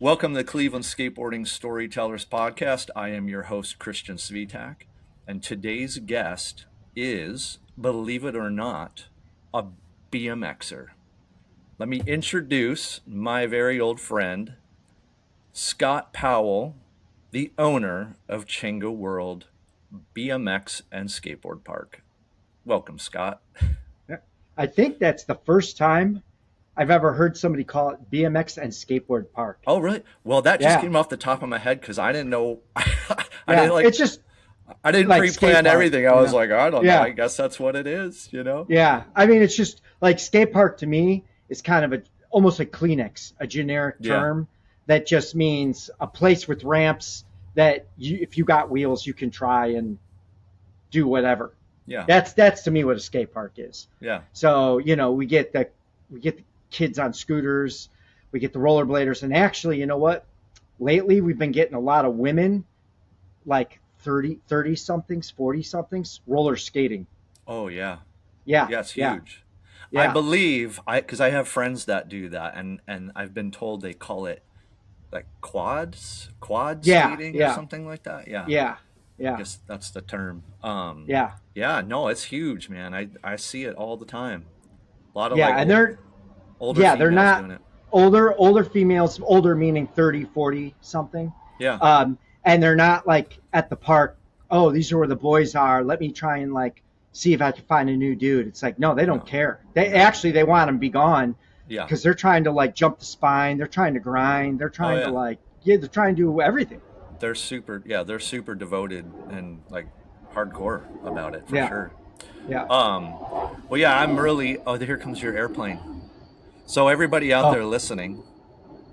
Welcome to the Cleveland Skateboarding Storytellers podcast. I am your host, Christian Svitak, and today's guest is, believe it or not, a BMXer. Let me introduce my very old friend, Scott Powell, the owner of Chenga World BMX and Skateboard Park. Welcome, Scott. I think that's the first time I've ever heard somebody call it BMX and skateboard park. Oh, really? Well, that just Yeah, came off the top of my head because I didn't know. I didn't yeah. like. It's just I didn't like skate pre-plan park, everything. I you was know? like, I don't know. I Yeah, guess that's what it is, you know? yeah. I mean, it's just like skate park to me is kind of almost like Kleenex, a generic Yeah. term that just means a place with ramps that if you got wheels, you can try and do whatever. Yeah. That's to me what a skate park is. Yeah. So we get the kids on scooters, we get the rollerbladers, and actually, you know what? Lately, we've been getting a lot of women, like 30 somethings, 40 somethings, roller skating. Oh, yeah. Yeah, Yeah, it's yeah, huge. I yeah, believe because I have friends that do that, and I've been told they call it like quad yeah, skating or yeah, something like that. Yeah. yeah, I yeah, guess that's the term. yeah, Yeah, no, it's huge, man. I see it all the time. A lot of yeah. like And older they're females not doing it. older females, older meaning 30, 40 something. Yeah. And they're not like at the park. Oh, these are where the boys are. Let me try and like see if I can find a new dude. It's like, no, they don't No. care. They No. actually they want them to be gone Yeah. because they're trying to like jump the spine. They're trying to grind. They're Oh, trying to yeah. like yeah, they're trying to do everything. They're super devoted and like hardcore about it for Yeah, sure. yeah. Um, well, yeah, I'm really. Oh, here comes your airplane. So everybody out Oh, there listening,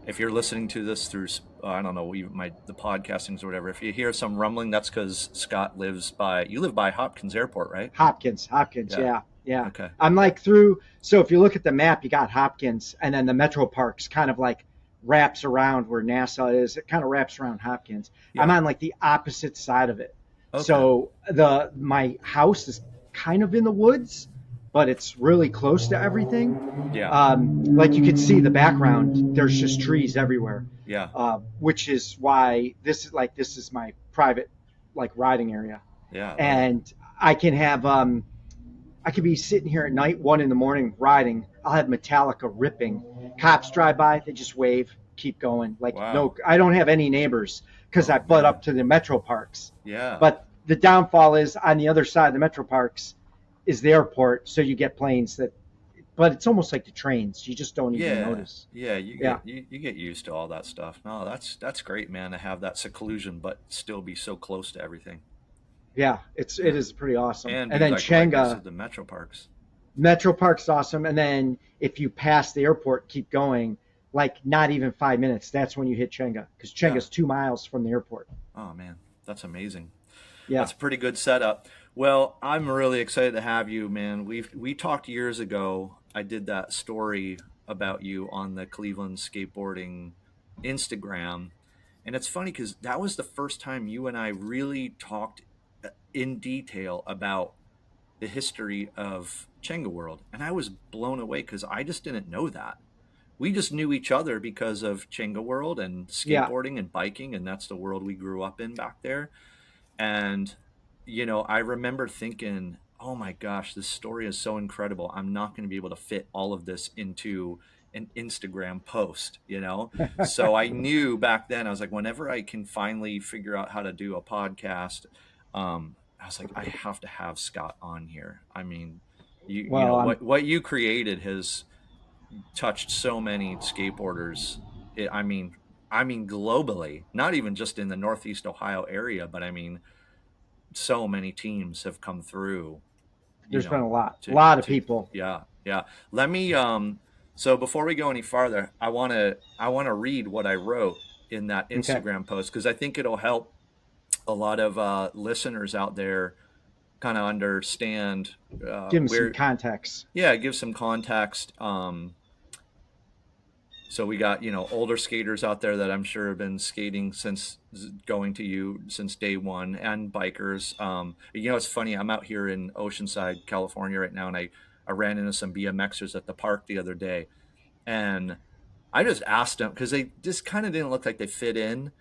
if you're listening to this through, I don't know, the podcastings or whatever. If you hear some rumbling, that's because Scott lives by. You live by Hopkins Airport, right? Hopkins. Yeah. Yeah, yeah. Okay. I'm like through. So if you look at the map, you got Hopkins, and then the Metro Parks kind of like wraps around where NASA is. It kind of wraps around Hopkins. I'm Yeah. on like the opposite side of it. Okay. So my house is kind of in the woods, but it's really close to everything. Yeah. Like you can see the background. There's just trees everywhere, Yeah. which is why this is my private like riding area, Yeah. I love it. and I could be sitting here at night, 1 in the morning, riding. I'll have Metallica ripping. Cops drive by, they just wave, keep going. Like Wow. no, I don't have any neighbors because I Oh butt man. up to the metro parks. Yeah. But the downfall is on the other side of the metro parks is the airport, so you get planes that. But it's almost like the trains; you just don't even Yeah. notice. Yeah. Yeah, You get used to all that stuff. No, that's great, man. To have that seclusion, but still be so close to everything. yeah, it Yeah. is pretty awesome. And And be then like I Chenga said, the metro parks. Metro Park's awesome. And then if you pass the airport, keep going, like not even 5 minutes. That's when you hit Chenga because Yeah. Chenga's 2 miles from the airport. Oh man, that's amazing. Yeah. That's a pretty good setup. Well, I'm really excited to have you, man. We talked years ago. I did that story about you on the Cleveland Skateboarding Instagram, and it's funny because that was the first time you and I really talked in detail about the history of Chenga World, and I was blown away because I just didn't know that. We just knew each other because of Chenga World and Yeah. skateboarding and biking, and that's the world we grew up in back there. And, I remember thinking, oh my gosh, this story is so incredible. I'm not going to be able to fit all of this into an Instagram post. So I knew back then, I was like, whenever I can finally figure out how to do a podcast, I was like, I have to have Scott on here. I mean, Well, what you created has touched so many skateboarders. I mean globally, not even just in the Northeast Ohio area, but I mean so many teams have come through, you there's been know, a lot, to lot of to people. yeah, yeah. Let me so before we go any farther, I want to read what I wrote in that Okay. Instagram post because I think it'll help a lot of listeners out there kind of understand Give them some where context. yeah, give some context. So we got, older skaters out there that I'm sure have been skating since going to you since day one, and bikers. It's funny. I'm out here in Oceanside, California right now, and I ran into some BMXers at the park the other day, and I just asked them because they just kind of didn't look like they fit in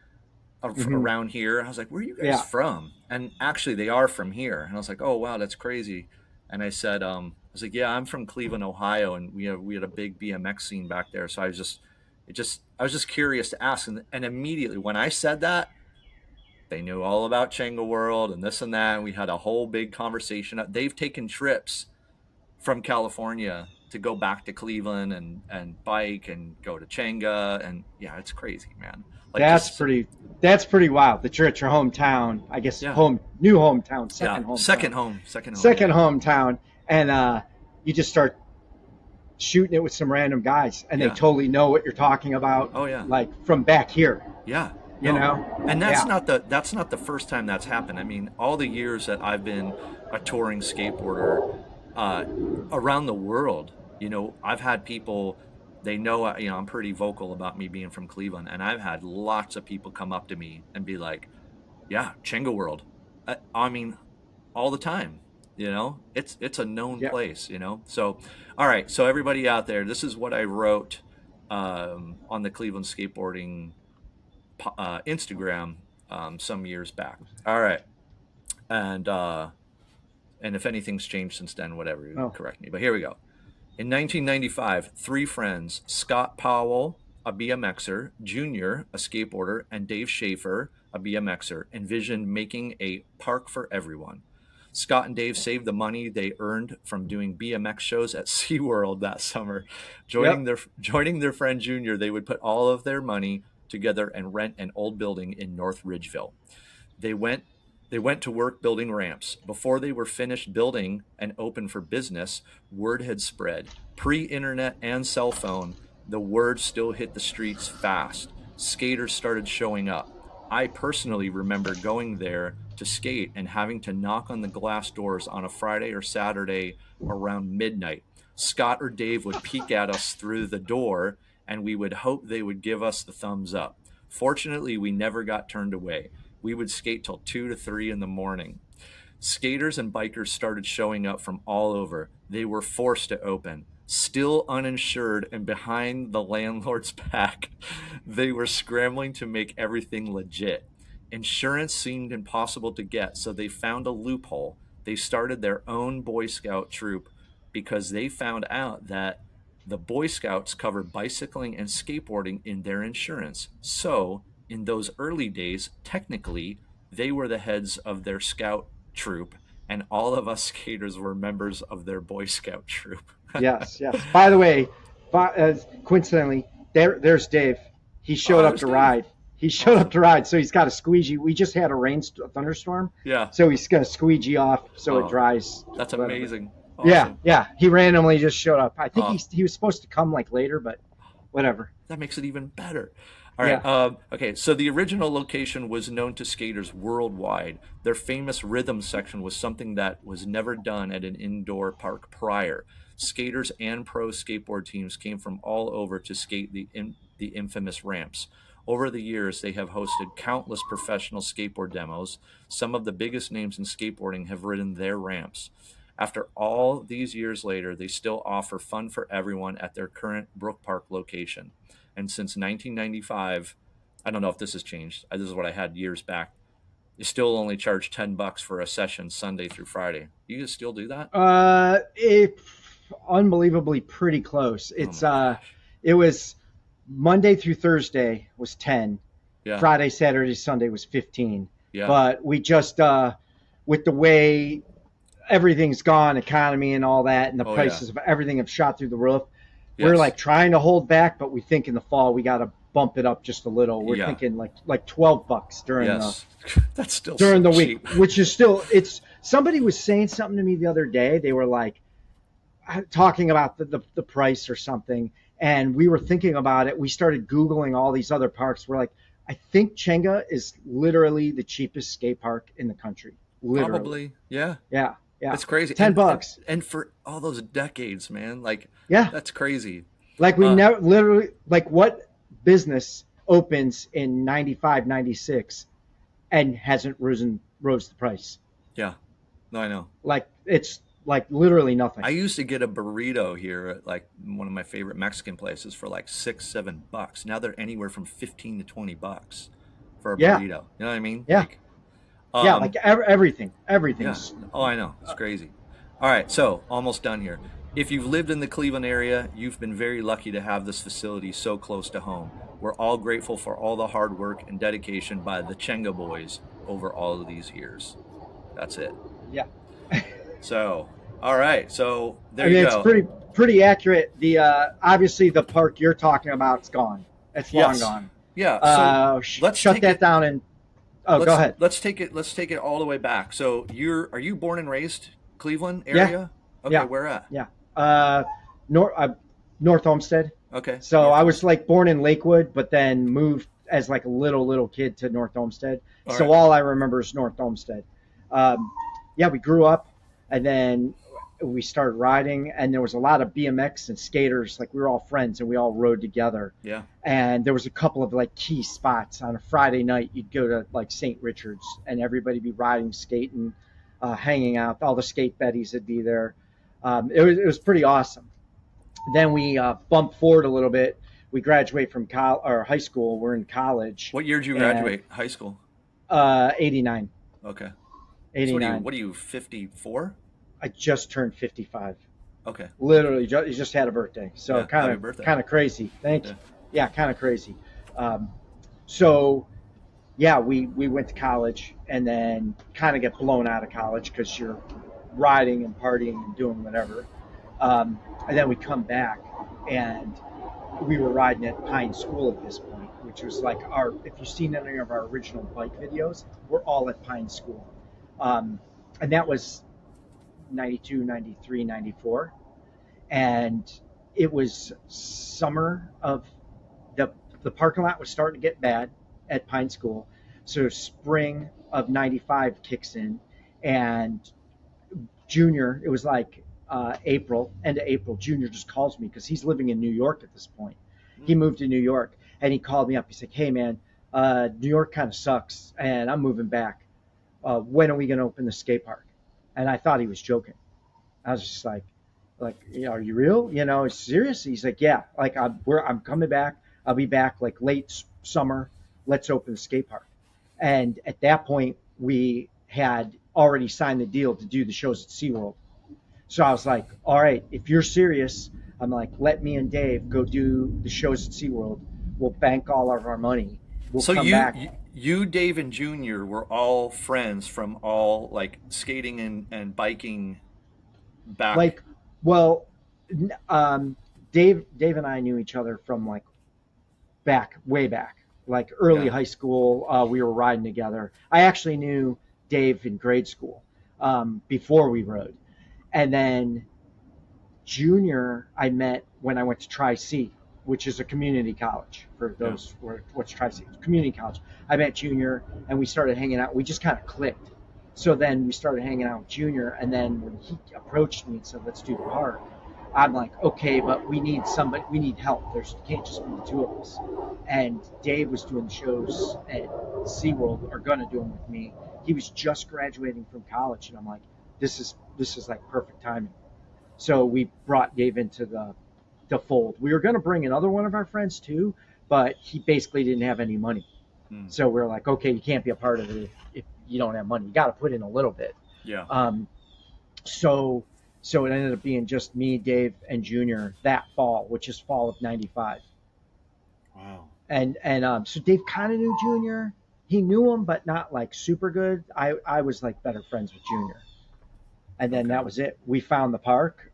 Hmm. around here. I was like, "Where are you guys Yeah. from?" And actually, they are from here. And I was like, "Oh wow, that's crazy." And I said, "I was like, yeah, I'm from Cleveland, Ohio, and we had a big BMX scene back there." So I was just curious to ask, and immediately when I said that, they knew all about Chenga World and this and that. And we had a whole big conversation. They've taken trips from California to go back to Cleveland and bike and go to Chenga, and yeah, it's crazy, man. Like That's just pretty. That's pretty wild. That you're at your hometown. I guess yeah, new hometown, yeah, second hometown, second home, second yeah, hometown, and you just start shooting it with some random guys, and they yeah, totally know what you're talking about, oh yeah, like from back here. yeah, You no, know? and Yeah. that's not the first time that's happened. I mean, all the years that I've been a touring skateboarder uh, around the world, I've had people. They know, I'm pretty vocal about me being from Cleveland, and I've had lots of people come up to me and be like, "Yeah, Chenga World." I mean, all the time. It's a known Yeah. place. So, all right. So everybody out there, this is what I wrote on the Cleveland Skateboarding Instagram some years back. All right, and if anything's changed since then, whatever, Oh. correct me. But here we go. In 1995, three friends, Scott Powell, a BMXer, Junior, a skateboarder, and Dave Schaefer, a BMXer, envisioned making a park for everyone. Scott and Dave saved the money they earned from doing BMX shows at SeaWorld that summer. Yep. Joining their friend Junior, they would put all of their money together and rent an old building in North Ridgeville. They went they went to work building ramps. Before they were finished building and open for business, word had spread. Pre-internet and cell phone, the word still hit the streets fast. Skaters started showing up. I personally remember going there to skate and having to knock on the glass doors on a Friday or Saturday around midnight. Scott or Dave would peek at us through the door and we would hope they would give us the thumbs up. Fortunately, we never got turned away. We would skate till 2 to 3 in the morning. Skaters and bikers started showing up from all over. They were forced to open. Still uninsured and behind the landlord's back, they were scrambling to make everything legit. Insurance seemed impossible to get, so they found a loophole. They started their own Boy Scout troop because they found out that the Boy Scouts cover bicycling and skateboarding in their insurance. So, in those early days, technically, they were the heads of their scout troop, and all of us skaters were members of their Boy Scout troop. Yes. Yes. By the way, coincidentally, there's Dave. He Oh, showed up there's to Dave. ride. He showed up Awesome. to ride, so he's got a squeegee. We just had a thunderstorm, Yeah. so he's got a squeegee off so it Oh, dries. that's Whatever. amazing. Yeah, Awesome. yeah. He randomly just showed up. I think Oh, he was supposed to come like later, but whatever. that makes it even better. All right. Yeah. Okay. So the original location was known to skaters worldwide. Their famous rhythm section was something that was never done at an indoor park prior. Skaters and pro skateboard teams came from all over to skate the infamous ramps. Over the years, they have hosted countless professional skateboard demos. Some of the biggest names in skateboarding have ridden their ramps. After all these years later, they still offer fun for everyone at their current Brook Park location. And since 1995, I don't know if this has changed. This is what I had years back. You still only charge $10 for a session Sunday through Friday. You guys still do that? It unbelievably pretty close. Oh my gosh. It was Monday through Thursday was 10. Yeah. Friday, Saturday, Sunday was 15. Yeah. But we just with the way everything's gone, economy and all that, and the Oh yeah. prices of everything have shot through the roof. We're Yes. like trying to hold back, but we think in the fall we got to bump it up just a little. We're Yeah. thinking like $12 Yes. That's still during so the week, cheap. which is still it's. Somebody was saying something to me the other day. They were like talking about the price or something, and we were thinking about it. We started Googling all these other parks. We're like, I think Chenga is literally the cheapest skate park in the country. Literally. Probably. Yeah. Yeah. Yeah. It's crazy. 10 bucks. And for all those decades, man, like Yeah. that's crazy. Like we Uh never literally, like what business opens in 95, 96 and hasn't rose the price? yeah. No, I know. Like it's like literally nothing. I used to get a burrito here at like one of my favorite Mexican places for like $6, $7. Now they're anywhere from 15 to $20 for a Yeah, burrito. You know what I mean? yeah, Like, yeah. Like um, everything, yeah. everything's. Oh, I know. It's crazy. All right, so almost done here. If you've lived in the Cleveland area, you've been very lucky to have this facility so close to home. We're all grateful for all the hard work and dedication by the Chenga boys over all of these years. That's it. Yeah. So, all right. So I there you mean, it's go. pretty accurate. The obviously the park you're talking about is gone. It's long Yes. gone. Yeah. So let's Shut take that it. down and oh, go ahead. Let's take it all the way back. So are you born and raised Cleveland Yeah, area? Okay, yeah, where at? yeah. Uh, North North Homestead. Okay, So North I was Homestead. like born in Lakewood, but then moved as like a little kid to North Homestead. All So right. all I remember is North Homestead. Um, yeah, we grew up, and then we started riding, and there was a lot of BMX and skaters. Like we were all friends, and we all rode together. Yeah. And there was a couple of like key spots on a Friday night. You'd go to like St. Richard's, and everybody be riding, skating, hanging out. All the skate buddies would be there. It was pretty awesome. Then we bumped forward a little bit. We graduate from or high school. We're in college. What year did you And graduate high school? 89. Okay. So 89. what are you 54? I just turned 55. Okay. Literally, just had a birthday. So Yeah, happy birthday. kind of crazy. Thank Yeah. you. Yeah, kind of crazy. Um, so yeah, we went to college and then kind of get blown out of college because you're riding and partying and doing whatever. And then we come back and we were riding at Pine School at this point, which was like if you've seen any of our original bike videos, we're all at Pine School. And that was 92, 93, 94. And it was summer of the parking lot was starting to get bad at Pine School. So spring of 95 kicks in, and Junior, it was like end of April, Junior just calls me because he's living in New York at this point. He moved to New York, and he called me up. He's like, hey, man, New York kind of sucks, and I'm moving back. When are we going to open the skate park? And I thought he was joking. I was just like, are you real? It's serious. He's like, yeah, like I'm coming back. I'll be back like late summer. Let's open the skate park. And at that point, we had already signed the deal to do the shows at SeaWorld. So I was like, all right, if you're serious, I'm like, let me and Dave go do the shows at SeaWorld. We'll bank all of our money. We'll So come back. you, Dave, and Junior were all friends from all like skating and biking back. Like, well, Dave and I knew each other from like way back, like early Yeah. high school. We were riding together. I actually knew Dave in grade school before we rode. And then Junior, I met when I went to Tri-C, which is a community college for those what's Tri-C, community college. I met Junior and we started hanging out. We just kind of clicked. So then we started hanging out with Junior, and then when he approached me and said, let's do the park, I'm like, okay, but we need help. It can't just be the two of us. And Dave was doing shows at SeaWorld, or gonna do them with me. He was just graduating from college, and I'm like, this is like perfect timing. So we brought Dave into the fold. We were gonna bring another one of our friends too, but he basically didn't have any money. So we're like, okay, you can't be a part of it if you don't have money. You got to put in a little bit. Yeah. So it ended up being just me, Dave, and Junior that fall, which is fall of '95. Wow. And so Dave kind of knew Junior. He knew him, but not like super good. I was like better friends with Junior. And then that was it. We found the park.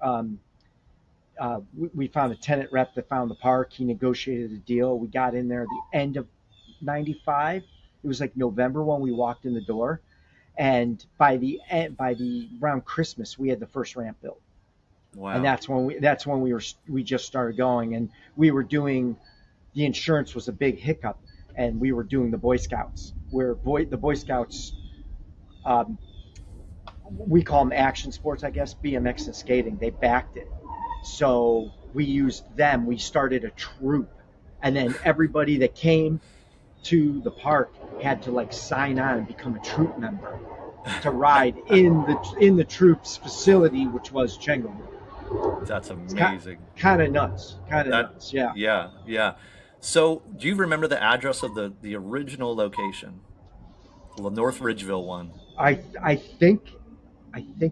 We found a tenant rep that found the park. He negotiated a deal. We got in there at the end of '95. It was like November when we walked in the door, and by the around Christmas we had the first ramp built. Wow. And that's when we just started going, and we were doing the insurance was a big hiccup, and we were doing the Boy Scouts, where the Boy Scouts, we call them action sports, I guess, BMX and skating. They backed it, so we used them. We started a troop, and then everybody that came to the park had to like sign on and become a troop member. to ride in the troops facility, which was Chenga World. That's It's amazing. kind of nuts, kind of That, nuts. Yeah, yeah, yeah. So, do you remember the address of the original location, the North Ridgeville one, I think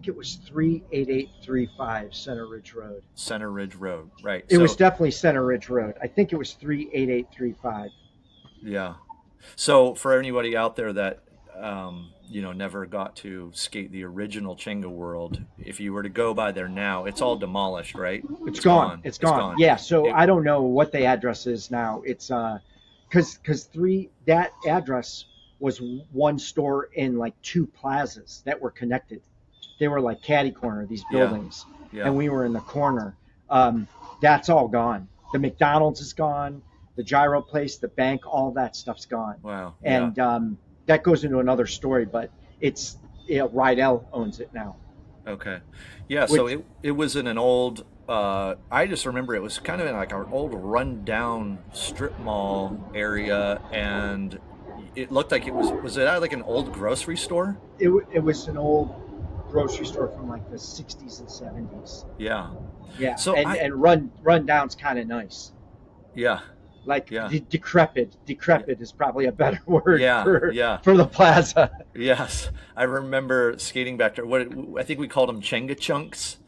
it was 38835 Center Ridge Road. Center Ridge Road, right? It was So, definitely Center Ridge Road. I think it was 38835. yeah. So, for anybody out there that never got to skate the original Chenga World, if you were to go by there now, it's all demolished, right? It's It's gone. gone. It's It's gone. gone. Yeah. So It, I don't know what the address is now. It's because that address was one store in like two plazas that were connected. They were like catty corner, these yeah, buildings, yeah. and we were in the corner. That's all gone. The McDonald's is gone. The gyro place, the bank, all that stuff's gone. Wow. Yeah. And that goes into another story, but it's Rydell owns it now. Okay. Yeah, so Which it was in an old I just remember it was kind of in like our old rundown strip mall area, and it looked like was it at like an old grocery store? it was an old grocery store from like the 60s and 70s. Yeah. Yeah, So I and rundown's kind of nice. yeah, Like yeah. decrepit. Yeah. Decrepit is probably a better word Yeah, yeah. for the plaza. Yes. I remember skating back there. I think we called them Chenga chunks.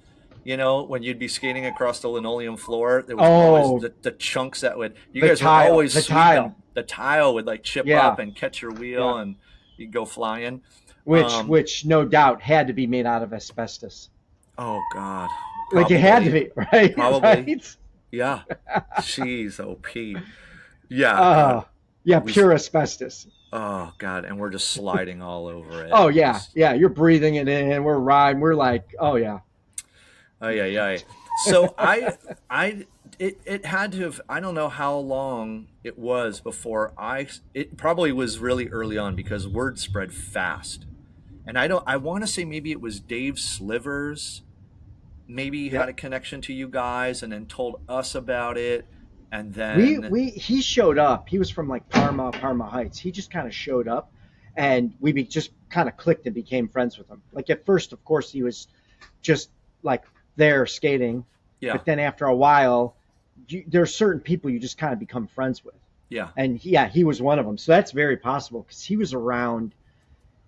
When you'd be skating across the linoleum floor, there was always Oh, the chunks that would, you the guys would tile, always the sweep them. tile. The tile would like chip Yeah, up and catch your yeah. wheel and you'd go flying. Um, Which no doubt had to be made out of asbestos. oh God, Like it had to probably, be, right? probably. Right? Yeah. Jeez, oh Pete. Yeah, God. Oh, yeah, We, pure asbestos. oh God. And we're just sliding all over it. Oh yeah, Just, yeah. You're breathing it in. We're riding. We're like, oh yeah. oh yeah, yeah. So it had to have, I don't know how long it was before it probably was really early on because word spread fast. And I want to say maybe it was Dave Slivers, maybe he had a Yep. connection to you guys and then told us about it. And then, We he showed up. He was from like Parma Heights. He just kind of showed up, and just kind of clicked and became friends with him. Like at first, of course, he was just like there skating, yeah, but then after a while, there's certain people you just kind of become friends with, yeah, and yeah, he was one of them. So that's very possible because he was around.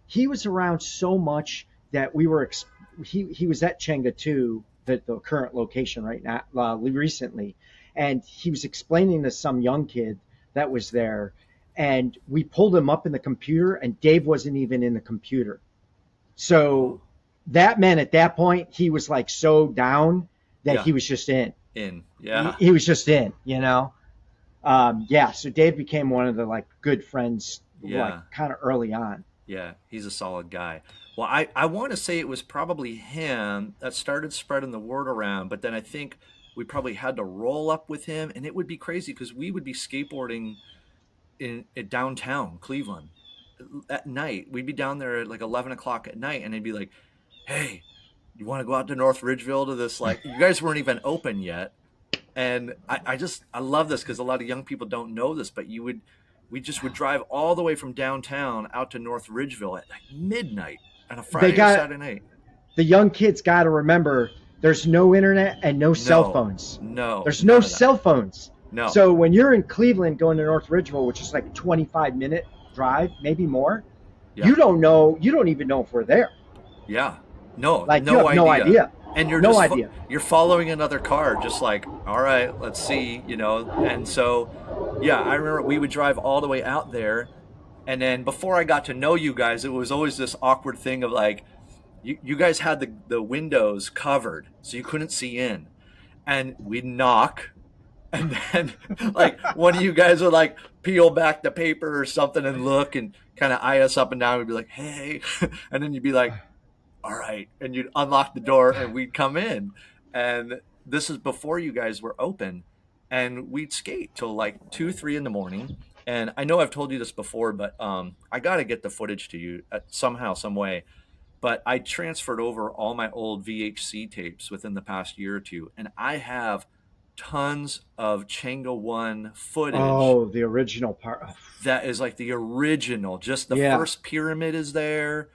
He was around so much that we were. He was at Chenga too, the current location right now, recently, and he was explaining to some young kid that was there, and we pulled him up in the computer, and Dave wasn't even in the computer. So oh, that meant at that point he was like so down that yeah, he was just in. yeah, He was just in, you know. Yeah. So Dave became one of the like good friends, like yeah. kind of early on. Yeah, he's a solid guy. Well, I want to say it was probably him that started spreading the word around, but then I think we probably had to roll up with him, and it would be crazy because we would be skateboarding in downtown Cleveland at night. We'd be down there at like 11 o'clock at night, and they'd be like, "Hey, you want to go out to North Ridgeville to this?" Like, you guys weren't even open yet, and I love this because a lot of young people don't know this, but we just would drive all the way from downtown out to North Ridgeville at like midnight on a They Friday or got Saturday night. the young kids got to remember there's no internet and no cell No, phones. no, There's no none of that. cell phones. No. So when you're in Cleveland going to North Ridgeville, which is like a 25-minute drive, maybe more, Yeah. you don't even know if we're there. Yeah. No, Like you no have no idea. idea. And No idea. you're following another car, just like, all right, let's see. And so, yeah, I remember we would drive all the way out there. And then before I got to know you guys, it was always this awkward thing of like, you guys had the windows covered, so you couldn't see in. And we'd knock, and then like one of you guys would like peel back the paper or something and look and kind of eye us up and down. We'd be like, hey. And then you'd be like, all right, and you'd unlock the door and we'd come in, and this is before you guys were open, and we'd skate till like 2 3 in the morning. And I know I've told you this before, but I got to get the footage to you somehow some way. But I transferred over all my old VHC tapes within the past year or two, and I have tons of Chenga One footage Oh, the original part. that is like the original, just the Yeah. first pyramid is there.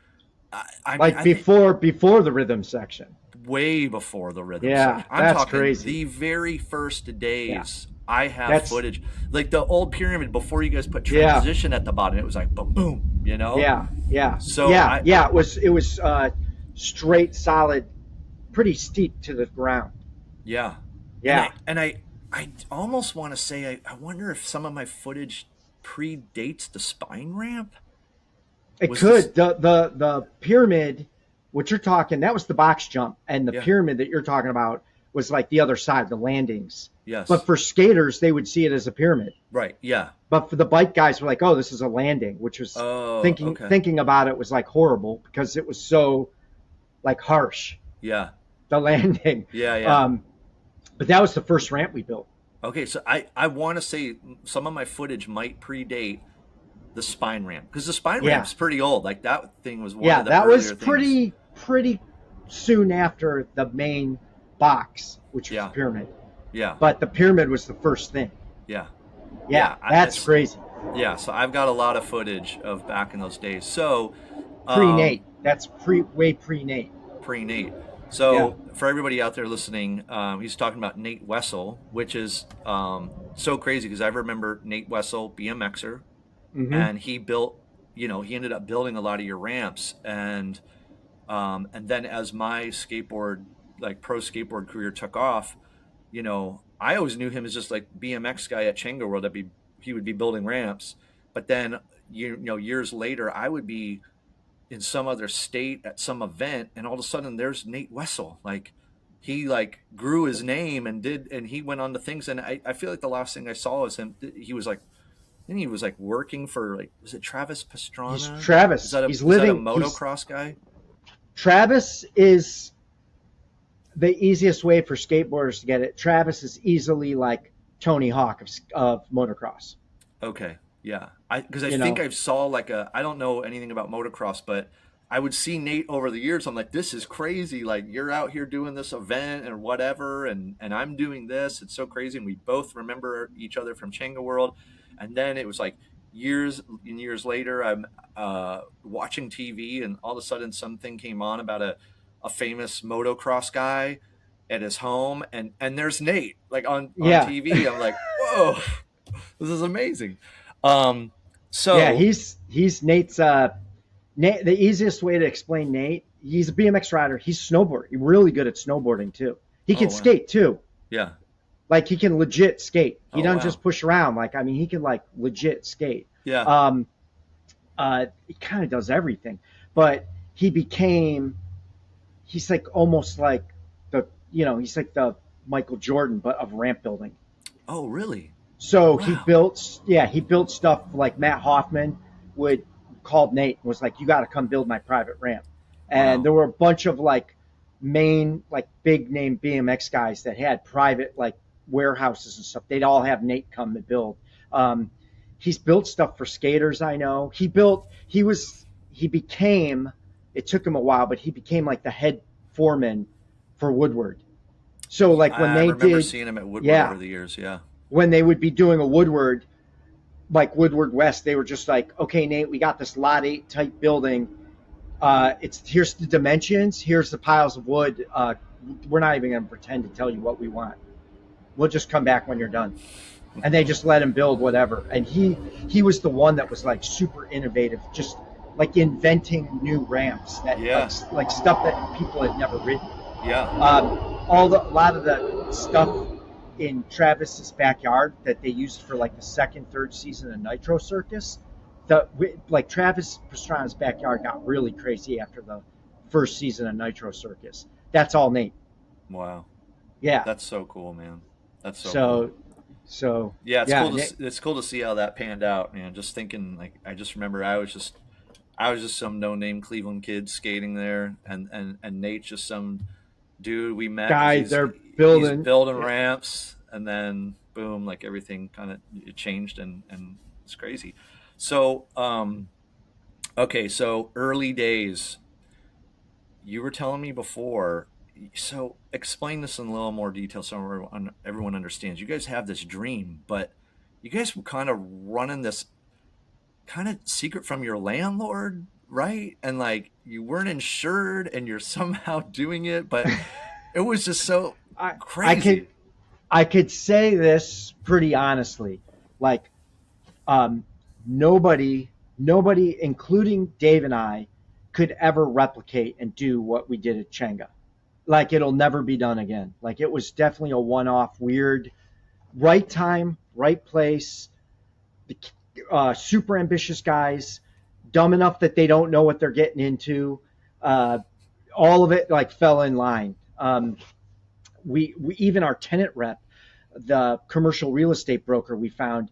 I mean, like I think before the rhythm section. way before the rhythm Yeah, section. I'm that's talking crazy. the very first Yeah, days. I have that's footage like the old pyramid before you guys put yeah, transition at the bottom. It was like boom, boom, you know. yeah, yeah, So yeah, yeah. It was straight, solid, pretty steep to the ground. yeah, Yeah, I almost want to say I wonder if some of my footage predates the spine ramp. it Was this? could. The pyramid, what you're talking, that was the box jump, and the Yeah. pyramid that you're talking about was like the other side, the landings. But Yes. for skaters, they would see it as a pyramid. Right. Yeah. But for the bike guys, were like, oh, this is a landing, which was Oh. thinking Okay. thinking about it was like horrible because it was so like harsh, Yeah. the landing. Yeah. Yeah. Um, but that was the first ramp we built. Okay. So I want to say some of my footage might predate the spine ramp because the spine Yeah, ramp's pretty old. Like that thing was one yeah, of the that was earlier things. pretty soon after the main box, which was the Yeah. pyramid. Yeah. But the pyramid was the first thing. Yeah. Yeah, Yeah. that's It's crazy. yeah. So I've got a lot of footage of back in those days. So Pre um, Nate. That's way pre Nate. pre Nate. Yeah. So for everybody out there listening, he's talking about Nate Wessel, which is so crazy because I remember Nate Wessel, BMXer, Mm-hmm. and he built, he ended up building a lot of your ramps, and then as my skateboard, like pro skateboard career took off, I always knew him as just like BMX guy at Chenga World. He would be building ramps, but then years later, I would be in some other state at some event, and all of a sudden there's Nate Wessel. Like he like grew his name and he went on to things, and I feel like the last thing I saw was him. He was like, then he was like working for like, was it Travis He's Pastrana? Travis. He's Is that a living. He's motocross guy? Travis is the easiest way for skateboarders to get it. Travis is easily like Tony Hawk of motocross. Okay, yeah. Because I You think know, I saw like I don't know anything about motocross, but I would see Nate over the years. I'm like, this is crazy. Like you're out here doing this event and whatever, and I'm doing this. It's so crazy. And we both remember each other from Chenga World. And then it was like years and years later, I'm watching TV, and all of a sudden something came on about a famous motocross guy at his home, and there's Nate like on yeah, TV. I'm like, whoa, this is amazing. Um, yeah. so He's Nate's. Nate, the easiest way to explain Nate, he's a BMX rider. He's snowboard. He's really good at snowboarding too. He oh can wow, skate too. yeah, Like he can legit skate. He oh doesn't wow, just push around. Like I mean, he can like legit skate. yeah, Um, he kind of does everything, but he became. He's like almost like he's like the Michael Jordan, but of ramp building. oh really, So wow, he built stuff like Matt Hoffman would called Nate and was like, you got to come build my private ramp. And wow, there were a bunch of like big name BMX guys that had private like warehouses and stuff. They'd all have Nate come to build. Um, he's built stuff for skaters. I know he became, it took him a while, but he became like the head foreman for Woodward. So like when I they remember did, seeing him at Woodward over yeah, the years. Yeah, when they would be doing a Woodward, like Woodward West, they were just like, okay, Nate, we got this lot 8 type building. Here's the dimensions. Here's the piles of wood. We're not even going to pretend to tell you what we want. We'll just come back when you're done. And they just let him build whatever. And he was the one that was like super innovative, just like inventing new ramps that yeah, like stuff that people had never ridden. yeah, A lot of the stuff in Travis's backyard that they used for like the second, third season of Nitro Circus. Like Travis Pastrana's backyard got really crazy after the first season of Nitro Circus. That's all Nate. wow, Yeah. that's so cool, man. That's so cool. So Yeah, it's yeah, cool it's cool to see how that panned out, man. Just thinking, like, I just remember I was just some no name Cleveland kid skating there, and Nate's just some dude we met because guys, they're he's building. building ramps, and then boom, like everything kind of it changed, and it's crazy. So okay, so early days, you were telling me before. So explain this in a little more detail so everyone understands. You guys have this dream, but you guys were kind of running this kind of secret from your landlord. right? And like you weren't insured and you're somehow doing it, but it was just so I I could crazy. I could say this pretty honestly, like um, nobody nobody, including Dave and I, could ever replicate and do what we did at Chenga. Like it'll never be done again. Like it was definitely a one-off, weird, right time, right place. The super ambitious guys, dumb enough that they don't know what they're getting into. Uh, all of it like fell in line. We even our tenant rep, the commercial real estate broker we found,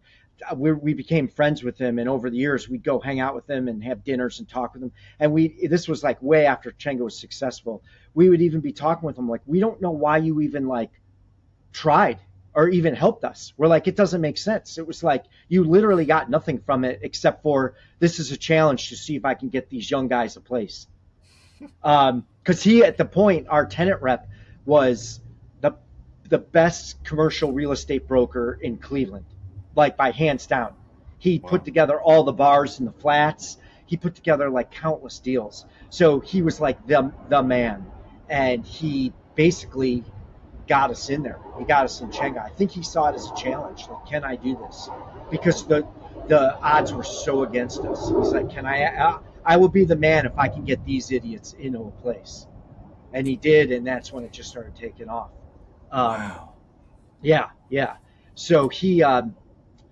we became friends with him, and over the years we'd go hang out with him and have dinners and talk with him. And this was like way after Chenga was successful. We would even be talking with him like, we don't know why you even like tried or even helped us. We're like, it doesn't make sense. It was like you literally got nothing from it except for this is a challenge to see if I can get these young guys a place. Because he, at the point, our tenant rep was the the best commercial real estate broker in Cleveland, like by hands down. He put Wow. together all the bars and the flats. He put together like countless deals. So he was like the man, and he basically got us in there. He got us in Chenga. I think he saw it as a challenge. Like, can I do this? Because the odds were so against us. He's like, can I will be the man if I can get these idiots into a place. And he did, and that's when it just started taking off. Um, Wow. yeah, yeah. So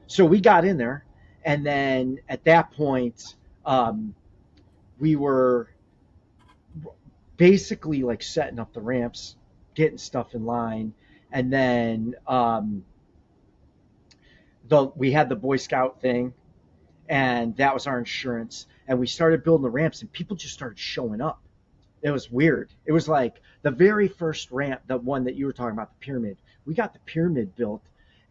so we got in there, and then at that point, we were basically like setting up the ramps, getting stuff in line, and then we had the Boy Scout thing, and that was our insurance. And we started building the ramps, and people just started showing up. It was weird. It was like the very first ramp, the one that you were talking about, the pyramid. We got the pyramid built,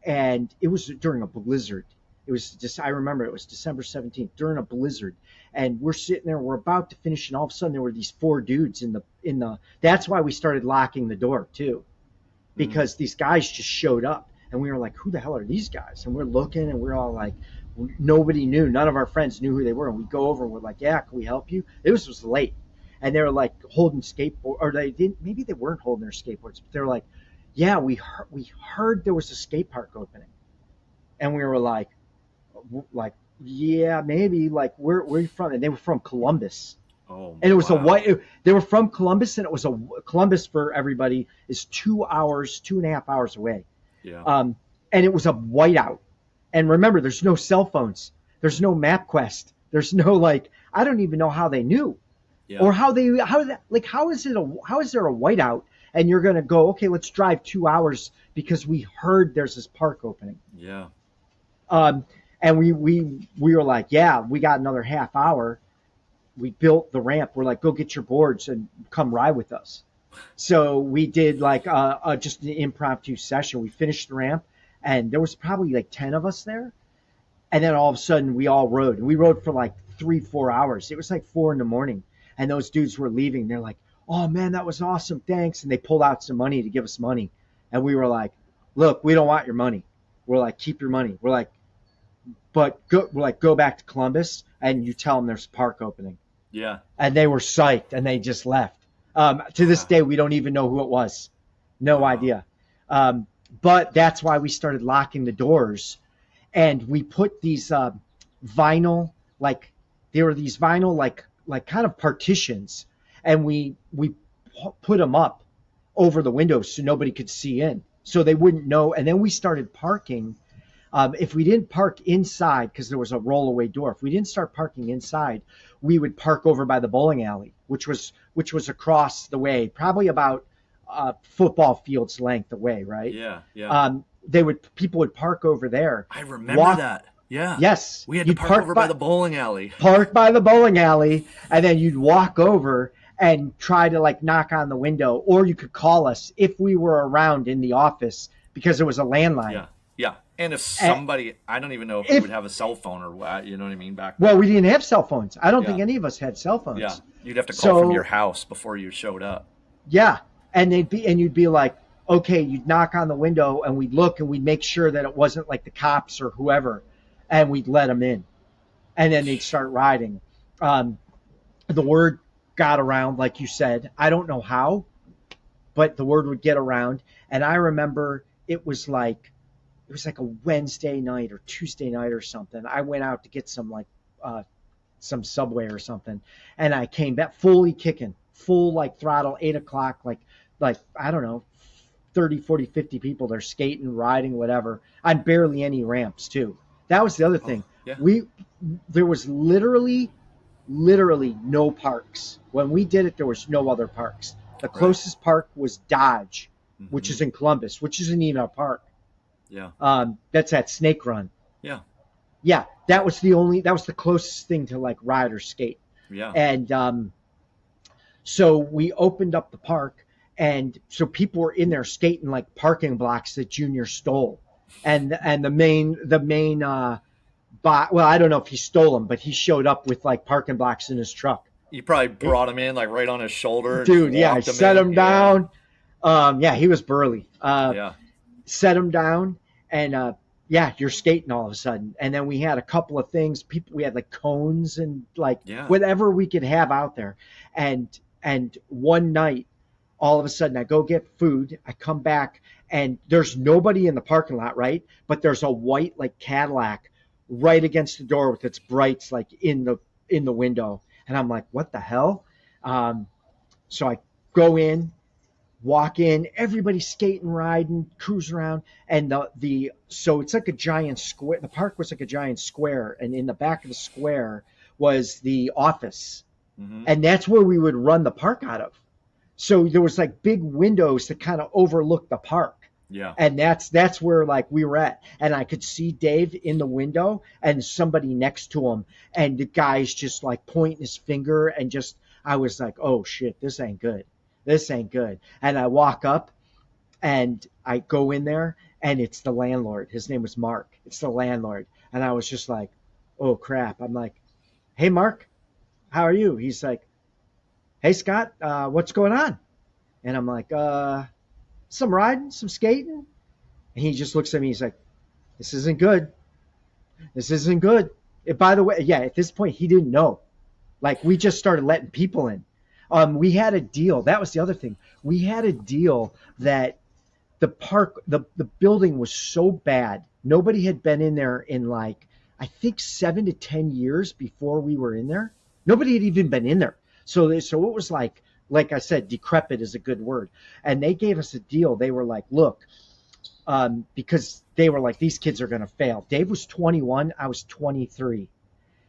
and it was during a blizzard. It was just, I remember it was December 17th during a blizzard, and we're sitting there, we're about to finish, and all of a sudden there were these four dudes in the. That's why we started locking the door too, Mm. because these guys just showed up, and we were like, who the hell are these guys? And we're looking, and we're all like, nobody knew, none of our friends knew who they were, and we go over and we're like, yeah, can we help you? This was late, and they were like holding skateboard, or they didn't, maybe they weren't holding their skateboards, but they were like, yeah, we heard there was a skate park opening, and we were like, yeah, maybe, like, where are you from? And they were from Columbus, Oh, and it was a wow. white. They were from Columbus, and it was a Columbus, for everybody, is 2 hours, 2.5 hours away, Yeah. um, and it was a whiteout. And remember, there's no cell phones, there's no MapQuest, there's no, like, I don't even know how they knew, Yeah. or how is there a whiteout, and you're gonna go, okay, let's drive 2 hours because we heard there's this park opening. Yeah. Um, and we were like, yeah, we got another half hour. We built the ramp. We're like, go get your boards and come ride with us. So we did like just an impromptu session. We finished the ramp, and there was probably like 10 of us there. And then all of a sudden we all rode. We rode for like 3-4 hours. It was like 4 in the morning, and those dudes were leaving. They're like, oh man, that was awesome, thanks. And they pulled out some money to give us money, and we were like, look, we don't want your money. We're like, keep your money. We're like, go back to Columbus, and you tell them there's a park opening. Yeah. And they were psyched, and they just left. To this Wow. day, we don't even know who it was. No Wow. idea. But that's why we started locking the doors, and we put these vinyl, like, there were these vinyl, like kind of partitions, and we put them up over the windows so nobody could see in, so they wouldn't know. And then we started parking. If we didn't park inside, because there was a rollaway door, if we didn't start parking inside, we would park over by the bowling alley, which was across the way, probably about football field's length away, right? Yeah. Yeah. People would park over there, I remember walk. that. Yeah. Yes, We had to you'd park over by the bowling alley. park by the bowling alley, and then you'd walk over and try to like knock on the window, or you could call us if we were around in the office, because it was a landline. Yeah. Yeah. And if And somebody, I don't even know if we if would have a cell phone or what, you know what I mean? Back Well, then. we didn't have cell phones. I don't Yeah. think any of us had cell Yeah. phones. You'd have to call from your So house before you showed up. yeah, and you'd be like, okay, you'd knock on the window, and we'd look, and we'd make sure that it wasn't like the cops or whoever, and we'd let them in, and then they'd start riding. Um, The word got around, like you said. I don't know how, but the word would get around. And I remember it was like a Wednesday night or Tuesday night or something. I went out to get some Subway or something, and I came back fully kicking, full like throttle, 8 o'clock, like I don't know, 30, 40, 50 people. They're skating, riding, whatever. On barely any ramps too. That was the other Oh, thing. yeah. We There was literally no parks. When we did it, there was no other parks. The Right. closest park was Dodge, which Hmm. is in Columbus, which isn't even a park. Yeah. That's at Snake Run. Yeah. Yeah, that was the closest thing to like ride or skate. Yeah. And so we opened up the park, and so people were in there skating like parking blocks that Junior stole. And well, I don't know if he stole them, but he showed up with like parking blocks in his truck. You probably It, brought him in like right on his shoulder and just Dude, yeah, I walked him set in. him Yeah. down. Yeah, he was burly. Yeah. Set him down, and yeah, you're skating all of a sudden. And then we had a couple of things. We had like cones and like Yeah. whatever we could have out there. And one night, all of a sudden, I go get food. I come back, and there's nobody in the parking lot, right? But there's a white like Cadillac right against the door with its brights like in the window. And I'm like, what the hell? Um, so I go in, walk in, everybody's skating, riding, cruising around, and the so it's like a giant square. The park was like a giant square, and in the back of the square was the office, Hmm. and that's where we would run the park out of. So there was like big windows that kind of overlooked the park. Yeah. And that's where like we were at, and I could see Dave in the window and somebody next to him, and the guy's just like pointing his finger, and just I was like, oh shit, this ain't good, this ain't good. And I walk up, and I go in there, and it's the landlord. His name was Mark. It's the landlord, and I was just like, oh crap. I'm like, hey Mark, how are you? He's like, hey Scott, what's going on? And I'm like, some riding, some skating. And he just looks at me. He's like, this isn't good. This isn't good. By the way, yeah, at this point, he didn't know. Like, we just started letting people in. We had a deal. That was the other thing. We had a deal that the building was so bad. Nobody had been in there in like, I think 7 to 10 years before we were in there. Nobody had even been in there. So it was like I said, decrepit is a good word. And they gave us a deal. They were like, look, because they were like, these kids are going to fail. Dave was 21. I was 23.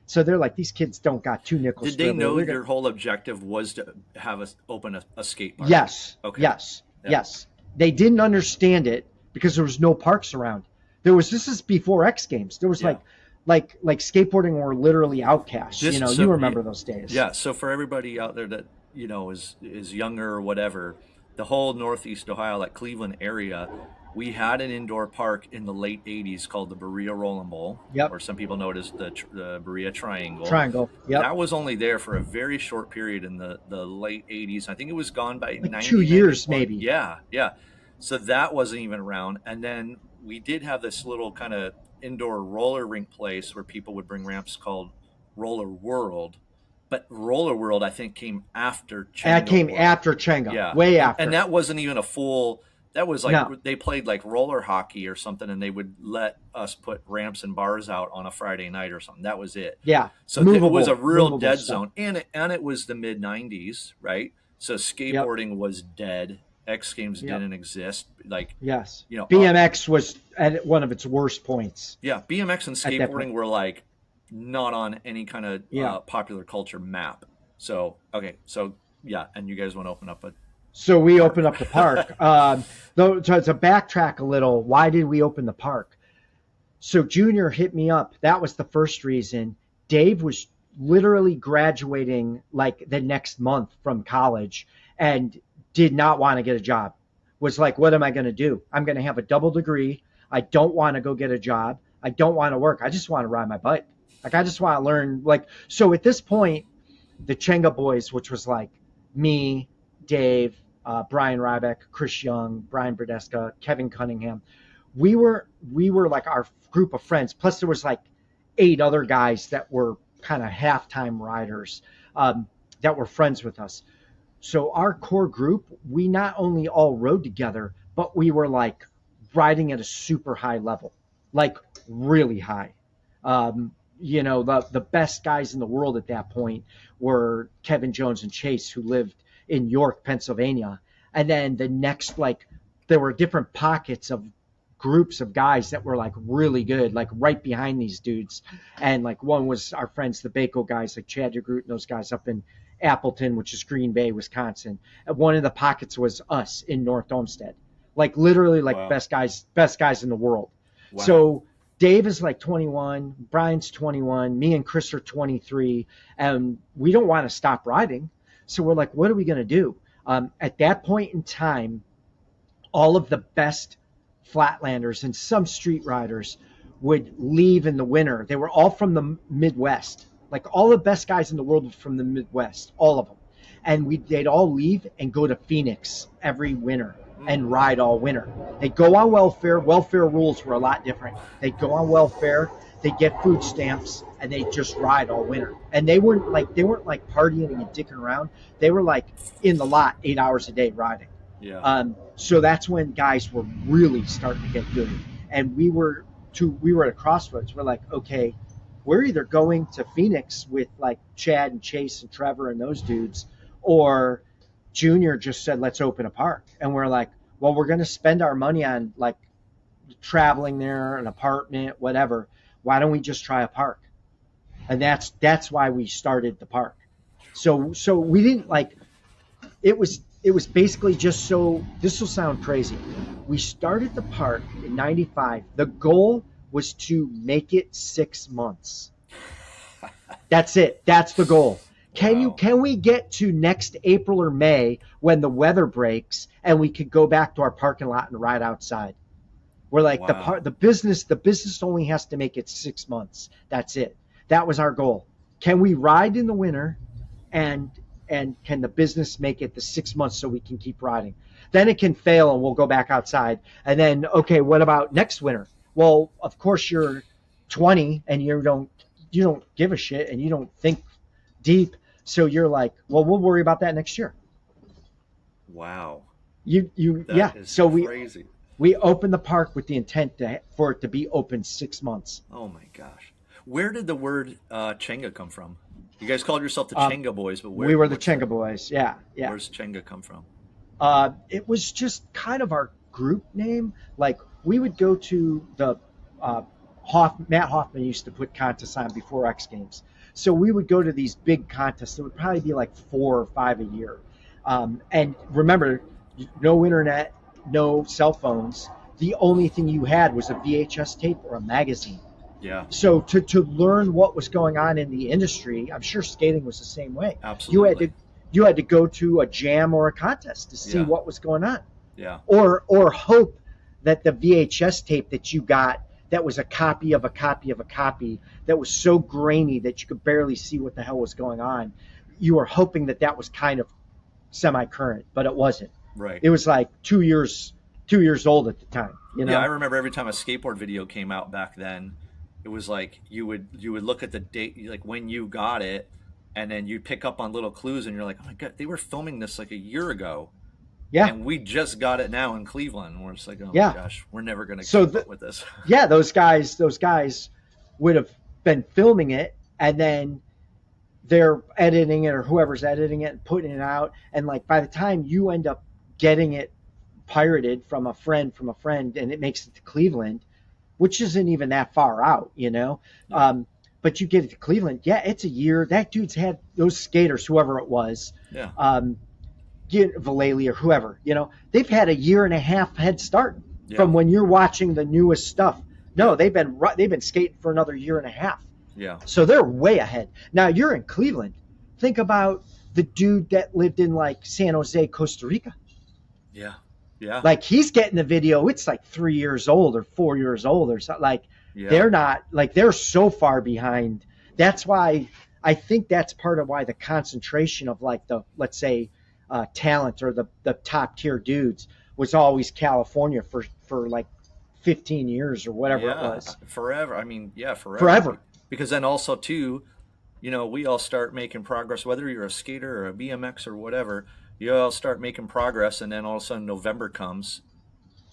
So they're like, these kids don't got two nickels. Did they know We're gonna... your whole objective was to have us open a skate park? Yes. Okay. Yes. Yeah. Yes. They didn't understand it because there was no parks around. This is before X Games. There was Yeah. like skateboarding were literally outcasts. You remember those days. Yeah. So for everybody out there that is younger or whatever, the whole Northeast Ohio, like Cleveland area, we had an indoor park in the late '80s called the Berea Rolling Bowl, Yep. or some people know it as the Berea Triangle. Triangle. Yep. That was only there for a very short period in the late '80s. I think it was gone by Like 90, 2 years 91. maybe. Yeah, yeah. So that wasn't even around. And then we did have this little kind of indoor roller rink place where people would bring ramps called Roller World. But Roller World, I think, came after That Chenga came World. after Chenga. Yeah, Way and, after. and that wasn't even a full. That was like No. they played like roller hockey or something, and they would let us put ramps and bars out on a Friday night or something. That was it. Yeah. So it was a real movable dead stuff. zone, and it was the mid '90s, right? So Yep. skateboarding was dead. X Games Yep. didn't exist. Like Yes. you know, BMX was at one of its worst points. yeah, BMX and At that point. skateboarding were like not on any kind of Yeah. popular culture map. So okay, so yeah, and you guys want to open up a So we park. opened up the park. Though to backtrack a little, why did we open the park? So Junior hit me up. That was the first reason. Dave was literally graduating like the next month from college and did not want to get a job. Was like, what am I going to do? I'm going to have a double degree. I don't want to go get a job. I don't want to work. I just want to ride my bike. Like, I just want to learn. Like, so at this point, the Chenga boys, which was like me, Dave, Brian Ryback, Chris Young, Brian Berdesca, Kevin Cunningham, we were like our group of friends. Plus there was like 8 other guys that were kind of halftime riders. that were friends with us. So our core group, we not only all rode together, but we were like riding at a super high level, like really high. The best guys in the world at that point were Kevin Jones and Chase, who lived in York, Pennsylvania. And then the next, like, there were different pockets of groups of guys that were like really good, like right behind these dudes. And like one was our friends, the Baco guys, like Chad DeGroot and those guys up in Appleton, which is Green Bay, Wisconsin. And one of the pockets was us in North Olmsted, like literally like Wow. best guys in the world. Wow. So Dave is like 21, Brian's 21, me and Chris are 23, and we don't want to stop riding. So we're like, what are we going to do? At that point in time, all of the best flatlanders and some street riders would leave in the winter. They were all from the Midwest. Like all the best guys in the world were from the Midwest, all of them. And they'd all leave and go to Phoenix every winter and ride all winter. They'd go on welfare. Welfare rules were a lot different. They'd go on welfare, they'd get food stamps, and they'd just ride all winter. And they weren't like partying and dicking around. They were like in the lot 8 hours a day riding. Yeah. So that's when guys were really starting to get good. And we were at a crossroads. We're like, okay, we're either going to Phoenix with like Chad and Chase and Trevor and those dudes, or Junior just said, let's open a park. And we're like, well, we're going to spend our money on like traveling there, an apartment, whatever. Why don't we just try a park? And that's why we started the park. So we didn't like, it was basically just so, this will sound crazy. We started the park in 95. The goal was to make it 6 months. That's it. That's the goal. Wow. Can we get to next April or May when the weather breaks and we could go back to our parking lot and ride outside? We're like, Wow. the business only has to make it 6 months. That's it. That was our goal. Can we ride in the winter, and can the business make it the 6 months so we can keep riding? Then it can fail and we'll go back outside. And then, okay, what about next winter? Well, of course you're 20 and you don't give a shit and you don't think deep. So you're like, well, we'll worry about that next year. Wow. Yeah. Is So crazy. we opened the park with the intent for it to be open 6 months. Oh my gosh. Where did the word Chenga come from? You guys called yourself the Chenga Boys, but We were the Chenga Boys. Yeah. Where's Chenga come from? It was just kind of our group name. Like we would go to the Matt Hoffman used to put contests on before X Games. So we would go to these big contests. There would probably be like 4 or 5 a year. And remember, no internet, no cell phones. The only thing you had was a VHS tape or a magazine. Yeah. So to learn what was going on in the industry, I'm sure skating was the same way. Absolutely. You had to go to a jam or a contest to see Yeah. what was going on. Yeah. Or hope that the VHS tape that you got that was a copy of a copy of a copy that was so grainy that you could barely see what the hell was going on. You were hoping that was kind of semi-current, but it wasn't. Right. It was like 2 years old at the time. Yeah, I remember every time a skateboard video came out back then, it was like you would look at the date, like when you got it, and then you'd pick up on little clues, and you're like, oh my god, they were filming this like a year ago. Yeah. And we just got it now in Cleveland. And we're just like, oh Yeah. my gosh, we're never going to keep up with this. Yeah, those guys would have been filming it, and then they're editing it, or whoever's editing it and putting it out. And like by the time you end up getting it pirated from a friend, and it makes it to Cleveland, which isn't even that far out, Yeah. But you get it to Cleveland, yeah, it's a year. That dude's had those skaters, whoever it was, Yeah. Vallely or whoever, they've had a year and a half head start from when you're watching the newest stuff. No, they've been skating for another year and a half. Yeah. So they're way ahead. Now you're in Cleveland. Think about the dude that lived in like San Jose, Costa Rica. Yeah. Yeah. Like he's getting the video. It's like 3 years old or 4 years old or something. Like they're not, like they're so far behind. That's why I think that's part of why the concentration of like the, let's say, talent or the top tier dudes was always California for like 15 years or whatever it was. Forever. I mean, yeah, forever. Forever. Because then also too, we all start making progress, whether you're a skater or a BMX or whatever, you all start making progress. And then all of a sudden November comes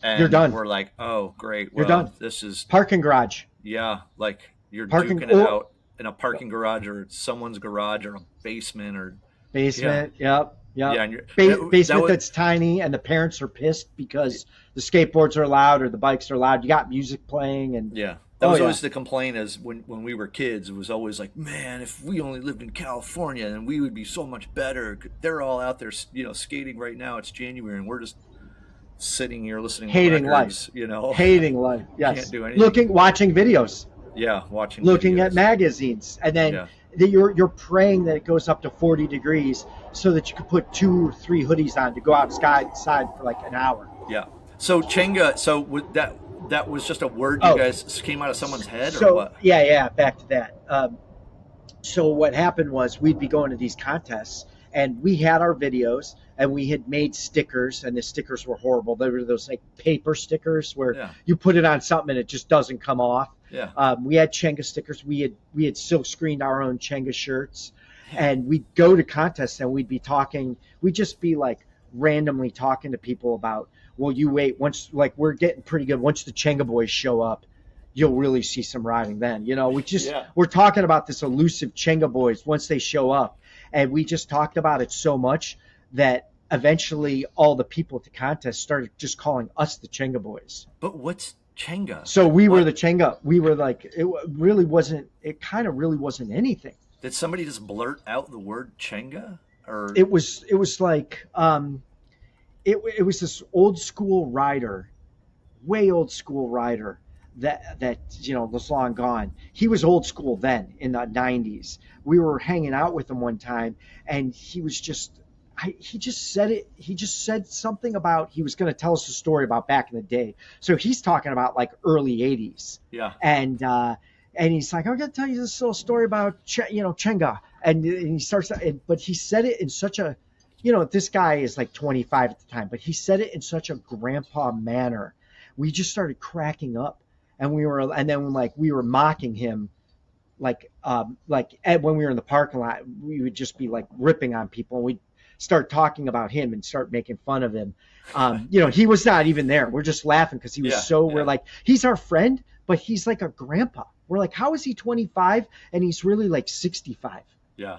You're and done. we're like, oh, great. You're Well, done. this is, Parking garage. yeah, like you're Parking duking it or out in a parking garage or someone's garage or a basement or, yeah, basement. Yep. yeah. Yep. And that Basement was, that's tiny, and the parents are pissed because the skateboards are loud or the bikes are loud. You got music playing, and yeah, that oh was yeah, always the complaint is when we were kids, it was always like, man, if we only lived in California, then we would be so much better. They're all out there, skating right now. It's January and we're just sitting here listening to hating life, records, hating life. can't Yes, do anything. watching videos, Yeah, watching looking at videos. magazines, and then Yeah, you're praying that it goes up to 40 degrees so that you can put 2 or 3 hoodies on to go outside for like an hour. yeah. So Chenga, so that was just a word you Oh, guys came out of someone's head or so what? yeah, back to that. So what happened was we'd be going to these contests, and we had our videos, and we had made stickers, and the stickers were horrible. They were those like paper stickers where Yeah, you put it on something and it just doesn't come off. yeah, We had Chenga stickers. We had silk screened our own Chenga shirts, yeah. and we'd go to contests and we'd be talking. We'd just be like randomly talking to people about, well, you wait, once like we're getting pretty good. Once the Chenga boys show up, you'll really see some riding then. Yeah. We're talking about this elusive Chenga boys once they show up, and we just talked about it so much that eventually all the people at the contest started just calling us the Chenga boys. But what's Chenga? So Like we were what? the Chenga. We were like, it really wasn't. It kind of really wasn't anything. Did somebody just blurt out the word Chenga? Or It was like it was this old school rider, way old school rider that was long gone. He was old school then in the 90s. We were hanging out with him one time, and he was just he just said it. He just said something about he was going to tell us a story about back in the day. So he's talking about like early 80s, yeah, and he's like, I'm going to tell you this little story about Chenga, and he starts, but he said it in such a, this guy is like 25 at the time, but he said it in such a grandpa manner. We just started cracking up, and then like we were mocking him, when we were in the parking lot, we would just be like ripping on people, and we'd start talking about him and start making fun of him. He was not even there. We're just laughing because he was yeah, we're yeah, like, he's our friend, but he's like a grandpa. We're like, how is he 25 and he's really like 65? yeah,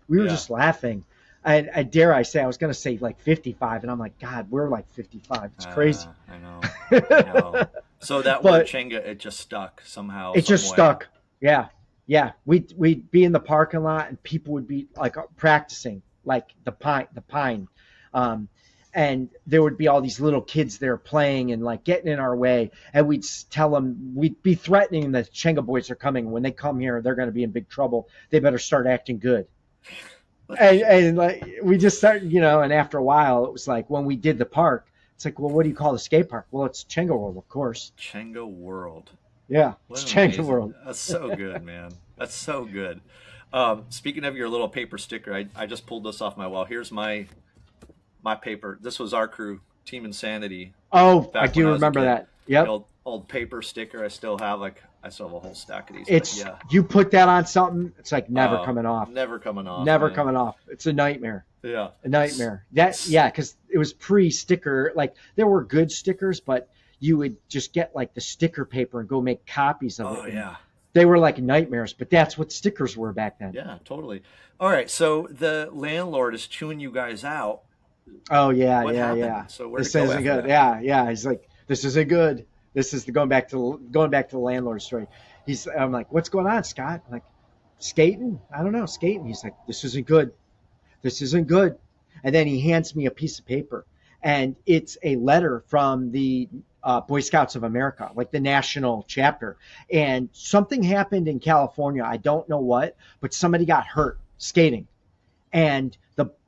We were yeah. just laughing. I dare I say, I was going to say like 55, and I'm like, God, we're like 55. It's crazy. I know, I know. So that word But Chenga, it just stuck somehow, it some just way. stuck. Yeah. Yeah. We'd be in the parking lot, and people would be like practicing, like the pine. Um, and there would be all these little kids there playing and like getting in our way. And tell them, we'd be threatening the Chenga boys are coming. When they come here, they're going to be in big trouble. They better start acting good. And like, we just started, and after a while, it was like when we did the park, it's like, well, what do you call the skate park? Well, it's Chenga World, of course. Chenga World. Yeah, What it's an Chenga amazing. World. That's so good, man. That's so good. Speaking of your little paper sticker, I just pulled this off my wall. Here's my paper. This was our crew, Team Insanity, Oh, I back when do I was a remember kid. that. The Yep. old paper sticker. I still have a whole stack of these. But It's yeah, you put that on something, it's like never coming off. never coming off, Never man. coming off. It's a nightmare. Yeah. A nightmare. Yeah, because it was pre-sticker. Like there were good stickers, but you would just get like the sticker paper and go make copies of Oh it. And yeah. they were like nightmares, but that's what stickers were back then. Yeah, totally. All right, so the landlord is chewing you guys out. Oh yeah, What yeah, happened? yeah. So where'd it This go isn't after good. that? Yeah, yeah. He's like, this isn't good. This is going back to the landlord story. I'm like, what's going on, Scott? I'm like, skating? I don't know, skating. He's like, this isn't good. This isn't good. And then he hands me a piece of paper, and it's a letter from the Boy Scouts of America, like the national chapter. And something happened in California. I don't know what, but somebody got hurt skating. And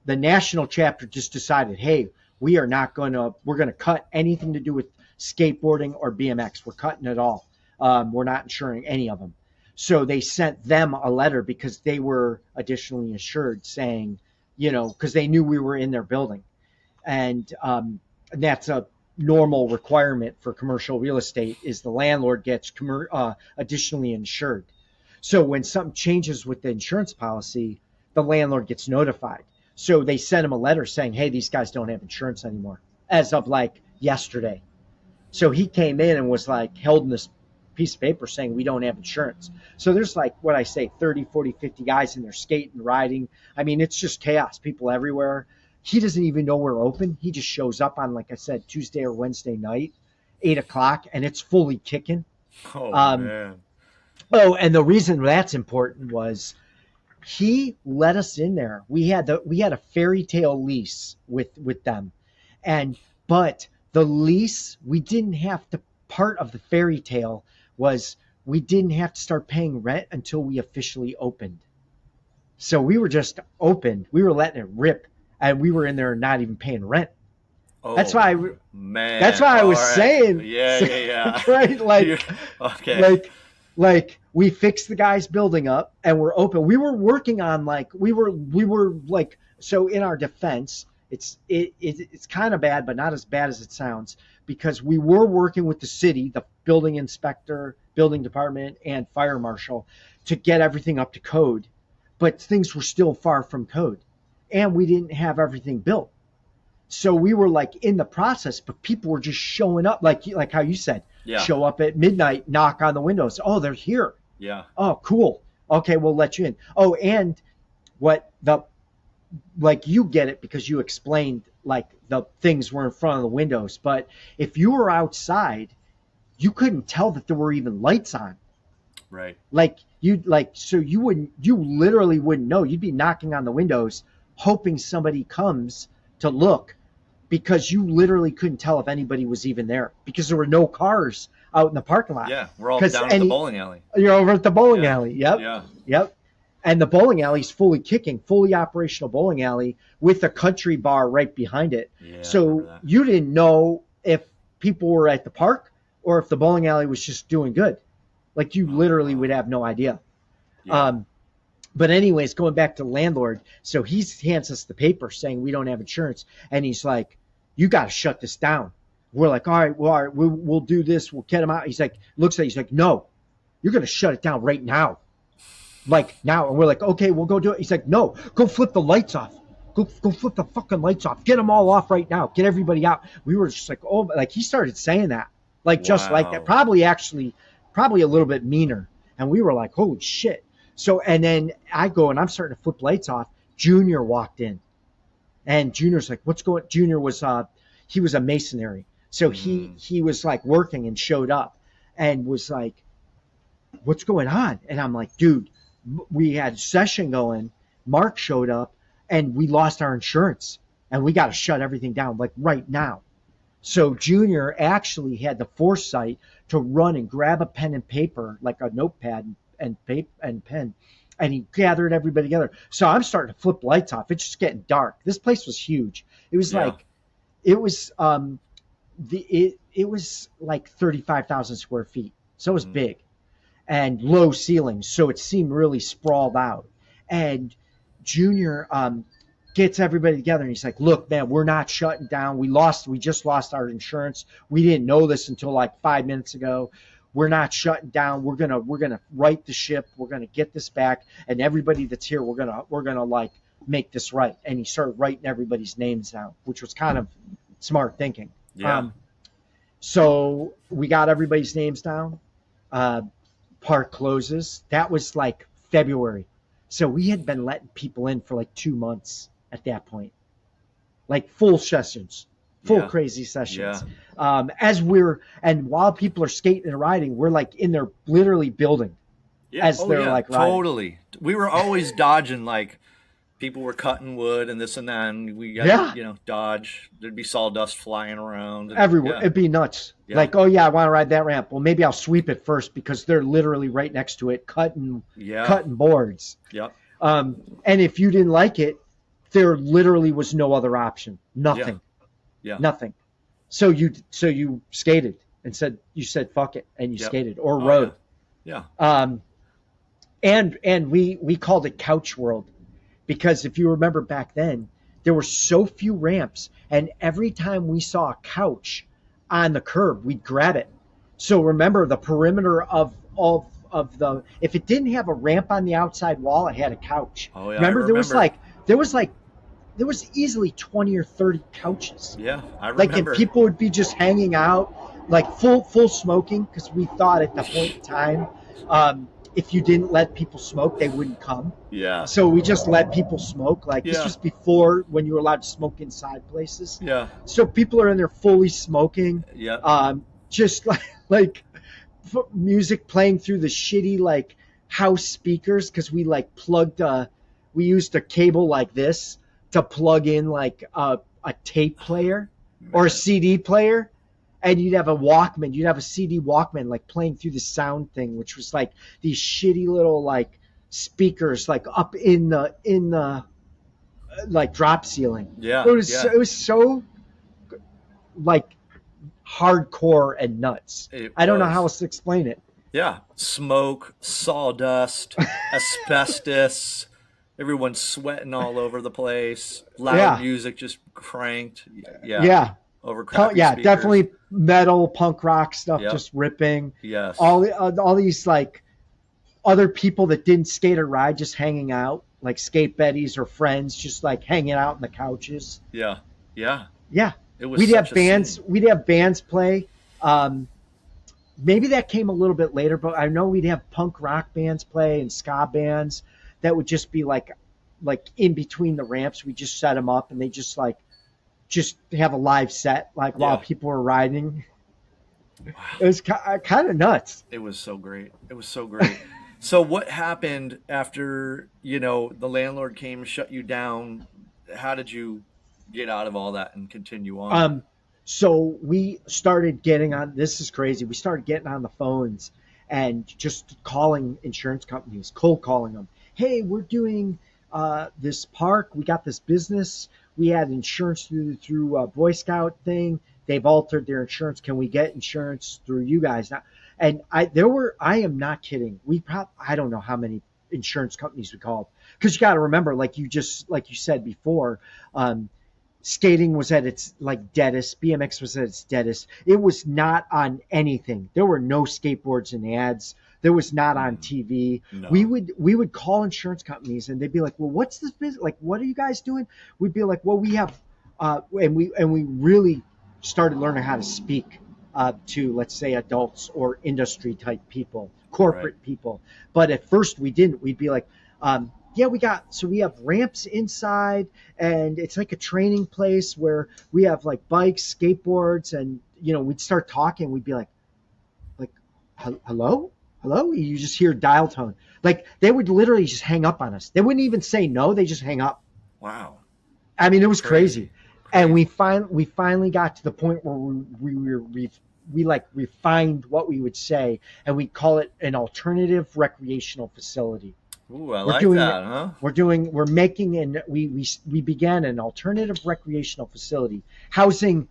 the national chapter just decided, hey, we're going to cut anything to do with skateboarding or BMX. We're cutting it all. We're not insuring any of them. So they sent them a letter because they were additionally insured, saying, because they knew we were in their building. And that's a normal requirement for commercial real estate, is the landlord gets additionally insured. So when something changes with the insurance policy, the landlord gets notified. So they sent him a letter saying, hey, these guys don't have insurance anymore as of like yesterday. So he came in and was like held in this piece of paper saying we don't have insurance. So there's like what I say, 30, 40, 50 guys in there skating, riding. I mean, it's just chaos, people everywhere. He doesn't even know we're open. He just shows up on, like I said, Tuesday or Wednesday night, 8 o'clock, and it's fully kicking. Oh, man. Oh, and the reason that's important was he let us in there. We had a fairy tale lease with them, but the lease, we didn't have to. Part of the fairy tale was we didn't have to start paying rent until we officially opened. So we were just open. We were letting it rip, and we were in there not even paying rent. Oh, that's why man. That's why I was saying. Yeah. Right, okay. Like we fixed the guy's building up, and we're open. We were working on we were like, so in our defense, it's kind of bad, but not as bad as it sounds, because we were working with the city, the building inspector, building department, and fire marshal to get everything up to code, but things were still far from code, and we didn't have everything built. So we were like in the process, but people were just showing up, like how you said, show up at midnight, knock on the windows. Oh, they're here. Yeah. Oh, cool. Okay, we'll let you in. Oh, and you get it because you explained like the things were in front of the windows, but if you were outside, you couldn't tell that there were even lights on. Right. So you literally wouldn't know. You'd be knocking on the windows, hoping somebody comes to look, because you literally couldn't tell if anybody was even there because there were no cars out in the parking lot. Yeah, we're all down at the bowling alley. You're over at the bowling alley. Yep. Yeah. Yep. And the bowling alley is fully kicking, fully operational bowling alley with a country bar right behind it. Yeah, so you didn't know if people were at the park or if the bowling alley was just doing good. Like you literally would have no idea. Yeah. But anyways, going back to the landlord, so he hands us the paper saying we don't have insurance, and he's like, "You got to shut this down." We're like, "All right, we'll do this. We'll get him out." He's like, he's like, "No, you're gonna shut it down right now, like now." And we're like, "Okay, we'll go do it." He's like, "No, go flip the lights off. Go flip the fucking lights off. Get them all off right now. Get everybody out." We were just like, "Oh," like he started saying that, like just like that. Probably a little bit meaner, and we were like, "Holy shit." So, and then I go and I'm starting to flip lights off. Junior walked in, and Junior's like, "What's going?" Junior was he was a masonry, so he was like working and showed up and was like, "What's going on?" And I'm like, "Dude, we had a session going. Mark showed up, and we lost our insurance, and we got to shut everything down like right now." So Junior actually had the foresight to run and grab a pen and paper, like a notepad and paper and pen, and he gathered everybody together. So I'm starting to flip lights off. It's just getting dark. This place was huge. It was it was like 35,000 square feet. So it was big and low ceilings. So it seemed really sprawled out. And Junior gets everybody together and he's like, "Look, man, we're not shutting down. We just lost our insurance. We didn't know this until like 5 minutes ago. We're not shutting down. We're gonna right the ship. We're gonna get this back, and everybody that's here, we're gonna like make this right." And he started writing everybody's names down, which was kind of smart thinking. Yeah. So we got everybody's names down. Park closes. That was like February. So we had been letting people in for like 2 months at that point, like full sessions. Crazy sessions. Yeah. And while people are skating and riding, we're like in there literally building as they're like riding. Totally. We were always dodging, like people were cutting wood and this and that, and we got dodge. There'd be sawdust flying around everywhere. It'd be nuts. Yeah. Like, "Oh yeah, I want to ride that ramp." Well, maybe I'll sweep it first because they're literally right next to it, cutting boards. Yep. And if you didn't like it, there literally was no other option. Nothing. Yeah. Nothing. So you skated and said fuck it, and you skated or rode. Yeah. And we called it Couch World because if you remember back then, there were so few ramps, and every time we saw a couch on the curb, we'd grab it. So remember, the perimeter of of the, if it didn't have a ramp on the outside wall, it had a couch. Oh yeah, I Remember, remember. there was easily 20 or 30 couches. Yeah, I Like, and remember. people would be just hanging out, like full smoking, because we thought at the point in time, if you didn't let people smoke, they wouldn't come. Yeah, So we just let people smoke. Like, this yeah, was before when you were allowed to smoke inside places. yeah, So people are in there fully smoking, yeah. just like music playing through the shitty like house speakers, because we used a cable like this to plug in like a tape player or a Man, CD player, and you'd have a Walkman, you'd have a CD Walkman like playing through the sound thing, which was like these shitty little like speakers like up in the like drop ceiling. yeah, It yeah. was so like hardcore and nuts. It I don't know how was. else to explain it. Yeah, smoke, sawdust, asbestos. Everyone's sweating all over the place. Loud Yeah, music just cranked. Yeah, yeah, over crappy yeah, speakers. definitely metal punk rock stuff Yep. just ripping. Yes. All these like other people that didn't skate or ride just hanging out, like skate buddies or friends, just like hanging out on the couches. Yeah. Yeah. Yeah, It was such a scene. we'd have bands play. Um, Maybe that came a little bit later, but I know we'd have punk rock bands play and ska bands that would just be like in between the ramps. We just set them up and they just have a live set like while Yeah. people were riding. It Wow. was kind of nuts. It was so great. It was so great. So what happened after, the landlord came, shut you down? How did you get out of all that and continue on? Um, so we started getting on. This is crazy. We started getting on the phones and just calling insurance companies, cold calling them. Hey, we're doing this park. We got this business. We had insurance through a Boy Scout thing. They've altered their insurance. Can we get insurance through you guys now? And I am not kidding. I don't know how many insurance companies we called, because you got to remember, like you said before, um, skating was at its like deadest, BMX was at its deadest. It was not on anything. There were no skateboards in ads. There was not on Mm, TV. we no. would we would call insurance companies and they'd be like, well, what's this business, like, what are you guys doing? We'd be like, well, we have and we really started learning how to speak to, let's say, adults or industry type people, Right. corporate people. But at first we didn't. We'd be like, yeah, we have ramps inside, and it's like a training place where we have like bikes, skateboards, and we'd start talking. We'd be like, hello, hello. You just hear dial tone. Like, they would literally just hang up on us. They wouldn't even say no. They just hang up. Wow. I mean, it was crazy. Crazy. And Crazy. we finally got to the point where we like refined what we would say, and we call it an alternative recreational facility. Ooh, I We're like doing that, huh? we're making and we began an alternative recreational facility housing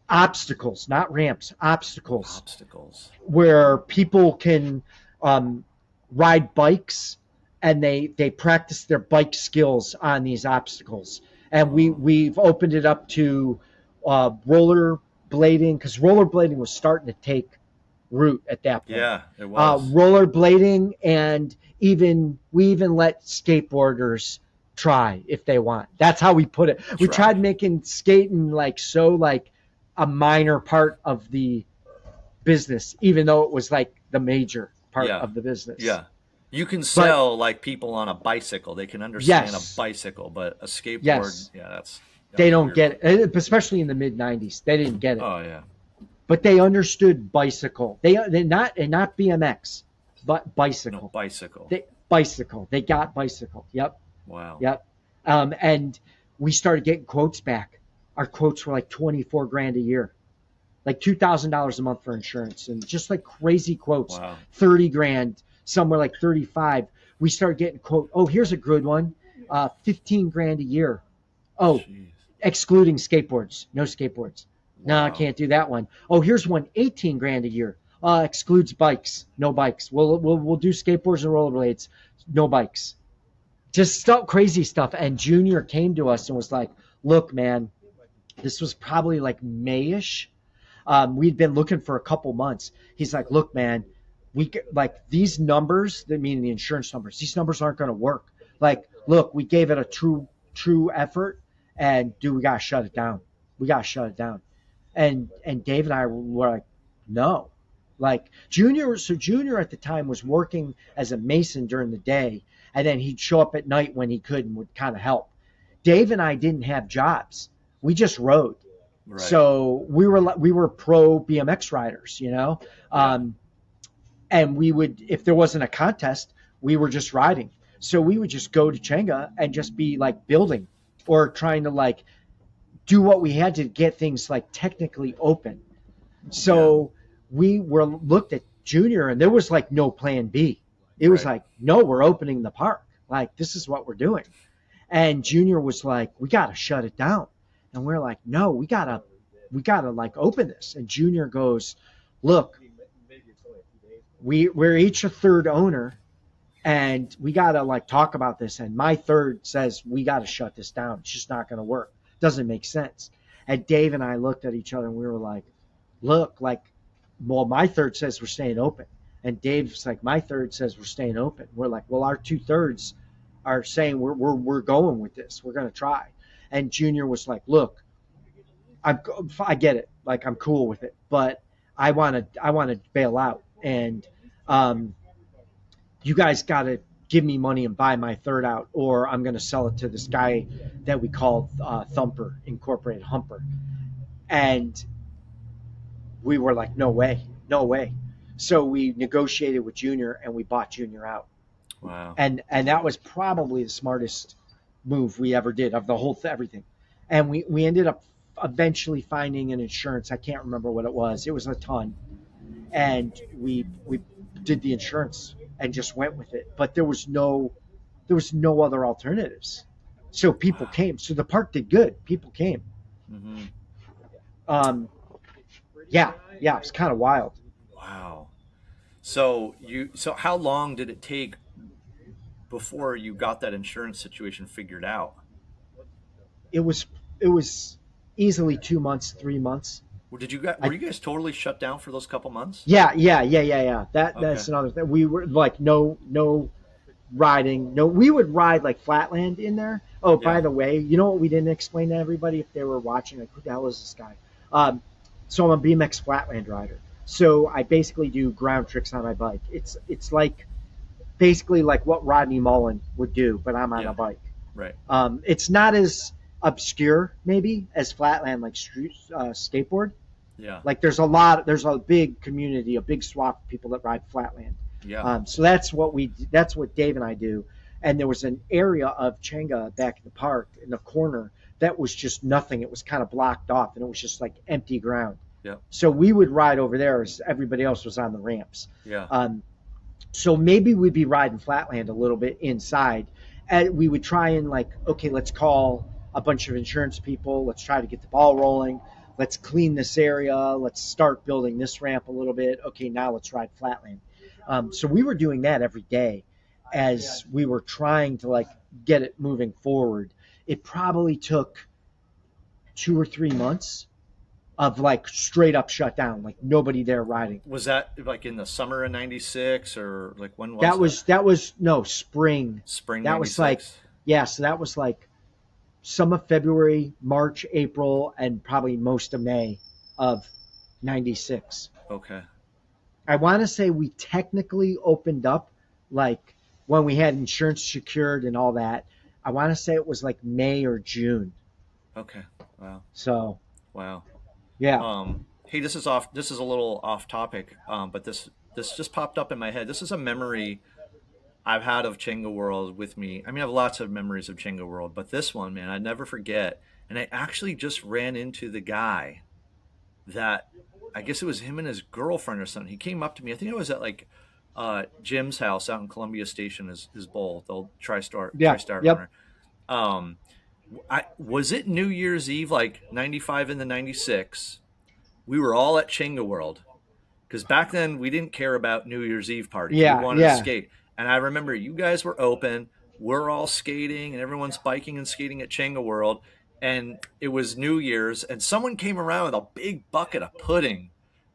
obstacles, not ramps, obstacles, Obstacles. where people can um, ride bikes, and they practice their bike skills on these obstacles. And Oh, we've opened it up to roller blading, because rollerblading was starting to take root at that point. yeah, it was. Rollerblading, and we even let skateboarders try if they want. That's how we put it. We tried Try. making skating like a minor part of the business, even though it was like the major part Yeah. of the business. Yeah. You can But sell like people on a bicycle. They can understand a yes, bicycle, but a skateboard, yes, yeah, that they was a don't weird one. get it, especially in the mid '90s. They didn't get it, Oh yeah. but they understood bicycle. They not BMX, but No, bicycle. bicycle. Bicycle. They got bicycle. Yep. Wow. Yep. And we started getting quotes back. Our quotes were like 24 grand a year, like $2,000 a month for insurance, and just like crazy quotes, Wow. 30 grand, somewhere like 35. We started getting quote. Oh, here's a good one, 15 grand a year. Oh, Jeez. excluding skateboards, no skateboards. No, I Wow. can't do that one. Oh, here's one, 18 grand a year. Excludes bikes, no bikes. We'll do skateboards and rollerblades, no bikes. Just stuff, crazy stuff. And Junior came to us and was like, look, man, this was probably like Mayish. We'd been looking for a couple months. He's like, look, man, like these numbers, that mean the insurance numbers, these numbers aren't going to work. Like, look, we gave it a true effort, and dude, we got to shut it down. We got to shut it down. And Dave and I were like, no. Like Junior at the time was working as a mason during the day, and then he'd show up at night when he could and would kind of help. Dave and I didn't have jobs. We just rode. Right. So we were pro BMX riders, you know. Yeah. And we would, if there wasn't a contest, we were just riding. So we would just go to Chenga and just be like building or trying to like do what we had to get things like technically open. So we were looked at Junior, and there was like no plan B. It was like, no, we're opening the park. Like, this is what we're doing. And Junior was like, we got to shut it down. And we're like, no, we gotta like open this. And Junior goes, look, we're each a third owner, and we gotta like talk about this. And my third says we gotta shut this down. It's just not gonna work. Doesn't make sense. And Dave and I looked at each other, and we were like, look, like, well, my third says we're staying open. And Dave's like, my third says we're staying open. We're like, well, our 2/3 are saying we're going with this. We're gonna try. And Junior was like, look, I get it. Like, I'm cool with it, but I want to bail out. And you guys got to give me money and buy my third out, or I'm going to sell it to this guy that we call Thumper Incorporated, Humper. And we were like, no way. So we negotiated with Junior, and we bought Junior out. Wow. And that was probably the smartest move we ever did of the whole everything. And we ended up eventually finding an insurance. I can't remember what it was. It was a ton. And we did the insurance and just went with it. But there was no other alternatives. So people came. So the park did good. People came. Mm-hmm. Yeah, it was kind of wild. Wow. So how long did it take before you got that insurance situation figured out? It was easily 2 months, 3 months. Were you guys totally shut down for those couple months? Yeah. That's another thing. We were like no riding. No, we would ride like flatland in there. Oh, by the way, you know what we didn't explain to everybody if they were watching? Like, who the hell is this guy? So I'm a BMX flatland rider. So I basically do ground tricks on my bike. It's like basically like what Rodney Mullen would do, but I'm on a bike. Right. It's not as obscure maybe as flatland, like street skateboard. Yeah. Like there's a big community, a big swath of people that ride flatland. Yeah. So that's what Dave and I do. And there was an area of Chenga back in the park in the corner that was just nothing. It was kind of blocked off, and it was just like empty ground. Yeah. So we would ride over there as everybody else was on the ramps. Yeah. So maybe we'd be riding flatland a little bit inside, and we would try and like, okay, let's call a bunch of insurance people. Let's try to get the ball rolling. Let's clean this area. Let's start building this ramp a little bit. Okay, now let's ride flatland. So we were doing that every day as we were trying to like get it moving forward. It probably took 2 or 3 months of like straight up shut down, like nobody there riding. Was that like in the summer of '96 or like when was that? That was no spring. Spring. That 96? was like so that was like some of February, March, April, and probably most of May of '96. Okay. I want to say we technically opened up like when we had insurance secured and all that. I want to say it was like May or June. Okay. Wow. So. Wow. Yeah. Hey, this is a little off topic, but this just popped up in my head. This is a memory I've had of Chenga World with me. I mean, I have lots of memories of Chenga World, but this one, man, I never forget. And I actually just ran into the guy that, I guess it was him and his girlfriend or something. He came up to me. I think it was at like Jim's house out in Columbia Station, his bowl, the old TriStar runner. Was it New Year's Eve, like 95 into 96? We were all at Chenga World because back then we didn't care about New Year's Eve parties. We wanted to skate. And I remember you guys were open. We're all skating and everyone's biking and skating at Chenga World. And it was New Year's and someone came around with a big bucket of pudding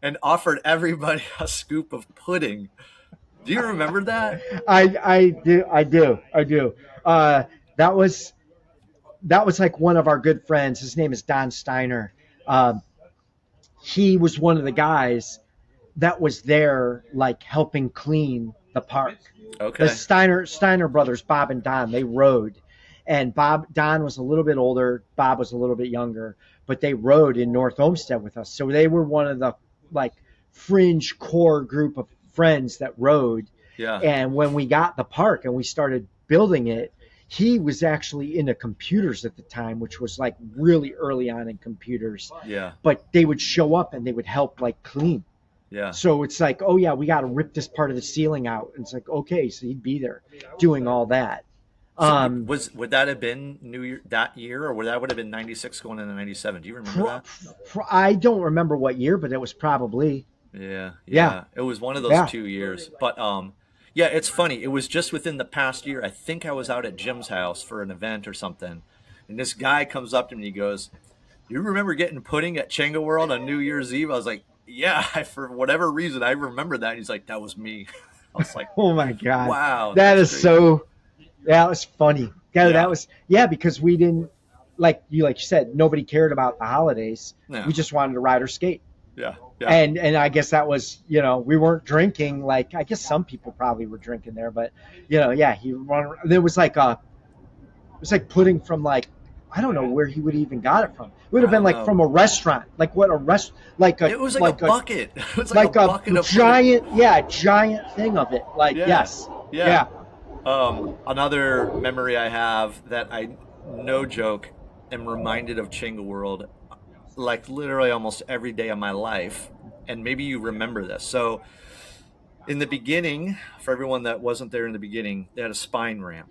and offered everybody a scoop of pudding. Do you remember that? I do. That was like one of our good friends. His name is Don Steiner. Um, he was one of the guys that was there, like helping clean the park. The Okay. Steiner brothers, Bob and Don, they rode, and Don was a little bit older, Bob was a little bit younger, but they rode in North Olmsted with us. So they were one of the like fringe core group of friends that rode. Yeah. And when we got the park and we started building it, he was actually into computers at the time, which was like really early on in computers. Yeah. But they would show up and they would help like clean. Yeah. So it's like, oh yeah, we got to rip this part of the ceiling out. And it's like, okay, so he'd be there doing all that. So would that have been New Year that year, or would that have been 96 going into 97? Do you remember that? I don't remember what year, but it was probably. Yeah. It was one of those 2 years. But yeah, it's funny. It was just within the past year. I think I was out at Jim's house for an event or something, and this guy comes up to me. He goes, "You remember getting pudding at Chenga World on New Year's Eve?" I was like, "Yeah." For whatever reason, I remember that. And he's like, "That was me." I was like, "Oh my god, wow, that is crazy." So." That was funny. Yeah. That was because we didn't like you said, nobody cared about the holidays. Yeah. We just wanted to ride or skate. Yeah. And I guess that was, we weren't drinking. Like, I guess some people probably were drinking there, but there was like it was like pudding from like, I don't know where he would even got it from. It would have been like from a restaurant, like what a it was like a bucket. It was like a bucket of giant, giant thing of it. Like, yes. Yeah. Another memory I have that I, no joke, am reminded of Chenga World, like literally almost every day of my life. And maybe you remember this. So in the beginning, for everyone that wasn't there in the beginning, they had a spine ramp.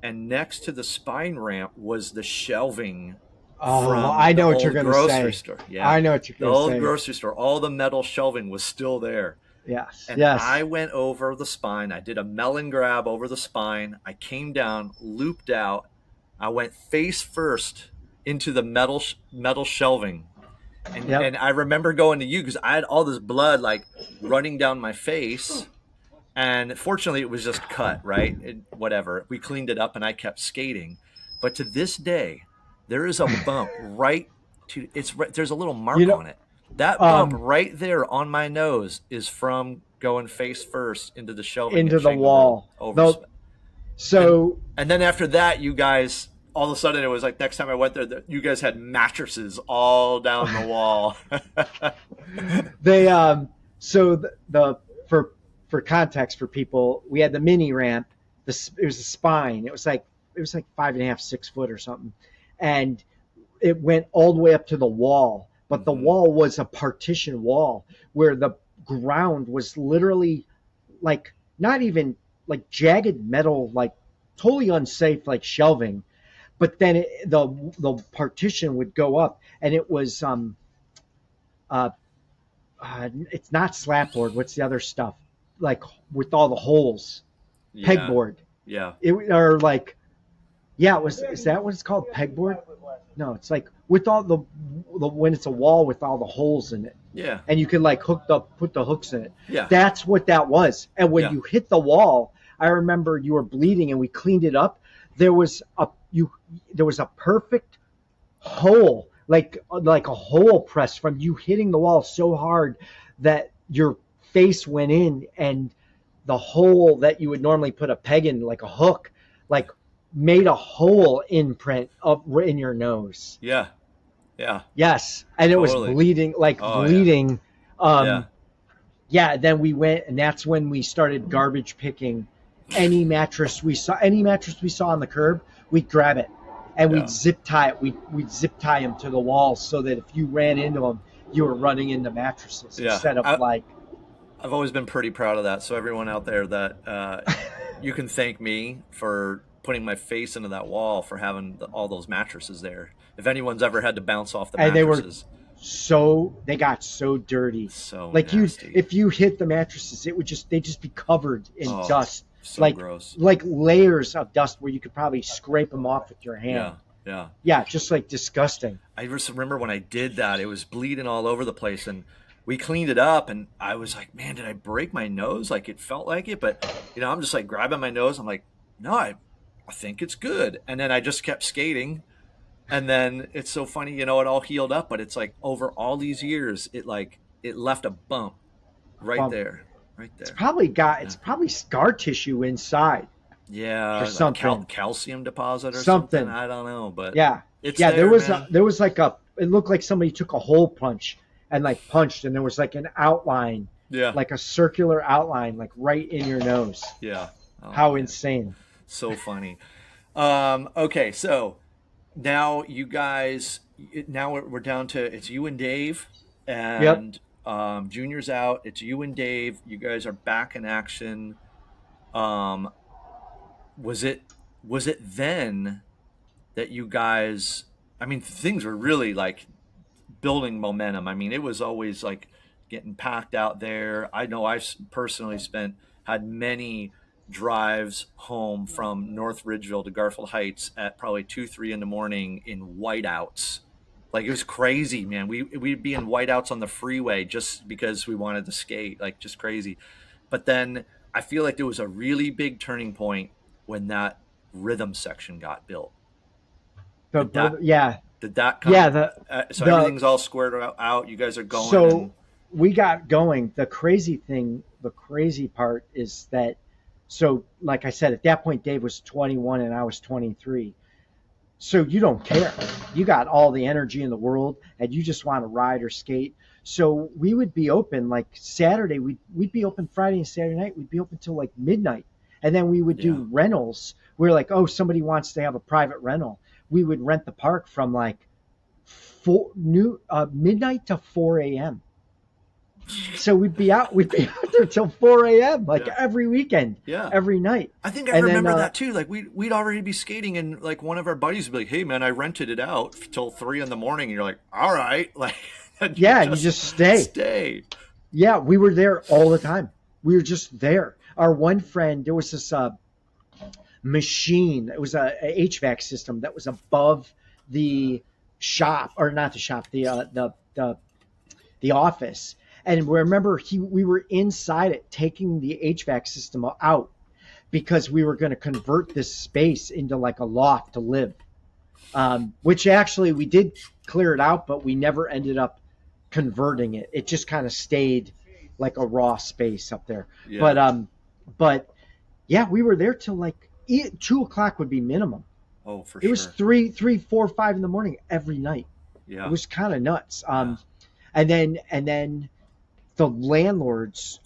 And next to the spine ramp was the shelving. Oh, I know what you're going to say. Store. Yeah. I know what you're going to say. The old grocery store. All the metal shelving was still there. Yes. And I went over the spine. I did a melon grab over the spine. I came down, looped out. I went face first into the metal shelving. And I remember going to you because I had all this blood like running down my face. And fortunately, it was just cut, right? Whatever. We cleaned it up and I kept skating. But to this day, there is a bump there's a little mark on it. That bump right there on my nose is from going face first into the shelving. Into the wall. And then after that, you guys, all of a sudden, it was like next time I went there, you guys had mattresses all down the wall. They for context for people, we had the mini ramp. It was a spine. It was like 5.5, 6 foot or something, and it went all the way up to the wall. But the wall was a partition wall where the ground was literally like not even like jagged metal, like totally unsafe, like shelving. But then the partition would go up, and it was it's not slapboard. What's the other stuff? Like with all the holes, pegboard. Yeah. It or like, yeah. Is that what it's called? Pegboard? No, it's like with all the when it's a wall with all the holes in it. Yeah. And you can like put the hooks in it. Yeah. That's what that was. And when you hit the wall, I remember you were bleeding and we cleaned it up. There was a perfect hole, like a hole press from you hitting the wall so hard that your face went in, and the hole that you would normally put a peg in, like a hook, like made a hole imprint in your nose. Yeah. Yeah. Yes. And it was bleeding, bleeding. Yeah. Then we went, and that's when we started garbage picking any mattress we saw on the curb. We'd grab it and we'd zip tie it. We'd zip tie them to the walls so that if you ran into them, you were running into mattresses instead of I've always been pretty proud of that. So everyone out there that you can thank me for putting my face into that wall for having all those mattresses there. If anyone's ever had to bounce off the mattresses. They got so dirty. So like nasty. If you hit the mattresses, they'd just be covered in dust. So gross. Like layers of dust where you could probably scrape them off with your hand. Yeah. Just like disgusting. I just remember when I did that, it was bleeding all over the place, and we cleaned it up, and I was like, man, did I break my nose? Like it felt like it, but I'm just like grabbing my nose. I'm like, no, I think it's good. And then I just kept skating. And then it's so funny, it all healed up, but it's like over all these years, it left a bump right Bump. there, right there. It's probably scar tissue inside or Yeah, like something. calcium deposit or something. Something. I don't know, but Yeah. it's Yeah, there, man. there was like it looked like somebody took a hole punch and like punched, and there was like an outline, Yeah, like a circular outline, like right in your nose. yeah. Oh How man, insane. so funny. Okay, so now you guys, now we're down to it's you and Dave, Yep. and Junior's out. It's you and Dave. You guys are back in action. Um, was it then that you guys? I mean, things were really like building momentum. I mean, it was always like getting packed out there. I know I've personally had many drives home from North Ridgeville to Garfield Heights at probably 2, 3 in the morning in whiteouts. Like it was crazy, man. We'd be in whiteouts on the freeway just because we wanted to skate, like just crazy. But then I feel like there was a really big turning point when that rhythm section got built. Did that Yeah. did that Yeah, come? So the everything's all squared out. You guys are going, so and we got going. The crazy part is that, so like I said, at that point Dave was 21 and I was 23. So you don't care. You got all the energy in the world and you just want to ride or skate. So we would be open like Saturday, we'd be open Friday and Saturday night, we'd be open till like midnight. And then we would yeah, do rentals. We're like, oh, somebody wants to have a private rental. We would rent the park from like midnight to 4 a.m. So we'd be out there till 4 a.m. like yeah, every weekend, yeah. every night. I think I And then remember that too. Like we'd already be skating, and like one of our buddies would be like, "Hey, man, I rented it out till 3 in the morning." And you're like, "All right," like, and you yeah, you just just stay. stay. Yeah, we were there all the time. We were just there. Our one friend, there was this machine. It was a HVAC system that was above the shop, or not the shop, the office. And remember, we were inside it, taking the HVAC system out because we were going to convert this space into like a loft to live. Which actually we did clear it out, but we never ended up converting it. It just kind of stayed like a raw space up there. Yeah. But yeah, we were there till like 2 o'clock would be minimum. Oh, for It was sure. 3, 4, 5 in the morning every night. It Yeah. was kind of nuts. Yeah. And then the landlords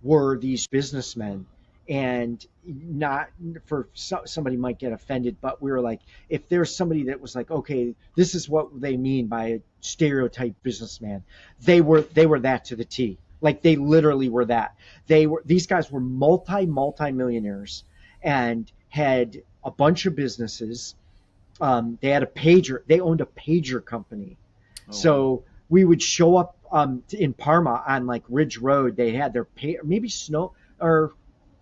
were these businessmen, and not for somebody might get offended, but we were like, if there's somebody that was like, okay, this is what they mean by a stereotype businessman, they were that to the T. Like they literally were that. These guys were multi millionaires and had a bunch of businesses. They had a pager. They owned a pager company. Oh wow. So we would show up in Parma on like Ridge Road. They had their maybe Snow or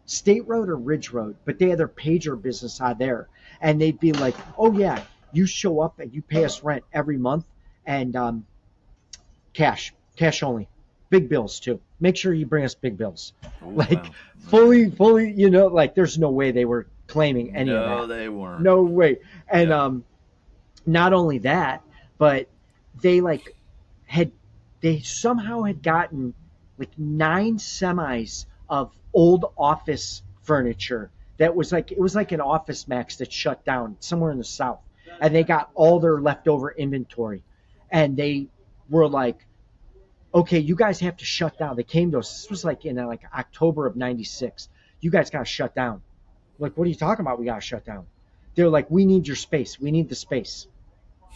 State Road or Ridge Road, but they had their pager business out there. And they'd be like, "Oh yeah, you show up and you pay us rent every month, and cash only, big bills too. Make sure you bring us big bills." Oh Like wow. fully, like there's no way they were claiming any of No, that. they weren't. No way. And Yeah. not only that, but they like had they somehow had gotten like 9 semis of old office furniture that was like, it was like an Office Max that shut down somewhere in the South, and they got all their leftover inventory, and they were like, okay, you guys have to shut down. They came to us. This was like in like October of '96. You guys got to shut down. Like, what are you talking about? We got to shut down. They're like, we need your space. We need the space.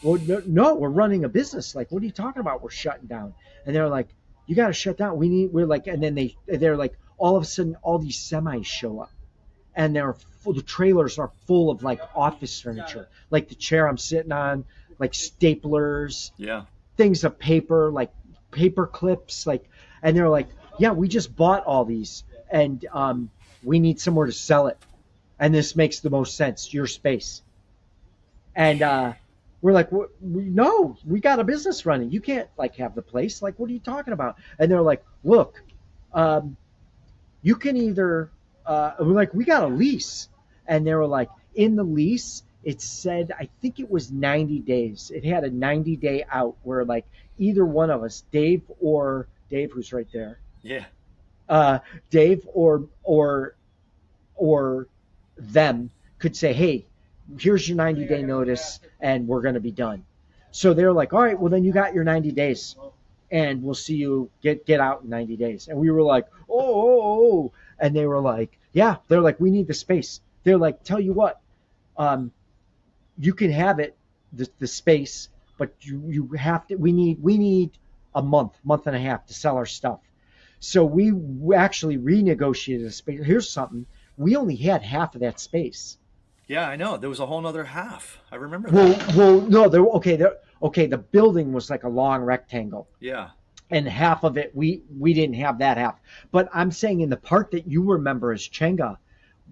Well, no, we're running a business. Like, what are you talking about? We're shutting down. And they're like, you got to shut down. We're like, and then they're like, all of a sudden, all these semis show up, and the trailers are full of like office furniture, like the chair I'm sitting on, like staplers, Yeah. things of paper, like paper clips, like, and they're like, yeah, we just bought all these, and we need somewhere to sell it, and this makes the most sense, your space. And We're like, no, we got a business running. You can't like have the place. Like, what are you talking about? And they're like, look, um, you can either, we're like, we got a lease. And they were like, in the lease, it said, I think it was 90 days. It had a 90-day out where like either one of us, Dave, who's right there, Yeah. uh, Dave or them could say, hey, here's your 90-day notice and we're going to be done. So they're like, all right, well then you got your 90 days and we'll see you get out in 90 days. And we were like, oh. And they were like, yeah, they're like, we need the space. They're like, tell you what, you can have it, the space, but you have to, we need a month and a half to sell our stuff. So we actually renegotiated a space. Here's something. We only had half of that space. Yeah, I know. There was a whole other half. I remember Well, that. no, okay. The building was like a long rectangle, Yeah. and half of it we didn't have that half. But I'm saying in the part that you remember as Chenga,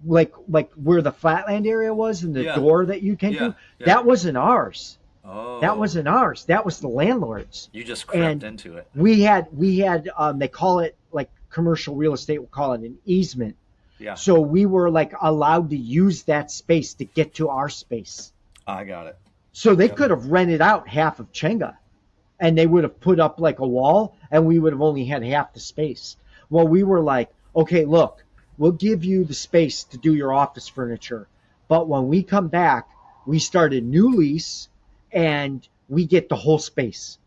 like where the flatland area was and the Yeah. door that you came Yeah. through, Yeah. that wasn't ours. Oh. That wasn't ours. That was the landlord's. You just crept And into it. we had they call it like commercial real estate. We'll call it an easement. Yeah. So we were like allowed to use that space to get to our space. I got it. So they Yep. could have rented out half of Chenga and they would have put up like a wall and we would have only had half the space. Well, we were like, okay, look, we'll give you the space to do your office furniture. But when we come back, we start a new lease and we get the whole space.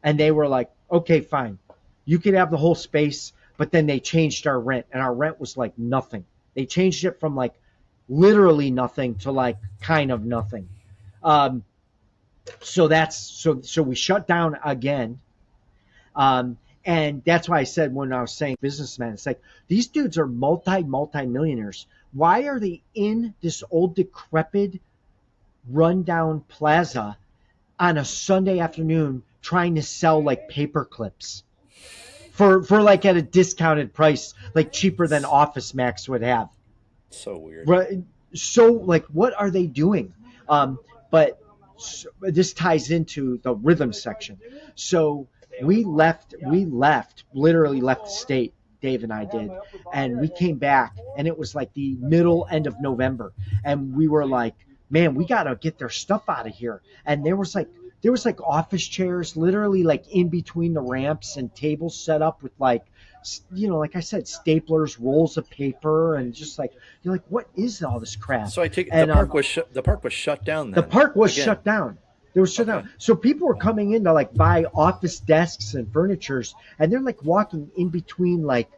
And they were like, okay, fine. You can have the whole space. But then they changed our rent, and our rent was like nothing. They changed it from like literally nothing to like kind of nothing. So we shut down again. And that's why I said when I was saying businessman, it's like these dudes are multi-millionaires. Why are they in this old decrepit rundown plaza on a Sunday afternoon trying to sell like paper clips for like at a discounted price, like cheaper than Office Max would have? So weird. Right. So like, what are they doing? But this ties into the rhythm section. So we literally left the state. Dave and I did, and we came back, and it was like the end of November, and we were like, man, we gotta get their stuff out of here. And there was like office chairs literally like in between the ramps and tables set up with like, like I said, staplers, rolls of paper, and just like, you're like, what is all this crap? So I take it And, the park was shut down then. the park was Again. shut down. They were shut Okay. down. So people were coming in to like buy office desks and furnitures, and they're like walking in between like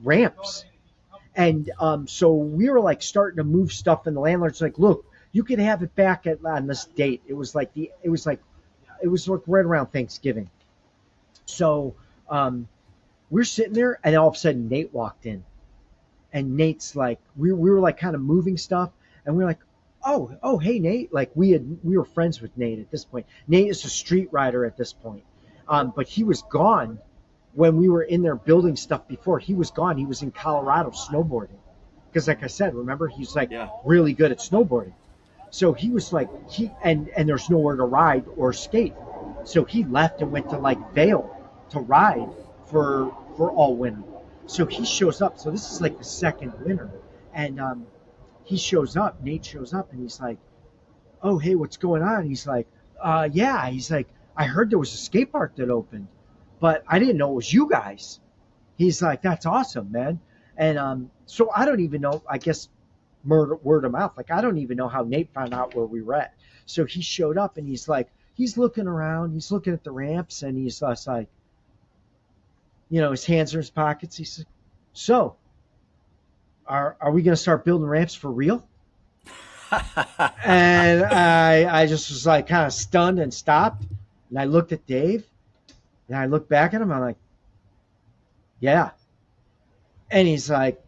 ramps. And so we were like starting to move stuff, and the landlord's like, look, you can have it back on this date. It was like right around Thanksgiving. So we're sitting there, and all of a sudden Nate walked in, and Nate's like, we were like kind of moving stuff, and we were like, oh, hey Nate. Like we were friends with Nate at this point. Nate is a street rider at this point, but he was gone when we were in there building stuff before. He was gone. He was in Colorado snowboarding, because like I said, remember, he's like really good at snowboarding. So he was like, and there's nowhere to ride or skate. So he left and went to like Vail to ride for all winter. So he shows up. So this is like the second winter. And Nate shows up, and he's like, oh, hey, what's going on? He's like, yeah. He's like, I heard there was a skate park that opened, but I didn't know it was you guys. He's like, that's awesome, man. And so I don't even know, I guess, word of mouth. Like, I don't even know how Nate found out where we were at. So he showed up, and he's like, he's looking around, he's looking at the ramps, and he's just like, his hands are in his pockets. He's like, so, are we going to start building ramps for real? And I just was like kind of stunned and stopped. And I looked at Dave, and I looked back at him. I'm like, yeah. And he's like,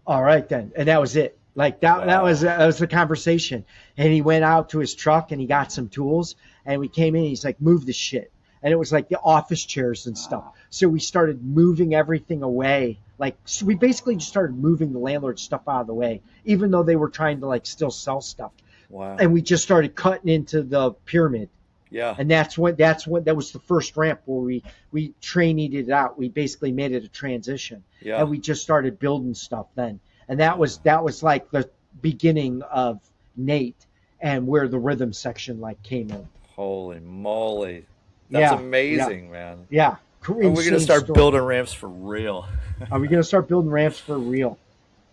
all right then. And that was it. Like that was the conversation. And he went out to his truck, and he got some tools, and we came in, and he's like, move this shit. And it was like the office chairs and stuff. So we started moving everything away. Like, so we basically just started moving the landlord stuff out of the way, even though they were trying to like still sell stuff. Wow. and we just started cutting into the pyramid. Yeah. And that was the first ramp where we trained it out. We basically made it a transition, Yeah. and we just started building stuff then. And Wow. that was like the beginning of Nate and where the rhythm section like came in. Holy moly. That's Yeah, yeah, amazing, man. yeah. Are we going to Insane start story. building ramps for real? Are we gonna start building ramps for real?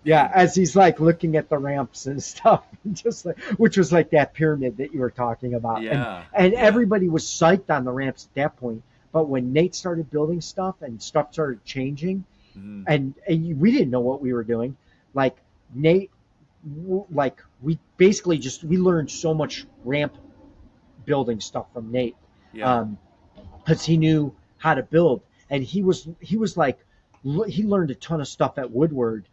Yeah, Dude. as he's like looking at the ramps and stuff, just like which was like that pyramid that you were talking about, Yeah. and Yeah. everybody was psyched on the ramps at that point. But when Nate started building stuff and stuff started changing, Mhm. and we didn't know what we were doing, like Nate, like we basically just we learned so much ramp building stuff from Nate, Yeah. um, because he knew how to build, and he was like he learned a ton of stuff at Woodward,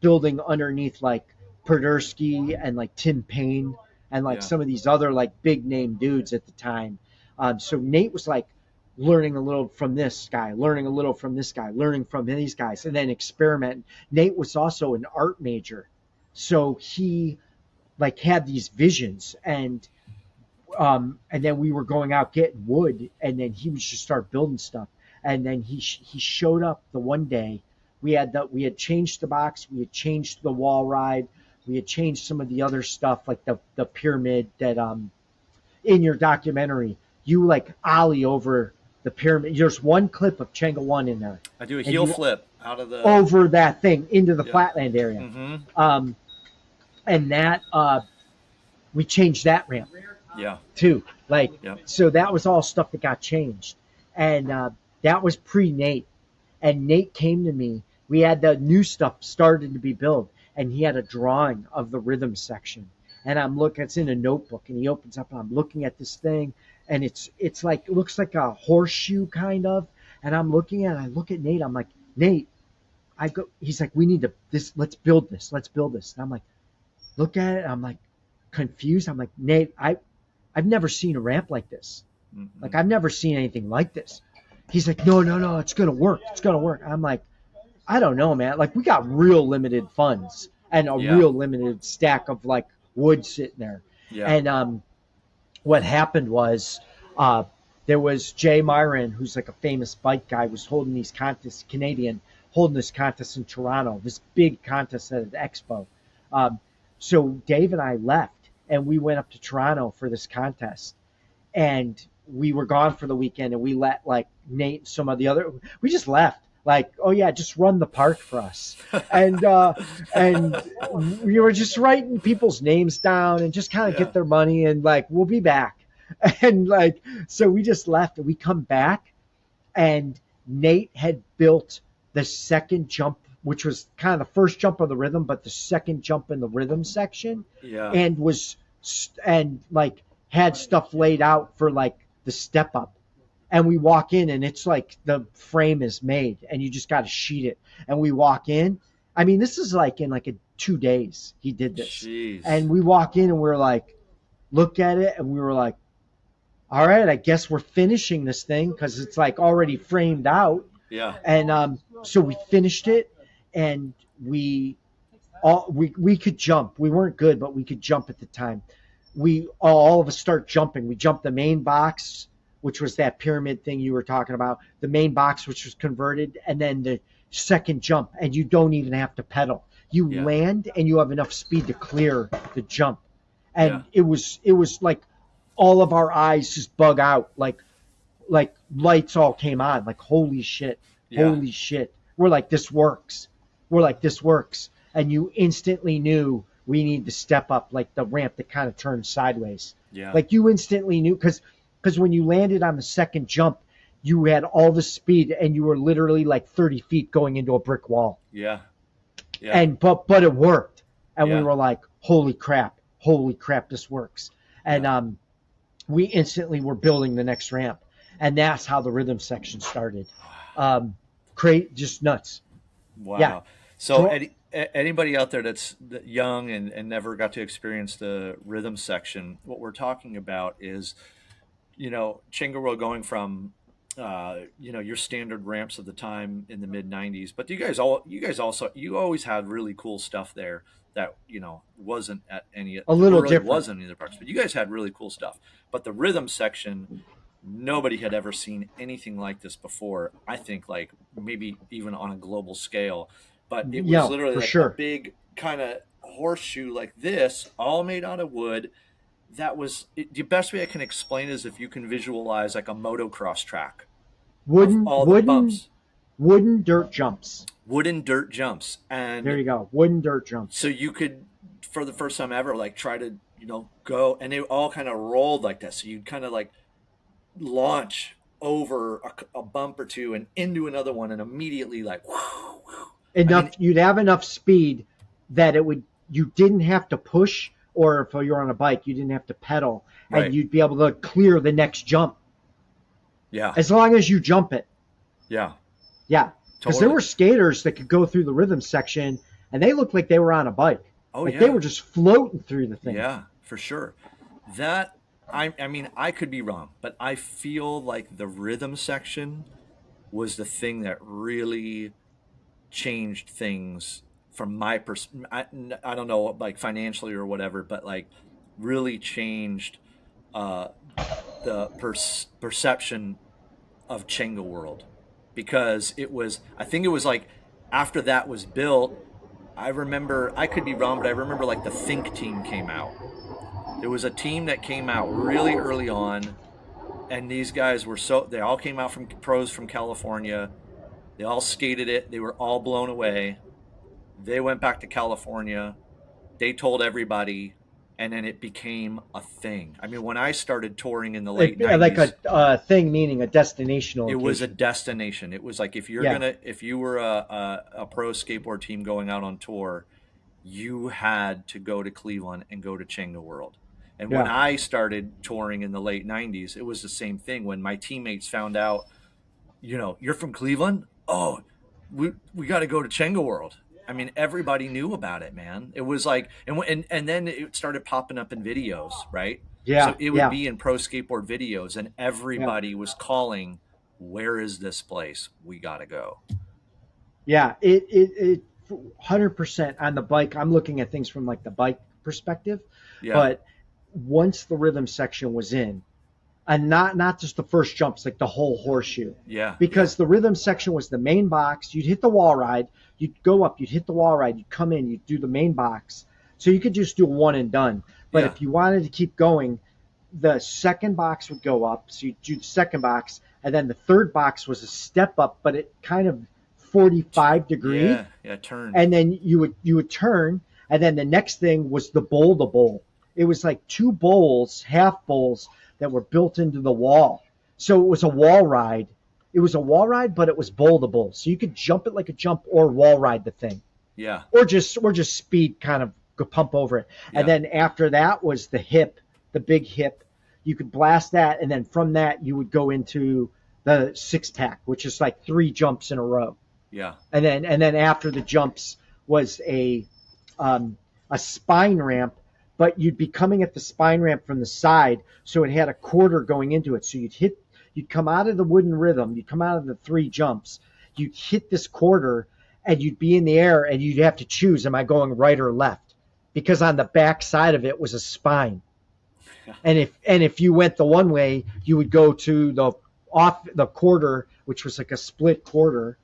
building underneath like Podersky and like Tim Payne and like Yeah. some of these other like big name dudes at the time. So Nate was like learning a little from this guy, learning a little from this guy, learning from these guys, and then experimenting. Nate was also an art major, so he like had these visions, and then we were going out getting wood, and then he would just start building stuff. And then he showed up the one day. We had changed the box, we had changed the wall ride, we had changed some of the other stuff like the pyramid that in your documentary you like ollie over the pyramid. There's one clip of Chenga One in there, I do a and heel you flip out of the. over that thing into the Yeah. flatland area, Mhm. um, and that we changed that ramp Yeah. too. Like, Yeah. so that was all stuff that got changed. And that was pre Nate. And Nate came to me. We had the new stuff started to be built, and he had a drawing of the rhythm section. And I'm looking, it's in a notebook, and he opens up, and I'm looking at this thing, and it's like, it looks like a horseshoe kind of. And I'm looking at it, I look at Nate, I'm like, Nate, he's like, we need to, let's build this, let's build this. And I'm like, look at it, I'm like, confused. I'm like, Nate, I've never seen a ramp like this. Like, Mhm. I've never seen anything like this. He's like, no, no, no, it's gonna work. It's gonna work. I'm like, I don't know, man. Like, we got real limited funds and a Yeah. real limited stack of like wood sitting there. Yeah. And what happened was, uh, there was Jay Myron, who's like a famous bike guy, was holding these contests, Canadian, holding this contest in Toronto, this big contest at an expo. Um, so Dave and I left, and we went up to Toronto for this contest, and we were gone for the weekend, and we let like Nate and some of the other, we just left. Like, oh yeah, just run the park for us, and we were just writing people's names down and just kind of Yeah. get their money, and like we'll be back, and like so we just left, and we come back, and Nate had built the second jump, which was kind of the first jump of the rhythm, but the second jump in the rhythm section, Yeah. and and like had stuff laid out for like the step up. And we walk in, and it's like the frame is made, and you just got to sheet it. And we walk in. I mean, this is like in like 2 days he did this. Jeez. And we walk in, and we're like, look at it, and we were like, all right, I guess we're finishing this thing because it's like already framed out. Yeah. And so we finished it, and we could jump. We weren't good, but we could jump at the time. We all of us start jumping. We jumped the main box, which was that pyramid thing you were talking about, the main box, which was converted, and then the second jump, and you don't even have to pedal. You Yeah. land, and you have enough speed to clear the jump. Yeah. And it was like all of our eyes just bug out, like lights all came on, like holy shit, Yeah. holy shit. We're like, this works. We're like, this works. And you instantly knew we need to step up, like the ramp that kind of turned sideways. Yeah. Like you instantly knew, because when you landed on the second jump, you had all the speed, and you were literally like 30 feet going into a brick wall. Yeah. Yeah. And but it worked, and we Yeah. were like, holy crap, this works. And Yeah. we instantly were building the next ramp, and that's how the rhythm section started. Just nuts. Wow. Yeah. So So anybody out there that's young and never got to experience the rhythm section, what we're talking about is, Chenga World going from, your standard ramps of the time in the mid '90s, but you guys also, you always had really cool stuff there. that, wasn't at any, A or little really different. wasn't in the parks. But you guys had really cool stuff. But the rhythm section, nobody had ever seen anything like this before. I think like maybe even on a global scale. But it was Yeah, literally for like a sure. big kind of horseshoe like this, all made out of wood. The best way I can explain is if you can visualize like a motocross track of Wooden, all the wooden, bumps, wooden dirt jumps. wooden dirt jumps. There And you go. Wooden dirt jumps. so you could, for the first time ever, like try to, go, and they all kind of rolled like that. So you'd kind of like launch over a bump or two and into another one and immediately like, whew, whew. I mean, You'd have enough speed that you didn't have to push, or if you're on a bike, you didn't have to pedal, and right. you'd be able to clear the next jump Yeah. as long as you jump it. Yeah. Yeah, because there Totally. were skaters that could go through the rhythm section, and they looked like they were on a bike. Oh, Like they yeah. were just floating through the thing. Yeah, for sure. That, I mean, I could be wrong, but I feel like the rhythm section was the thing that really changed things from my I don't know, like financially or whatever, but like really changed uh, the perception of Chenga World, because I think it was like after that was built. I remember, I could be wrong, but I remember like the Think team came out. There was a team that came out really early on, and these guys they all came out from pros from California. They all skated it. They were all blown away. They went back to California. They told everybody, and then it became a thing. I mean, when I started touring in the late Like 90s, a thing, meaning a destination it was a location. destination. It was like Yeah, if you were a pro skateboard team going out on tour, you had to go to Cleveland and go to Chenga World. And when yeah, I started touring in the late 90s, it was the same thing. When my teammates found out, you're from Cleveland? Oh, we got to go to Chenga World. I mean, everybody knew about it, man. It was like, and then it started popping up in videos, right? So yeah, it would yeah, be in pro skateboard videos, and yeah. everybody was calling, "Where is this place? We got to go." Yeah, it 100% on the bike. I'm looking at things from like the bike perspective, Yeah, but once the rhythm section was in, and not just the first jumps, like the whole horseshoe, yeah, yeah, because the rhythm section was the main box. You'd hit the wall ride, you'd go up, you'd hit the wall ride, you'd come in, you'd do the main box. So you could just do one and done. But yeah, if you wanted to keep going, the second box would go up. So you do the second box, and then the third box was a step up, but it kind of 45-degree, yeah, yeah. Turned. and then you would turn, and then the next thing was the bowl to bowl. It was like two bowls, half bowls that were built into the wall. So it was a wall ride. It was a wall ride, but it was bowl to bowl. So you could jump it like a jump or wall ride the thing, Yeah, or just speed kind of go pump over it. And yeah, then after that was the hip, the big hip. You could blast that, and then from that you would go into the six pack, which is like three jumps in a row. yeah, And then after the jumps was a spine ramp, but you'd be coming at the spine ramp from the side, so it had a quarter going into it. So you'd come out of the wooden rhythm, you'd come out of the three jumps, you'd hit this quarter, and you'd be in the air, and you'd have to choose, am I going right or left? Because on the back side of it was a spine. And if you went the one way, you would go to the quarter, which was like a split quarter,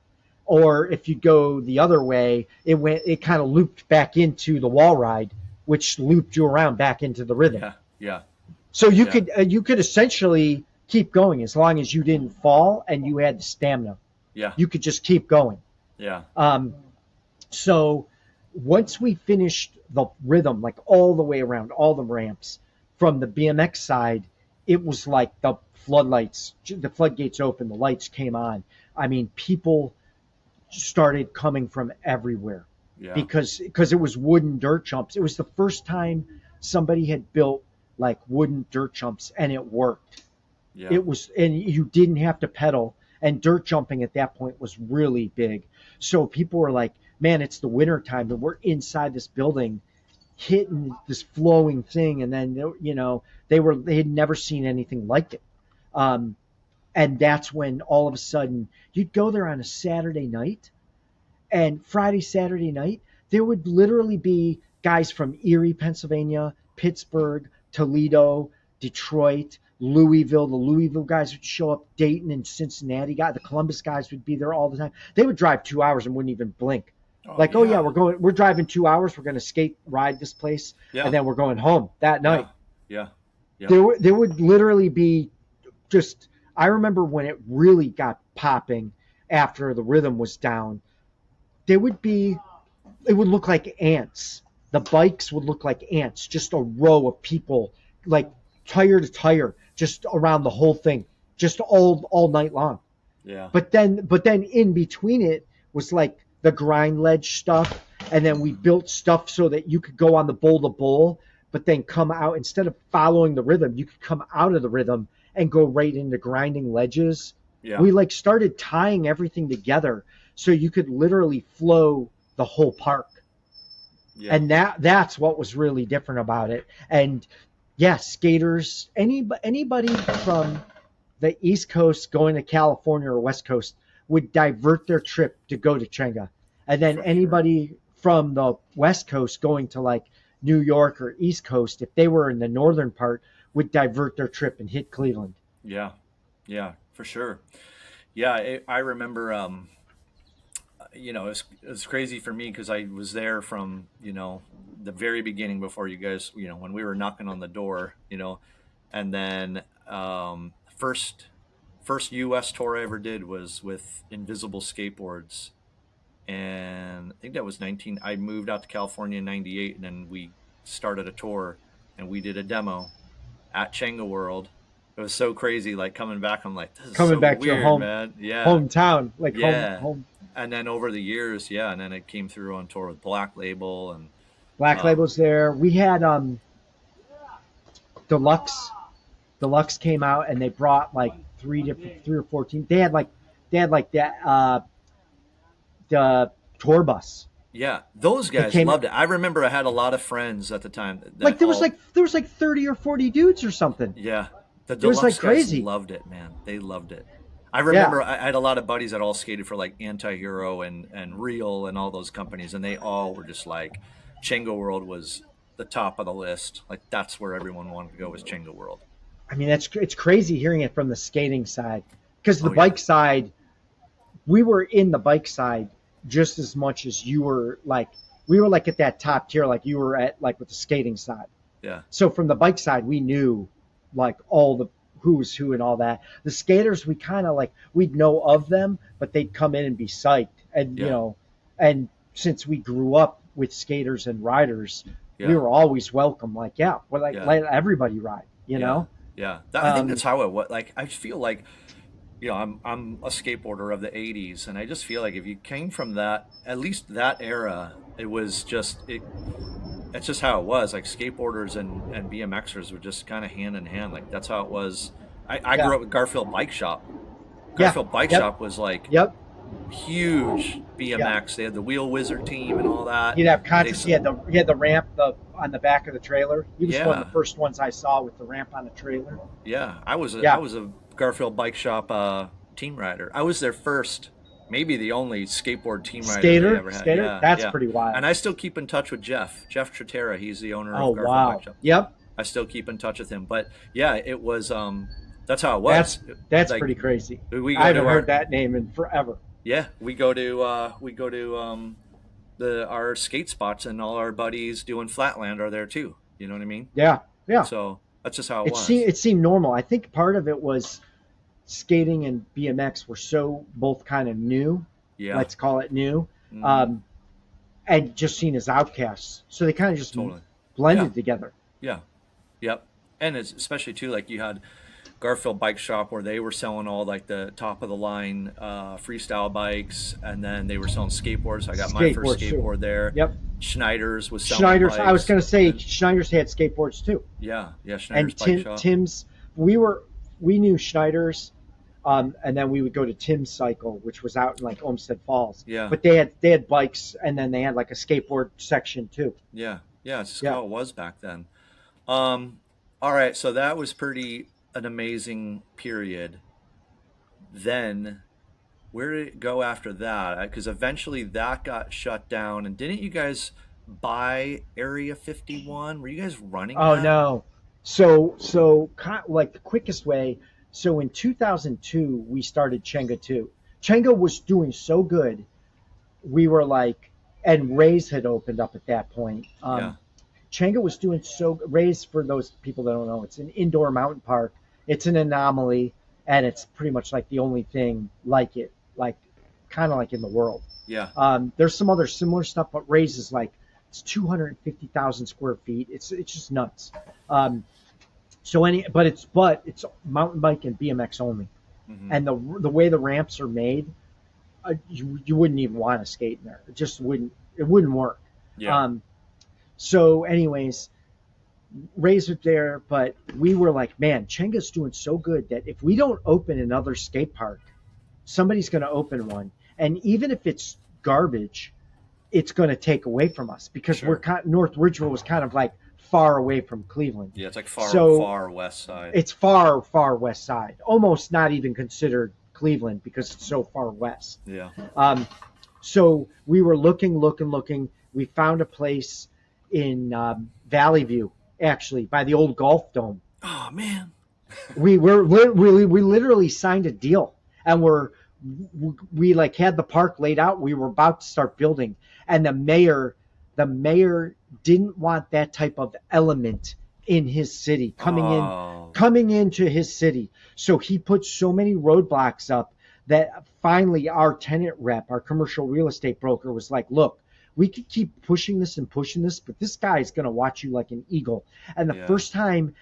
or if you go the other way, it kind of looped back into the wall ride, which looped you around back into the rhythm. yeah, yeah, So you yeah, could essentially keep going as long as you didn't fall and you had the stamina. yeah, You could just keep going. yeah, Um, so once we finished the rhythm, like all the way around, all the ramps from the BMX side, it was like the floodgates opened, the lights came on. I mean, people started coming from everywhere yeah, because it was wooden dirt jumps. It was the first time somebody had built like wooden dirt jumps, and it worked. yeah, It was, and you didn't have to pedal. And dirt jumping at that point was really big. So people were like, man, it's the winter time and we're inside this building hitting this flowing thing. And then, they had never seen anything like it. Um, and that's when all of a sudden you'd go there on a Saturday night, and Friday, Saturday night, there would literally be guys from Erie, Pennsylvania, Pittsburgh, Toledo, Detroit, Louisville. The Louisville guys would show up, Dayton and Cincinnati. The Columbus guys would be there all the time. They would drive 2 hours and wouldn't even blink. Oh Like, oh yeah, yeah. we're driving 2 hours. We're going to skate ride this place, and Yeah. then we're going home that Yeah. night. Yeah. Yep. There would literally be just. I remember when it really got popping after the rhythm was down. There would be. It would look like ants. The bikes would look like ants, just a row of people, like tire to tire, just around the whole thing, just all night long. Yeah. But then in between it was like the grind ledge stuff, and then we built stuff so that you could go on the bowl to bowl, but then come out instead of following the rhythm, you could come out of the rhythm and go right into grinding ledges. Yeah. We like started tying everything together so you could literally flow the whole park. Yeah. And that's what was really different about it. And yes, skaters, anybody from the East Coast going to California or West Coast would divert their trip to go to Chenga. And then For anybody from the West Coast going to like New York or East Coast, if they were in the northern part, would divert their trip and hit Cleveland. Yeah. Yeah. For sure. Yeah. I remember. It's crazy for me because I was there from the very beginning before you guys, when we were knocking on the door, and then first U.S. tour I ever did was with Invisible Skateboards, and I think that was 19. I moved out to California in '98, and then we started a tour, and we did a demo at Chenga World. It was so crazy, like coming back. I'm like, this is Coming so back to your weird, man. Yeah, hometown, like yeah. home. And then over the years, yeah, and then it came through on tour with Black Label and Black um, Label's there. We had Deluxe. Deluxe came out and they brought like three or four teams. They had like that the tour bus. yeah, those It guys came loved it. I remember I had a lot of friends at the time like that there was all, like there was like 30 or 40 dudes or something. yeah, the It was like Deluxe guys crazy. loved it, man. They loved it. I Yeah. remember I had a lot of buddies that all skated for like Anti-Hero and Real and all those companies, and they all were just like, Chenga World was the top of the list. Like that's where everyone wanted to go was Chenga World. I mean, it's crazy hearing it from the skating side because the Oh yeah, bike side, we were in the bike side just as much as you were like we were like at that top tier like you were at like with the skating side. yeah, So from the bike side, we knew like all the who's who and all that. The skaters, we kind of like we'd know of them, but they'd come in and be psyched, and yeah, and since we grew up with skaters and riders, we yeah, were always welcome. Like, yeah, we're like yeah, let everybody ride, you yeah, know. yeah. I think Um, that's how it was. Like I feel like I'm a skateboarder of the '80s, and I just feel like if you came from that, at least that era, it was just it. It's just how it was. Like skateboarders and BMXers were just kind of hand in hand. Like that's how it was. I yeah, grew up with Garfield Bike Shop. yeah, Garfield Bike yep, Shop was like yep, huge yeah. BMX. They had the Wheel Wizard team and all that. He'd have They, contests. He had the ramp on the back of the trailer. He was one of yeah, the first ones I saw with the ramp on the trailer. yeah. I Yeah, was a Garfield Bike Shop team rider. I was their first, maybe the only skateboard team rider they ever had. skater. Yeah, That's yeah. pretty wild. And I still keep in touch with Jeff Tratera. He's the owner Oh of Garfield Bike wow. Shop. Yep. I still keep in touch with him. But yeah, it was that's how it That's was. that's Like pretty crazy. we I go to haven't heard our that name in forever. yeah, we go to the our skate spots, and all our buddies doing flatland are there too. You know what I mean? Yeah, yeah. So that's just how it It seemed was. it seemed normal. I think part of it was skating and BMX were so both kind of new. Yeah. Let's call it new, Hmm. um, and just seen as outcasts. So they kind of just Totally. Yeah. blended together. Yeah. Yep. And it's especially too like you had Garfield Bike Shop where they were selling all like the top of the line freestyle bikes, and then they were selling skateboards. I got my first Skateboards too. skateboard there. Yep. Schneider's was selling Schneider's. I was bikes, going to say and Schneider's had skateboards too. yeah, yeah, Schneider's And Bike Shop. Tim's. We knew Schneider's, and then we would go to Tim's Cycle, which was out in like Olmsted Falls. Yeah, But they had bikes, and then they had like a skateboard section too. yeah, yeah. It's just Yeah. how it was back then. Um, all right, so that was pretty an amazing period. Then where did it go after that? Because eventually that got shut down, and didn't you guys by Area 51? Were you guys running Oh that? no. Like the quickest way. So in 2002 we started Chenga 2. Chenga was doing so good. We were like, and Ray's had opened up at that point. Yeah. Chenga was doing so. Ray's, for those people that don't know, it's an indoor mountain park. It's an anomaly, and it's pretty much like the only thing like it, like kind of like in the world. Yeah. There's some other similar stuff, but Ray's is like it's 250,000 square feet. It's just nuts. Um, but it's mountain bike and BMX only, Hmm. and the way the ramps are made, you wouldn't even want to skate in there. It wouldn't work. Yeah. Um, so anyways, Rays it there, but we were like, man, Chenga's doing so good that if we don't open another skate park, somebody's going to open one, and even if it's garbage, it's going to take away from us because Sure. North Ridgeville was kind of like far away from Cleveland, Yeah, it's like so far west side. it's far west side, almost not even considered Cleveland because it's so far west. Yeah. Um, so we were looking. We found a place in Valley View, actually, by the old Golf Dome. Oh man. We literally signed a deal, and we like had the park laid out. We were about to start building, and the mayor didn't want that type of element in his city Oh. coming into his city. So he put so many roadblocks up that finally our tenant rep, our commercial real estate broker, was like, look, we could keep pushing this and pushing this, but this guy is going to watch you like an eagle. And the Yeah. first time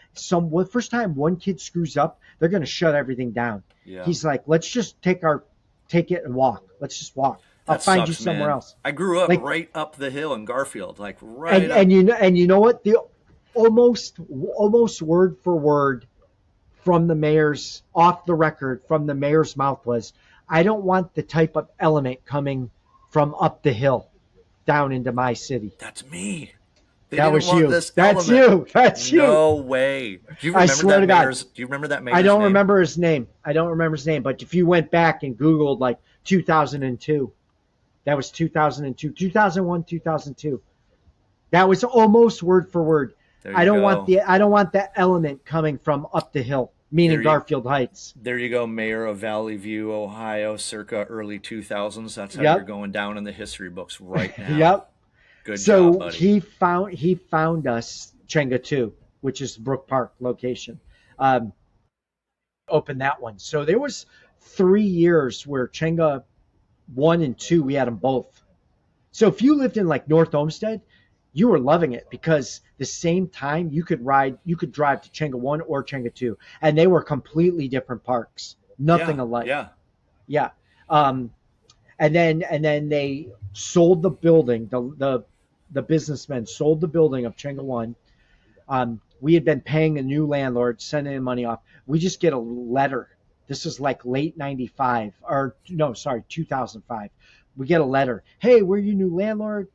one kid screws up, they're going to shut everything down. Yeah. He's like, let's just take it and walk. Let's just walk. I'll That find you sucks, somewhere man. else. I grew up Like, right up the hill in Garfield, like right up. and you know what? The almost word for word from the mayor's off the record from the mayor's mouth was, I don't want the type of element coming from up the hill down into my city. That's me. They That didn't was want you. this That's element. you. That's you. No way. Do you I remember swear that to God. mayor's? Do you remember that I mayor's don't name? remember his name. But if you went back and Googled like 2002, that was 2002, 2001, 2002. That was almost word for word. There I you don't go. want that element coming from up the hill, meaning There you- Garfield Heights. There you go, Mayor of Valley View, Ohio, circa early 2000s. That's how Yep. you're going down in the history books right now. Yep. Good So job, buddy. he found us Chenga 2, which is Brook Park location. Um, opened that one. So there was 3 years where Chenga 1 and 2 we had them both. So if you lived in like North Olmsted, you were loving it because the same time you could drive to Chenga 1 or Chenga 2, and they were completely different parks, nothing Yeah, alike. Yeah. Yeah. Um, and then they sold the building. The businessmen sold the building of Chenga 1. We had been paying a new landlord, sending him money off. We just get a letter. This is like late 95, or no, sorry, 2005. We get a letter. Hey, we're your new landlord.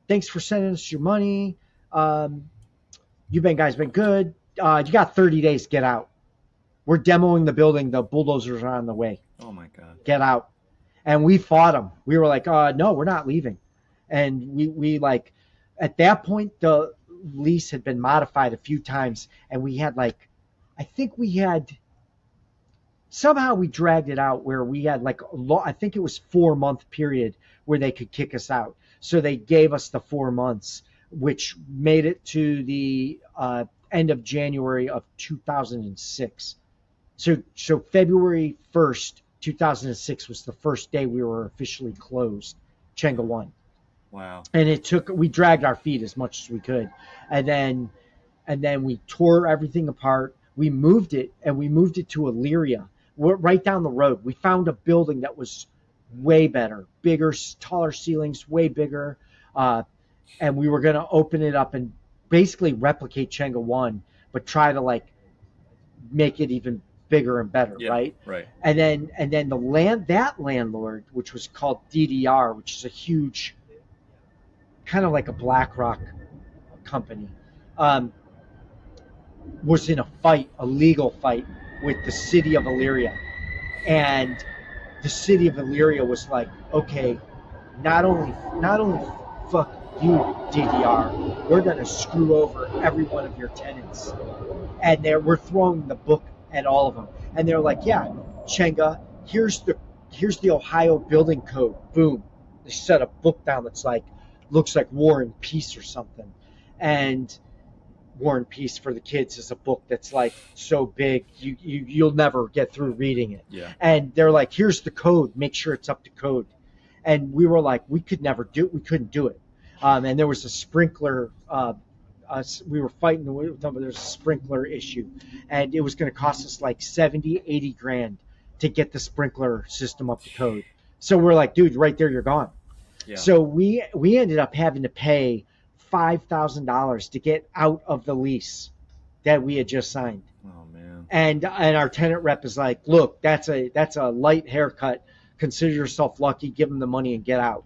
Thanks for sending us your money. You guys been good. You got 30 days to get out. We're demoing the building. The bulldozers are on the way. Oh my God. Get out. And we fought them. We were like, no, we're not leaving. And we like, at that point, the lease had been modified a few times, and we had like, I think we had, somehow we dragged it out where we had like, I think it was 4 month period where they could kick us out. So they gave us the 4 months, which made it to the end of January of 2006. So February 1st, 2006 was the first day we were officially closed, Chenga 1. Wow. And we dragged our feet as much as we could. And then we tore everything apart. We moved it to Elyria. We're right down the road. We found a building that was way better, bigger, taller ceilings, way bigger. And we were going to open it up and basically replicate Chenga 1, but try to like make it even bigger and better, Yeah, right? right. And then that landlord, which was called DDR, which is a huge, kind of like a BlackRock company, was in a legal fight with the city of Elyria. And the city of Elyria was like, okay, not only fuck you DDR, we're going to screw over every one of your tenants. And we're throwing the book at all of them. And they're like, yeah, Chenga, here's the Ohio building code. Boom. They set a book down that's like, looks like War and Peace or something. And War and Peace for the kids is a book that's like so big you'll never get through reading it. Yeah. And they're like, here's the code, make sure it's up to code. And we were like, we couldn't do it. And there was a sprinkler. We were fighting with them, but there's a sprinkler issue, and it was going to cost us like 70, 80 grand to get the sprinkler system up to code. So we're like, dude, right there, you're gone. Yeah. So we ended up having to pay $5,000 to get out of the lease that we had just signed. Oh man. And our tenant rep is like, look, that's a light haircut. Consider yourself lucky. Give them the money and get out.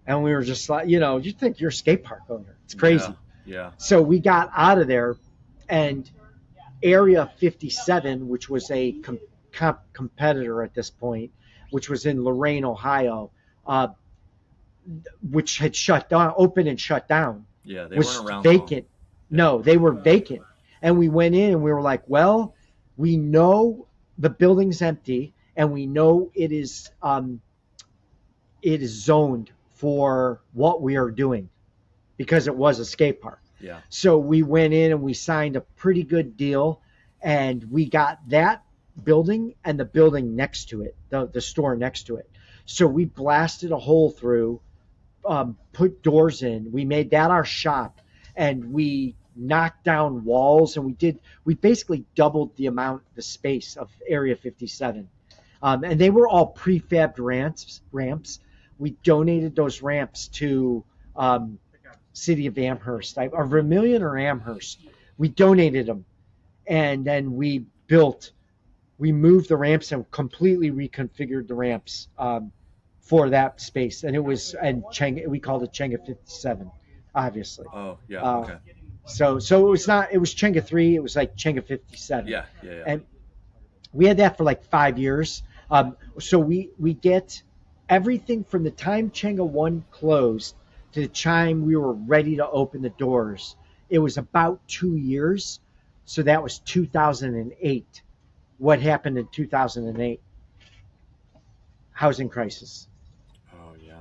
And we were just like, you think you're a skate park owner? It's crazy. Yeah. So we got out of there, and Area 57, which was a competitor at this point, which was in Lorain, Ohio, which had shut down, opened and shut down. Yeah, they was weren't around vacant. long. No, they were vacant. And we went in and we were like, well, we know the building's empty, and we know it is zoned for what we are doing because it was a skate park. Yeah. So we went in and we signed a pretty good deal, and we got that building and the building next to it, the store next to it. So we blasted a hole through, put doors in. We made that our shop, and we knocked down walls, and we basically doubled the space of Area 57. And they were all prefabbed ramps. We donated those ramps to City of Amherst, or Vermilion or Amherst. We donated them, and then we moved the ramps and completely reconfigured the ramps for that space. And we called it Chenga 57, obviously. Oh yeah. Okay. So it was Chenga 3. It was like Chenga 57. Yeah. And we had that for like 5 years. So we get everything from the time Chenga 1 closed to the time we were ready to open the doors. It was about 2 years. So that was 2008. What happened in 2008? Housing crisis. Oh yeah.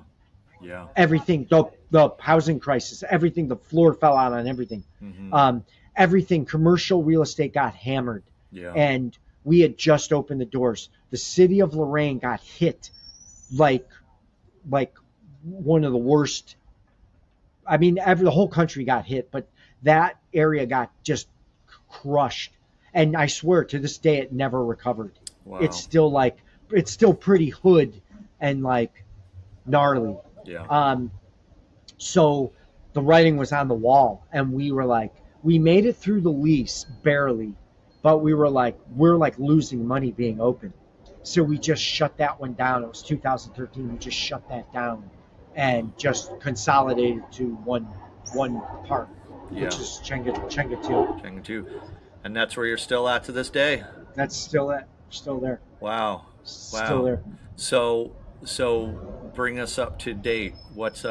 Yeah. Everything, the housing crisis, everything, the floor fell out on everything. Mm-hmm. Everything, commercial real estate got hammered. Yeah. And we had just opened the doors. The city of Lorain got hit like one of the worst. I mean, the whole country got hit, but that area got just crushed. And I swear, to this day, it never recovered. Wow. It's still pretty hood and like gnarly. Yeah. So the writing was on the wall, and we were like, we made it through the lease barely, but we're like losing money being open. So we just shut that one down. It was 2013. We just shut that down and just consolidated to one park, which is Chenga 2. Chenga 2. And that's where you're still at to this day. That's still there. Wow. Still there. So bring us up to date. What's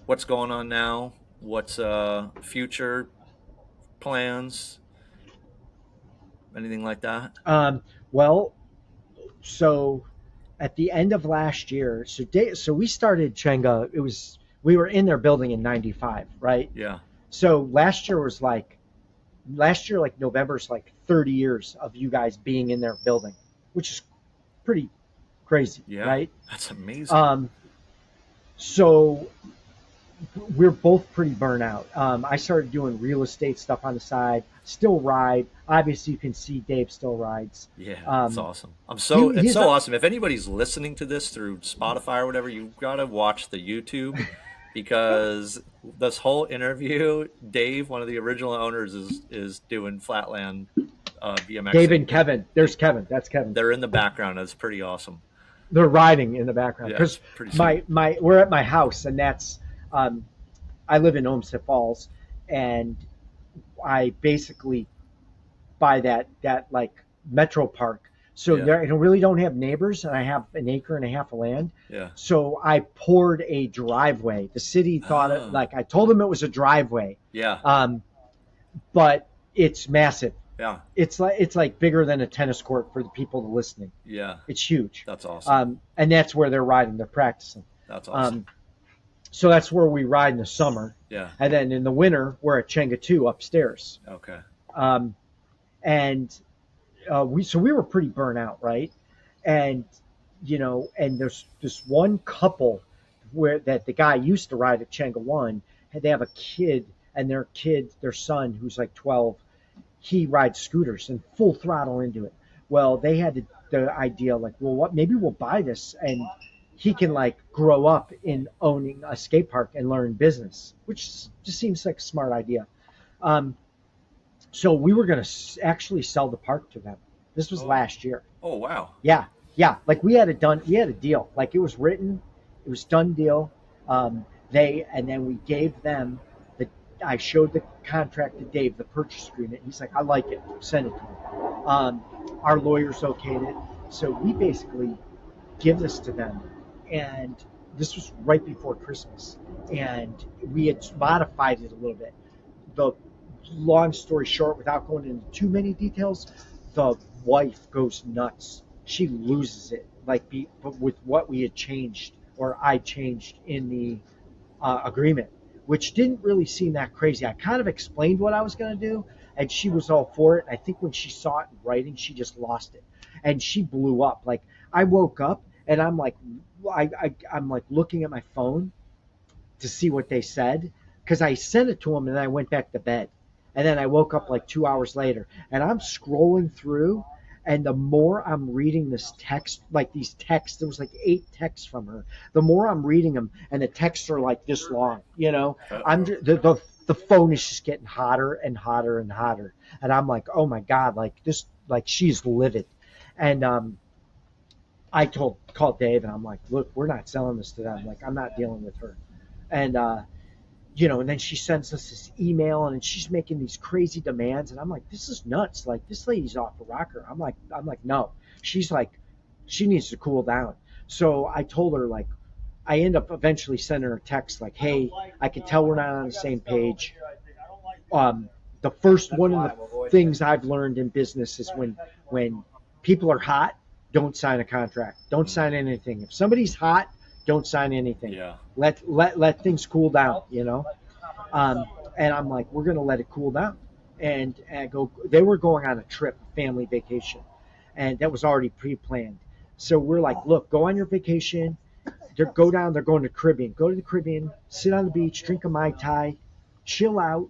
what's going on now? What's future plans? Anything like that? Well, so at the end of last year, so we started Chenga. We were in their building in '95, right? Yeah. So last year, like November's like 30 years of you guys being in their building, which is pretty crazy, right? That's amazing. So we're both pretty burnt out. I started doing real estate stuff on the side, still ride. Obviously, you can see Dave still rides. Yeah, it's awesome. It's so awesome. If anybody's listening to this through Spotify or whatever, you've got to watch the YouTube, because this whole interview, Dave, one of the original owners, is doing Flatland BMX. Dave and Kevin. There's Kevin. That's Kevin. They're in the background. That's pretty awesome. They're riding in the background Yeah, because it's pretty sweet. we're at my house, and that's I live in Olmsted Falls, and I basically buy that like Metro Park. So Yeah. I really don't have neighbors, and I have an acre and a half of land. Yeah. So I poured a driveway. The city thought it, Oh. like, I told them it was a driveway, Yeah. um, but it's massive. Yeah. It's like bigger than a tennis court for the people listening. Yeah. It's huge. That's awesome. And that's where they're riding. They're practicing. That's awesome. Um, so that's where we ride in the summer. Yeah. And then in the winter, we're at Chenga 2 upstairs. Okay. Um, and we were pretty burnt out, right? And and there's this one couple where that the guy used to ride at Chenga 1, and they have a kid, and their son, who's like 12, he rides scooters and full throttle into it. Well, they had the idea, like, well, what? Maybe we'll buy this, and he can like grow up in owning a skate park and learn business, which just seems like a smart idea. Um, so we were going to actually sell the park to them. This was last year. Oh, wow. Yeah, yeah. Like we had a deal. Like it was written, it was done deal. And then we gave them I showed the contract to Dave, the purchase agreement. He's like, I like it. Send it to me. Our lawyers okayed it. So we basically give this to them. And this was right before Christmas. And we had modified it a little bit. The long story short, without going into too many details, the wife goes nuts. She loses it, but with what we had changed, or I changed in the agreement, which didn't really seem that crazy. I kind of explained what I was going to do, and she was all for it. I think when she saw it in writing, she just lost it, and she blew up. Like I woke up, and I'm like, I'm like looking at my phone to see what they said, because I sent it to them, and then I went back to bed. And then I woke up like 2 hours later, and I'm scrolling through, and the more I'm reading this text, like these texts, there was like 8 texts from her. The more I'm reading them, and the texts are like this long, the phone is just getting hotter and hotter and hotter, and I'm like, oh my god, like this, like she's livid. And I called Dave, and I'm like, look, we're not selling this to them. Like I'm not dealing with her. And and then she sends us this email, and she's making these crazy demands, and I'm like, this is nuts. Like this lady's off the rocker. I'm like, no. She's like, she needs to cool down. So I told her, like, I end up eventually sending her a text like, hey, I can tell we're not on the same page. The first one of the things I've learned in business is when people are hot, don't sign a contract. Don't sign anything. If somebody's hot, don't sign anything. Yeah. Let things cool down, And I'm like, we're gonna let it cool down. And they were going on a trip, family vacation, and that was already pre-planned. So we're like, look, go on your vacation. They're going to the Caribbean. Go to the Caribbean, sit on the beach, drink a Mai Tai, chill out,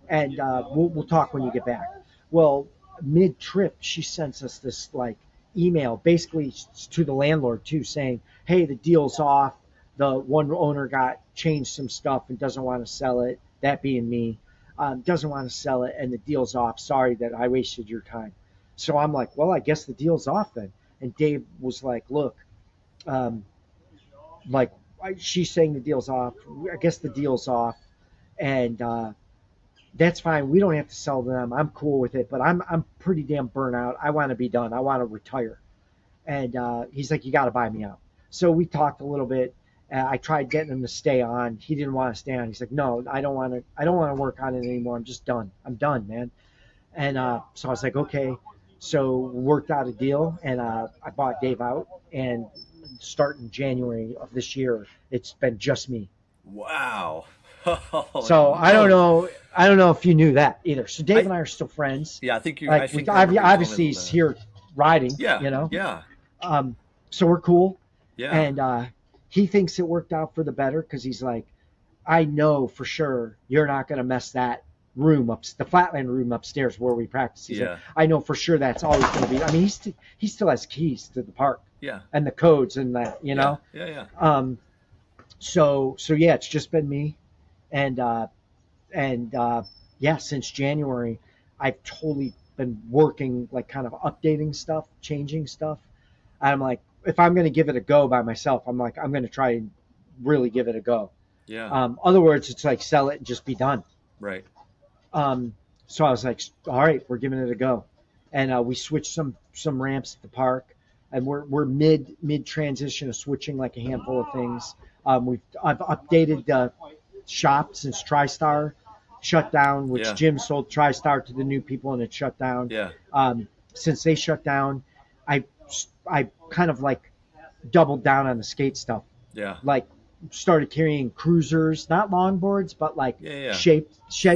and we'll talk when you get back. Well, mid-trip, she sends us this like email, basically to the landlord too, saying, hey, the deal's off. The one owner changed some stuff and doesn't want to sell it. That being me, doesn't want to sell it, and the deal's off. Sorry that I wasted your time. So I'm like, well, I guess the deal's off then. And Dave was like, look, she's saying the deal's off. I guess the deal's off, and that's fine. We don't have to sell them. I'm cool with it, but I'm pretty damn burnt out. I want to be done. I want to retire. And he's like, you got to buy me out. So we talked a little bit. I tried getting him to stay on. He didn't want to stay on. He's like, no, I don't want to work on it anymore. I'm just done. I'm done, man. And so I was like, okay. So we worked out a deal, and I bought Dave out. And starting January of this year, it's been just me. Wow. So I don't know if you knew that either. So Dave and I are still friends. Yeah, I think you. Like, obviously he's here riding. Yeah. Yeah. So we're cool. Yeah. And he thinks it worked out for the better, because he's like, I know for sure you're not going to mess that room up, the flatland room upstairs where we practice. He's like, I know for sure that's always going to be. I mean, he still has keys to the park. Yeah. And the codes and that, know. Yeah. So yeah, it's just been me, and since January, I've totally been working, like kind of updating stuff, changing stuff. I'm like, if I'm going to give it a go by myself, I'm like, I'm going to try and really give it a go. Yeah. Other words, it's like sell it and just be done. Right. So I was like, all right, we're giving it a go. and we switched some ramps at the park, and we're mid transition of switching like a handful of things. I've updated the shop since TriStar shut down, which Yeah. Jim sold TriStar to the new people and it shut down. Yeah. Since they shut down, I I kind of like doubled down on the skate stuff. Yeah. Like started carrying cruisers, not longboards, but like Yeah. Yeah.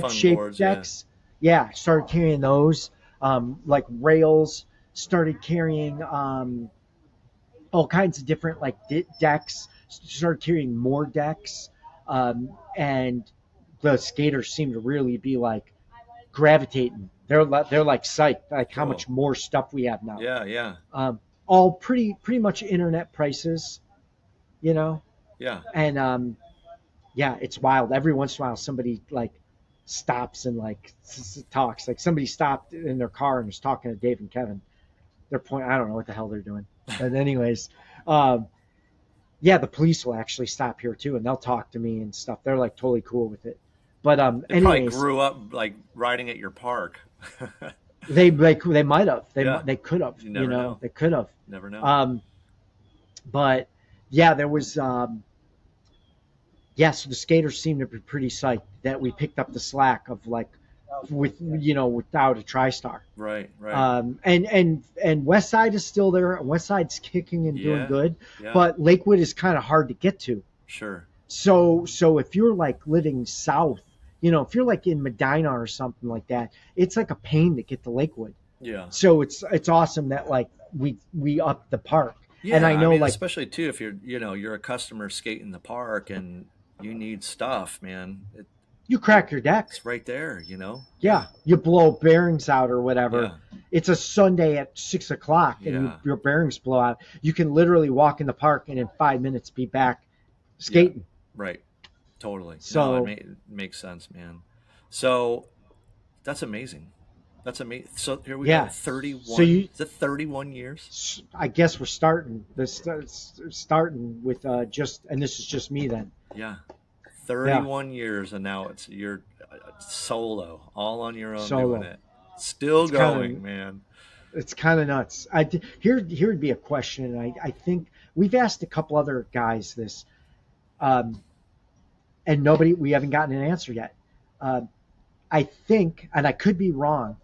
Fun shaped boards. Yeah. decks. Yeah, started carrying those. Like rails. Started carrying all kinds of different like decks. Started carrying more decks, and the skaters seem to really be like gravitating. They're like psyched, like how Cool. much more stuff we have now. Yeah. Yeah. All pretty much internet prices, you know. Yeah. And yeah, it's wild. Every once in a while, somebody like stops and like talks. Like somebody stopped in their car and was talking to Dave and Kevin. They're I don't know what the hell they're doing. But anyways, yeah, the police will actually stop here too, and they'll talk to me and stuff. They're like totally cool with it. But They probably anyways, grew up like riding at your park. they might have. Yeah. They could have. You never know. They could have. Never know. But yeah, there was. Yeah, so the skaters seem to be pretty psyched that we picked up the slack of like without a TriStar. Right. Right. And West Side is still there. West Side's kicking and doing Yeah. good, Yeah. but Lakewood is kind of hard to get to. Sure. So if you're like living south, if you're like in Medina or something like that, it's like a pain to get to Lakewood. Yeah. So it's awesome that like we up the park. Yeah. And I know like especially too if you're a customer skating the park and you need stuff, man. you crack your deck. It's right there. Yeah, you blow bearings out or whatever. Yeah. It's a Sunday at 6:00, and Yeah. your bearings blow out. You can literally walk in the park and in 5 minutes be back skating. Right. Totally. So- it makes sense, man. So that's amazing. That's amazing. So here we Yeah. go. 31. So is it 31 years? I guess we're starting with just, and this is just me then. Yeah. 31 years, and now you're solo, all on your own Solo. doing it. Still It's going, kinda- man. It's kind of nuts. Here would be a question, and I think we've asked a couple other guys this, and we haven't gotten an answer yet. I think, and I could be wrong,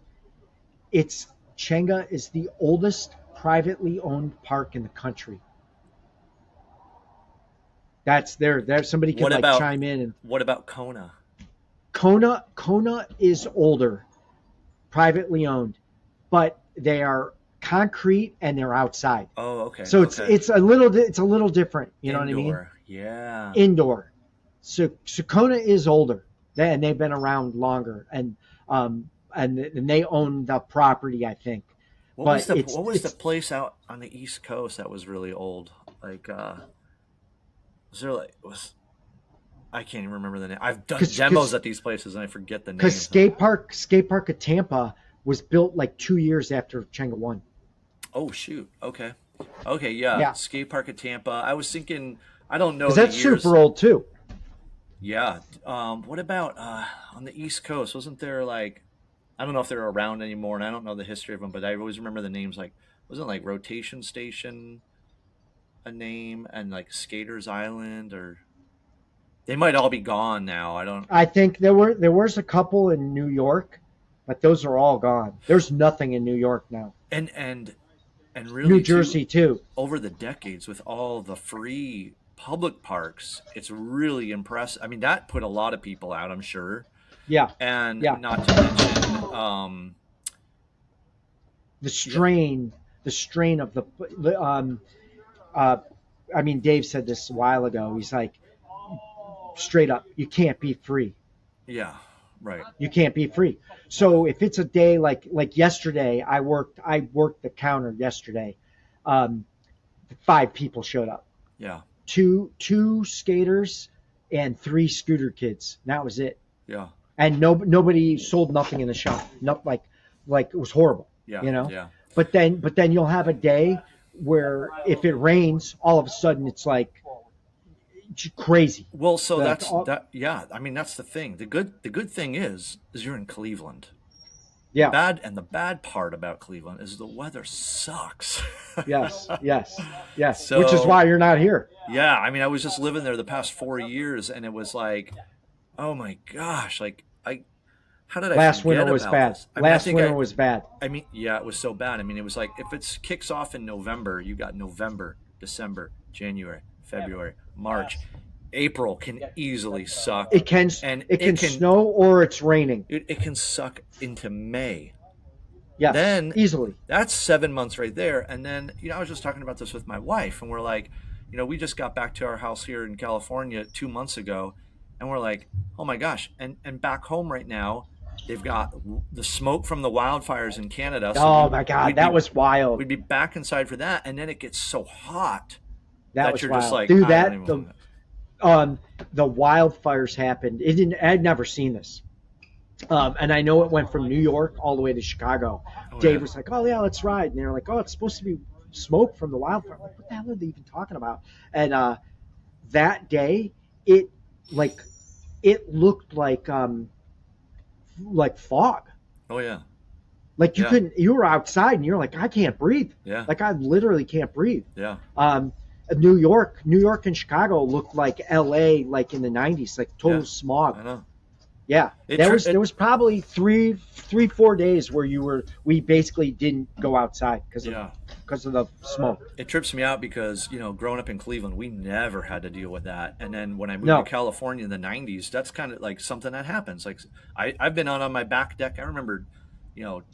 Chenga is the oldest privately owned park in the country. That's there. Somebody can What like about- chime in. And What about Kona? Kona is older, privately owned, but they are concrete and they're outside. Oh, okay. So okay. it's a little different. You know what I mean? Indoor. Yeah. Indoor. So Kona is older, and they've been around longer, and they own the property, I think. What was but the place out on the East Coast that was really old? Like, I can't even remember the name. I've done demos at these places and I forget the Because names. skate park at Tampa was built like 2 years after Chenga 1. Oh shoot. Okay. Yeah. Yeah. Skate park at Tampa. I was thinking. I don't know. Because The that's years. super old too. Yeah. What about on the East Coast? Wasn't there like, I don't know if they're around anymore, and I don't know the history of them, but I always remember the names. Like, wasn't like Rotation Station a name, and like Skaters Island, or they might all be gone now. I don't. I think there was a couple in New York, but those are all gone. There's nothing in New York now. And really New Jersey too. Over the decades with all the free public parks, it's really impressive. I mean, that put a lot of people out, I'm sure. Yeah. And Yeah. not to mention the strain of I mean, Dave said this a while ago. He's like, straight up, you can't be free. yeah, right. You can't be free. So if it's a day like yesterday, I worked the counter yesterday. 5 people showed up. Yeah. Two skaters and 3 scooter kids. And that was it. Yeah. And nobody sold nothing in the shop. Not like it was horrible. Yeah. You know. Yeah. But then you'll have a day where if it rains, all of a sudden it's like crazy. Well, so That's all- that. Yeah. I mean, that's the thing. The good thing is you're in Cleveland. Yeah. The bad part about Cleveland is the weather sucks. Yes. Yes. Yes. Which is So why you're not here. yeah, I mean, I was just living there the past 4 years, and it was like, oh my gosh, like how did I Last winter forget was about bad. this? I mean, Last winter was bad. I mean, yeah, it was so bad. I mean, it was like if it kicks off in November, you got November, December, January, February, March, April can easily suck, It can and it can snow or it's raining. it can suck into May. Yes, Then easily. that's 7 months right there. And then, I was just talking about this with my wife, and we're like, we just got back to our house here in California 2 months ago, and we're like, oh my gosh. And back home right now, they've got the smoke from the wildfires in Canada. So Oh my God, that was wild. We'd be back inside for that. And then it gets so hot That was you're wild. just like, Dude, I don't even the wildfires happened. I'd never seen this. And I know it went from New York all the way to Chicago. Dave was like, oh, yeah, let's ride. And they were like, oh, it's supposed to be smoke from the wildfire. I'm like, what the hell are they even talking about? And that day, it looked like fog. Oh, yeah. Like you were outside and you're like, I can't breathe. Yeah. Like I literally can't breathe. Yeah. New York and Chicago looked like LA, like in the 90s, like total smog. I know. Yeah, there was probably 4 days where we basically didn't go outside because of the smoke. It trips me out because growing up in Cleveland, we never had to deal with that. And then when I moved to California in the 90s, that's kind of like something that happens. Like I've been out on my back deck. I remember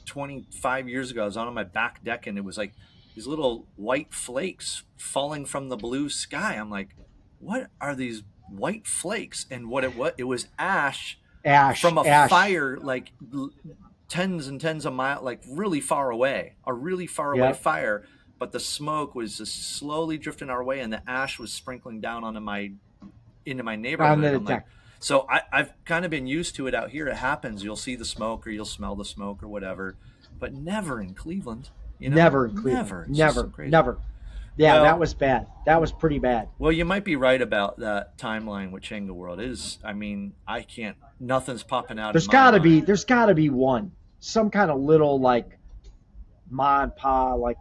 25 years ago, I was on my back deck and it was like these little white flakes falling from the blue sky. I'm like, what are these white flakes? And what it was ash from a fire, like tens and tens of miles, like really far away, a really far away fire. But the smoke was just slowly drifting our way, and the ash was sprinkling down into my neighborhood. So I've kind of been used to it out here. It happens. You'll see the smoke or you'll smell the smoke or whatever, but never in Cleveland. Never in Cleveland. Never. Yeah, well, that was bad. That was pretty bad. Well, you might be right about that timeline with Chenga World. Nothing's popping out. There's got to be one, some kind of little like ma and pa, like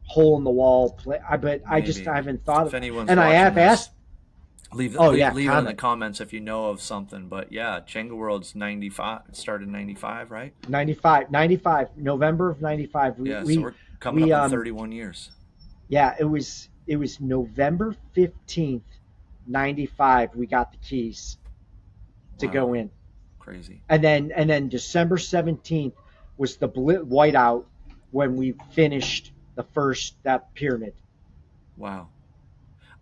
hole in the wall play. I haven't thought of it. And I have asked. Leave it in the comments if you know of something. But yeah, Chenga World's 95. It started in 95, right? 95, November of 95. So we're coming up on 31 years. Yeah, it was November 15th, 95. We got the keys to go in. Crazy. And then December 17th was the whiteout when we finished that pyramid. Wow.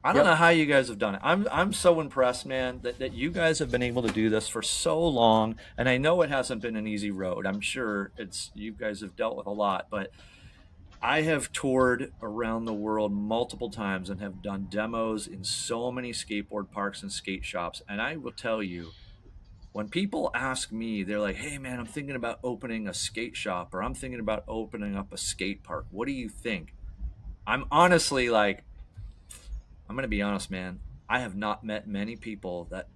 I don't know how you guys have done it. I'm so impressed, man, that you guys have been able to do this for so long. And I know it hasn't been an easy road. I'm sure you guys have dealt with a lot, but I have toured around the world multiple times and have done demos in so many skateboard parks and skate shops. And I will tell you, when people ask me, they're like, hey man, I'm thinking about opening a skate shop, or I'm thinking about opening up a skate park. What do you think? I'm honestly like, I'm going to be honest, man. I have not met many people that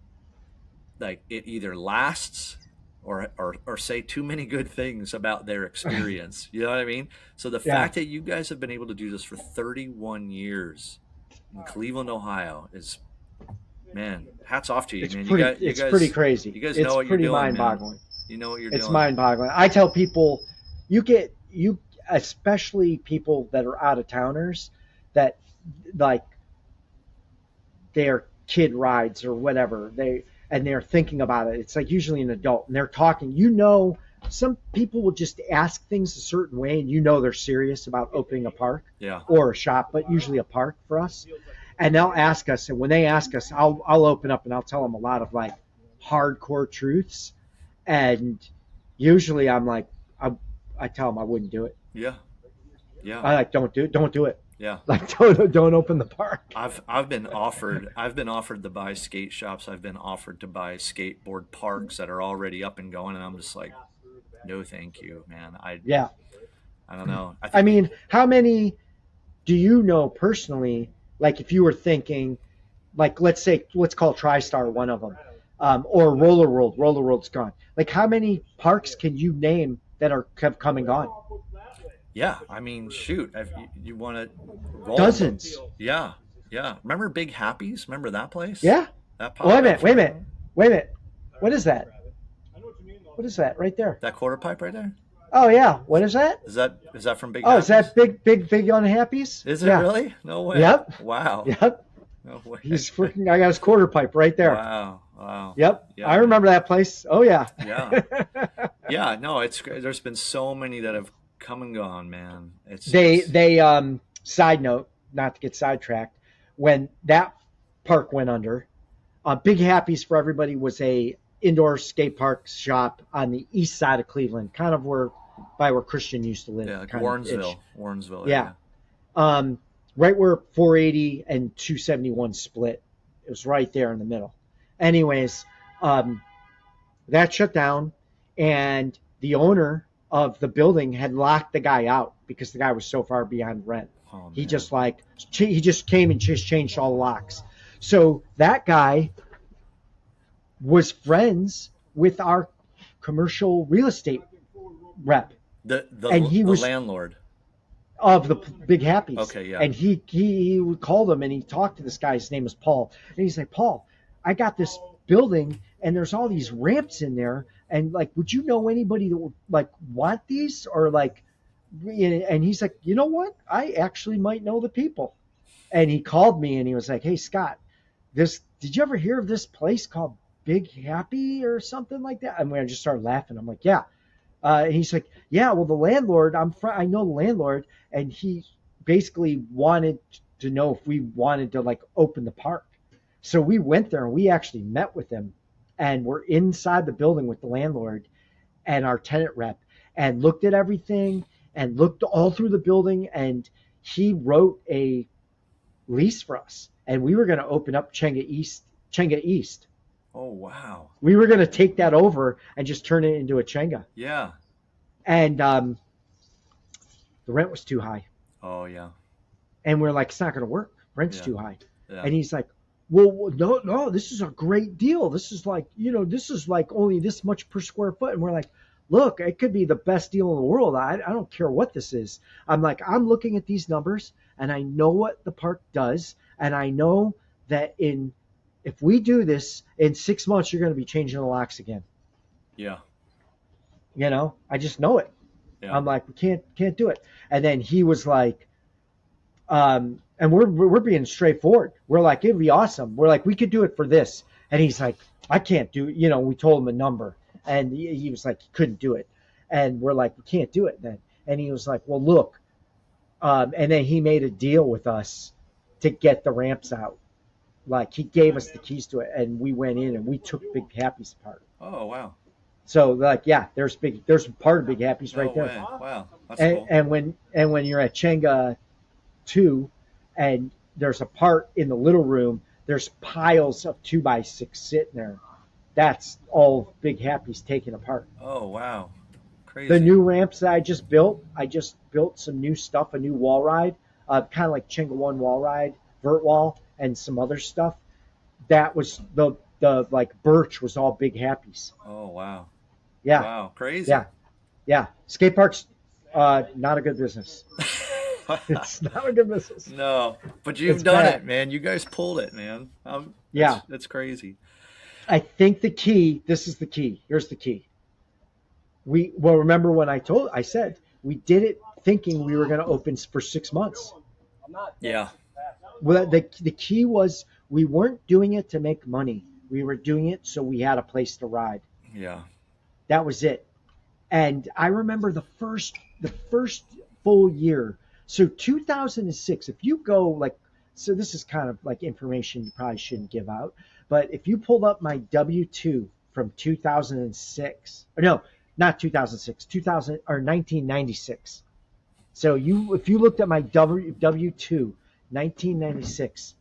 like it either lasts or say too many good things about their experience. You know what I mean? So the fact that you guys have been able to do this for 31 years in Cleveland, Ohio is, man, hats off to you, man. It's pretty crazy. You guys know what you're doing, mind-boggling. Man. You know what you're doing. It's mind-boggling. I tell people, especially people that are out-of-towners, that like their kid rides or whatever, they're thinking about it. It's like usually an adult and they're talking, some people will just ask things a certain way and they're serious about opening a park or a shop, but usually a park for us. And they'll ask us, and when they ask us, I'll open up and I'll tell them a lot of like hardcore truths. And usually I'm like, I tell them I wouldn't do it. Yeah. Yeah. I like, don't do it. Yeah. Like don't open the park. I've been offered to buy skate shops. I've been offered to buy skateboard parks that are already up and going, and I'm just like, no, thank you, man. I don't know. I mean, how many do you know personally? Like, if you were thinking, like, let's call TriStar one of them, or Roller World. Roller World's gone. Like, how many parks can you name that have come and gone. Yeah, I mean, shoot, if you want to roll. Dozens. Yeah, yeah. Remember Big Happy's? Remember that place? Yeah. That Well, popped up. wait a minute. Wait a minute. What is that? What is that right there? That quarter pipe right there? Oh yeah. What is that? Is that from Big Oh, Happy's? is that big unhappies? Is it Yeah. really? No way. Yep. Wow. Yep. No way. He's freaking. I got his quarter pipe right there. Wow. Wow. Yep. Yeah. I remember that place. Oh yeah. Yeah. Yeah. No, it's there's been so many that have come and gone, man. They side note, not to get sidetracked, when that park went under, Big Happy's for everybody was a indoor skate park shop on the east side of Cleveland, kind of where Christian used to live. Yeah, like kind of Warrensville. ish. Warrensville. Yeah. Right where 480 and 271 split. It was right there in the middle. Anyways, that shut down, and the owner of the building had locked the guy out because the guy was so far behind rent. Oh, He man. just came and just changed all the locks. So that guy was friends with our commercial real estate rep and he the was landlord of the Big Happies. Okay, yeah. And he called him and he talked to this guy. His name was Paul. And he's like, Paul, I got this building and there's all these ramps in there. And like, would you know anybody that would like want these or like? And he's like, you know what? I actually might know the people. And he called me and he was like, hey, Scott, did you ever hear of this place called Big Happy or something like that? And I just started laughing. I'm like, yeah. And he's like, yeah, well, the landlord, I know the landlord. And he basically wanted to know if we wanted to like open the park. So we went there and we actually met with him and we're inside the building with the landlord and our tenant rep and looked at everything and looked all through the building. And he wrote a lease for us. And we were going to open up Chenga East. Oh, wow. We were going to take that over and just turn it into a Chenga. Yeah. And the rent was too high. Oh, yeah. And we're like, it's not going to work. Rent's Yeah. too high. Yeah. And he's like, well, no, this is a great deal. This is like, this is like only this much per square foot. And we're like, look, it could be the best deal in the world. I don't care what this is. I'm like, I'm looking at these numbers and I know what the park does. And I know that if we do this in 6 months, you're going to be changing the locks again. Yeah. I just know it. Yeah. I'm like, we can't do it. And then he was like, and we're being straightforward. We're like, it'd be awesome. We're like, we could do it for this. And he's like, I can't do it. We told him a number and he was like, he couldn't do it. And we're like, we can't do it then. And he was like, well, look. And then he made a deal with us to get the ramps out. Like he gave us the keys to it and we went in and we took Big Happy's apart. Oh, wow. So like, yeah, there's part of Big Happy's right No there. way. Wow. That's And, cool. and when you're at Chenga 2 and there's a part in the little room, there's piles of 2x6 sitting there. That's all Big Happy's taken apart. Oh, wow. Crazy. The new ramps that I just built some new stuff, a new wall ride, kind of like Chenga 1 wall ride, vert wall, and some other stuff. That was the like birch was all Big Happy's. Oh, wow. Yeah. Wow. Crazy. Yeah. Skate parks, not a good business. It's not a good business. No, but you've It's done bad. it, man. You guys pulled it, man. Yeah. That's crazy. I think this is the key. Here's the key. Remember when I said we did it thinking we were going to open for 6 months. Yeah. Well, the key was we weren't doing it to make money. We were doing it so we had a place to ride. Yeah. That was it. And I remember the first full year. So 2006, if you go so this is kind of like information you probably shouldn't give out, but if you pulled up my W-2 from 2006, or no, not 2006, 1996. So if you looked at my W-2, 1996,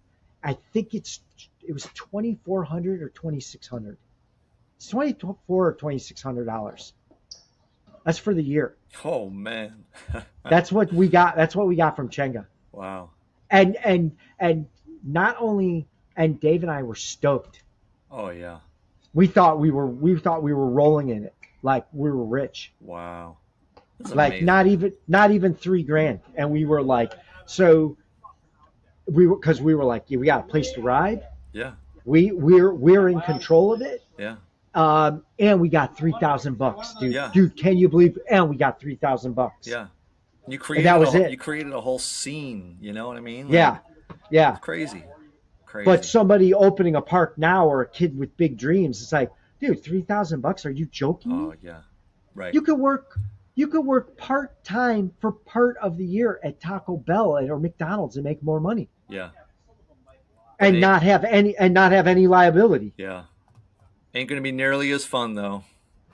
I think it was $2,400 or $2,600. It's $2,400 or $2,600. That's for the year. Oh, man. That's what we got. That's what we got from Chenga. Wow. And not only, and Dave and I were stoked. Oh, yeah. We thought we were rolling in it, like we were rich. Wow. That's Like amazing. not even $3,000. And we were like, so because we were like, yeah, we got a place to ride. Yeah. We're in control of it. Yeah. And we got $3,000, dude. Yeah. Dude, can you believe? And we got $3,000, Yeah. and that was You it. created a whole scene, you know what I mean? Like, Yeah, yeah. it's crazy. But Crazy. somebody opening a park now, or a kid with big dreams, it's like, dude, $3,000? Are you joking Oh me? yeah. Right. You could work. You could work part time for part of the year at Taco Bell or McDonald's and make more money, Yeah. But and not have any liability. yeah. Ain't gonna be nearly as fun though.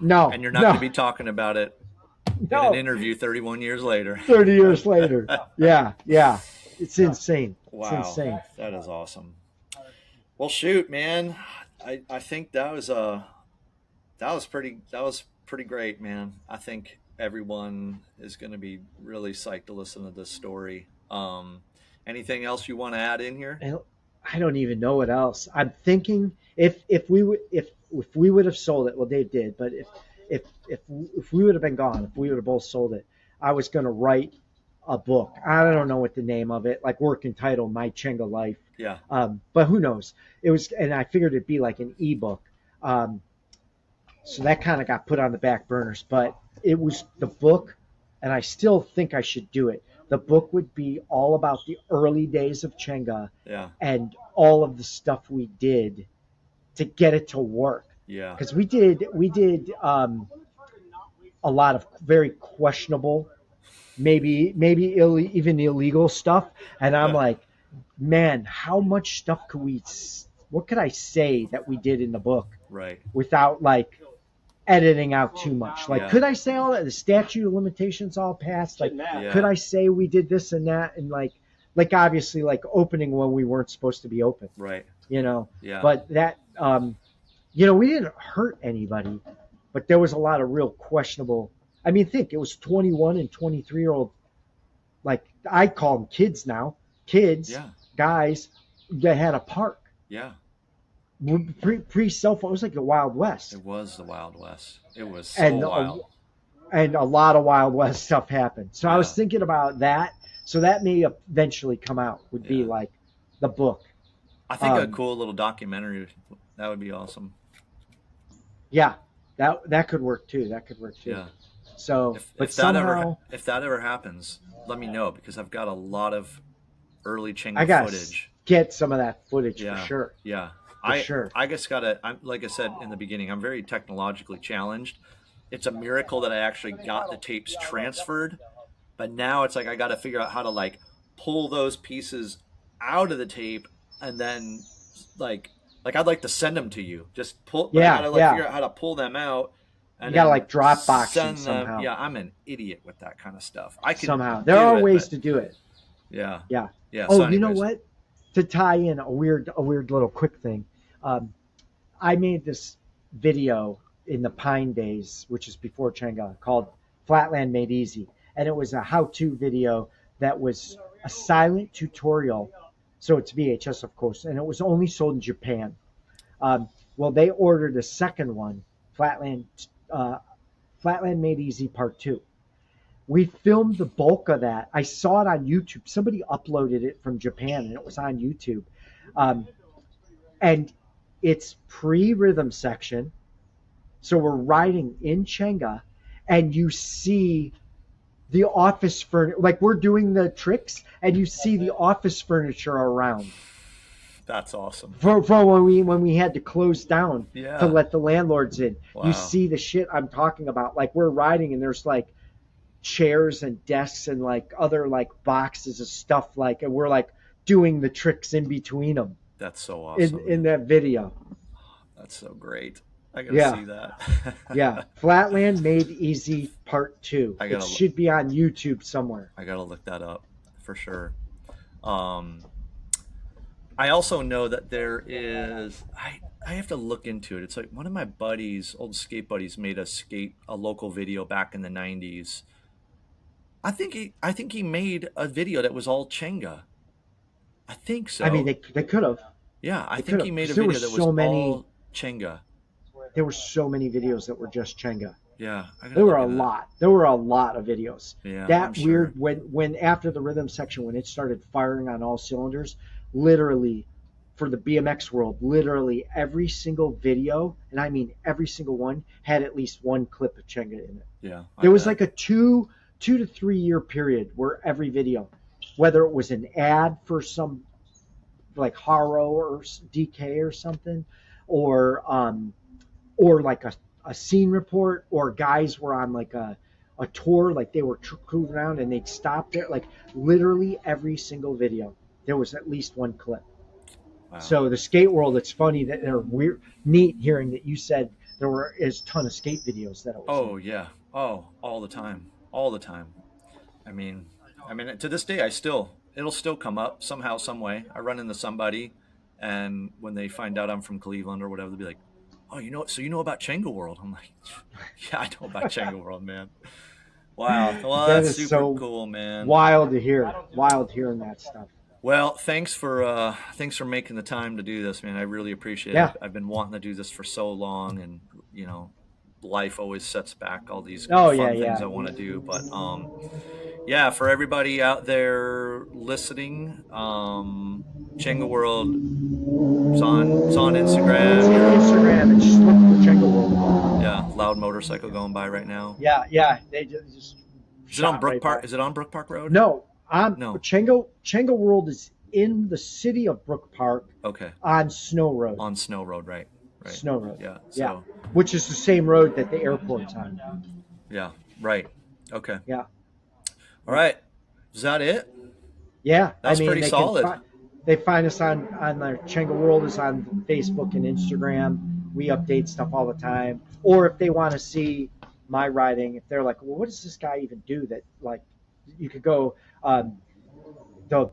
No, And you're not gonna no, be talking about it in an no. interview 31 years later. 30 years later. Yeah, yeah. It's insane. It's Wow. insane. That is awesome. Well, shoot, man. I think that was pretty great, man. I think everyone is going to be really psyched to listen to this story. Anything else you want to add in here? And I don't even know what else. I'm thinking if we would have sold it, well, Dave did, but if we would have been gone, if we would have both sold it, I was going to write a book. I don't know what the name of it, like working title, My Chenga Life. Yeah. But who knows? It was, and I figured it'd be like an ebook. So that kind of got put on the back burners. But it was the book, and I still think I should do it. The book would be all about the early days of Chenga Yeah. and all of the stuff we did to get it to work. Yeah. Because we did a lot of very questionable, maybe even illegal stuff, and I'm Yeah. like, man, how much stuff what could I say that we did in the book Right. without like editing out too much? Like, Yeah. could I say all that? The statute of limitations all passed. Like, Yeah. could I say we did this and that? And like obviously, like opening when we weren't supposed to be open, Right. you know. Yeah. But that, we didn't hurt anybody, but there was a lot of real questionable. I mean, think it was 21 and 23-year-old. Like I call them kids now, kids, Yeah. guys that had a park. Yeah. Pre cell phone, it was like the Wild West, It was the Wild West. It was so and wild. a lot of Wild West stuff happened. So I was Yeah. thinking about that. So that may eventually come out. Would be Yeah. like the book. I think a Um, cool little documentary, that would be awesome. Yeah, that could work too. That could work too. Yeah. So, but If that somehow if that ever happens, let me know because I've got a lot of early Chenga I got to footage. get some of that footage Yeah. for sure. Yeah. Sure. I just I'm like I said in the beginning, I'm very technologically challenged. It's a miracle that I actually got the tapes transferred, but now it's like I got to figure out how to like pull those pieces out of the tape and then like I'd like to send them to you. Just pull but I Yeah, got to like yeah. figure out how to pull them out and You gotta then like Dropbox send them them. somehow. Yeah, I'm an idiot with that kind of stuff. I can Somehow there do are it, ways but to do it. yeah. Yeah. Yeah. Oh, So you know anyways, what? To tie in a weird little quick thing. I made this video in the Pine days, which is before Chenga, called Flatland Made Easy. And it was a how-to video that was a silent tutorial. So it's VHS, of course, and it was only sold in Japan. Well, they ordered a second one, Flatland Made Easy Part 2. We filmed the bulk of that. I saw it on YouTube. Somebody uploaded it from Japan, and it was on YouTube. And it's pre-rhythm section. So we're riding in Chenga, and you see the office furniture. Like we're doing the tricks, and you see the office furniture around. that's awesome. For when we had to close down Yeah. to let the landlords in. Wow. You see the shit I'm talking about. Like we're riding, and there's like chairs and desks and like other like boxes of stuff, like, and we're like doing the tricks in between them That's so awesome. in that video. That's so great. I gotta Yeah. see that. Yeah, Flatland Made Easy Part 2. I It gotta should be on YouTube somewhere. I gotta look that up for sure. Um, I also know that there is. I have to look into it. It's like one of my buddies, old skate buddies, made a local video back in the '90s. I think he made a video that was all Chenga. I think so. I mean, they could have. Yeah, I they think could've, he made a 'cause there video were that was so many- all Chenga. There were so many videos that were just Chenga. Yeah, I gotta There were look a into that. lot. There were a lot of videos. Yeah, I'm That sure. weird when after the rhythm section, when it started firing on all cylinders, literally for the BMX world, literally every single video, and I mean every single one, had at least one clip of Chenga in it. Yeah, I There was bet. like a 2 to 3 year period where every video, whether it was an ad for some like Haro or DK or something, or or like a scene report, or guys were on like a tour, like they were cruising around and they'd stop there. Like literally every single video, there was at least one clip. Wow. So the skate world, it's funny that they're weird, neat hearing that you said there were is a ton of skate videos that it was in. Oh yeah. Oh, all the time. All the time. I mean, to this day, it'll still come up somehow, some way. I run into somebody, and when they find out I'm from Cleveland or whatever, they'll be like, "Oh, so you know about Chenga World?" I'm like, "Yeah, I know about Chenga World, man." Wow. Well, That that's is super so cool, man. wild to hear. Wild hearing that stuff. Well, thanks for making the time to do this, man. I really appreciate it. Yeah. I've been wanting to do this for so long, and you know, life always sets back all these Oh yeah, fun things yeah. I want to do. But yeah, for everybody out there listening, Chenga World is on It's Instagram. Instagram and just look for Chenga World. Yeah, loud motorcycle going by right now. Yeah, yeah. They just Is it on shot Brook right Park? by. Is it on Brook Park Road? No, I'm No. Chenga World is in the city of Brook Park Okay. on Snow Road. On Snow Road, right? Right. Snow Road. Yeah. Yeah, So which is the same road that the airport's on. yeah. Right. Okay. Yeah, All right. Is that it? yeah. That I was mean, pretty solid. they find us on their Chenga World is on Facebook and Instagram. We update stuff all the time. Or if they want to see my riding, if they're like, well, what does this guy even do? That like, you could go. The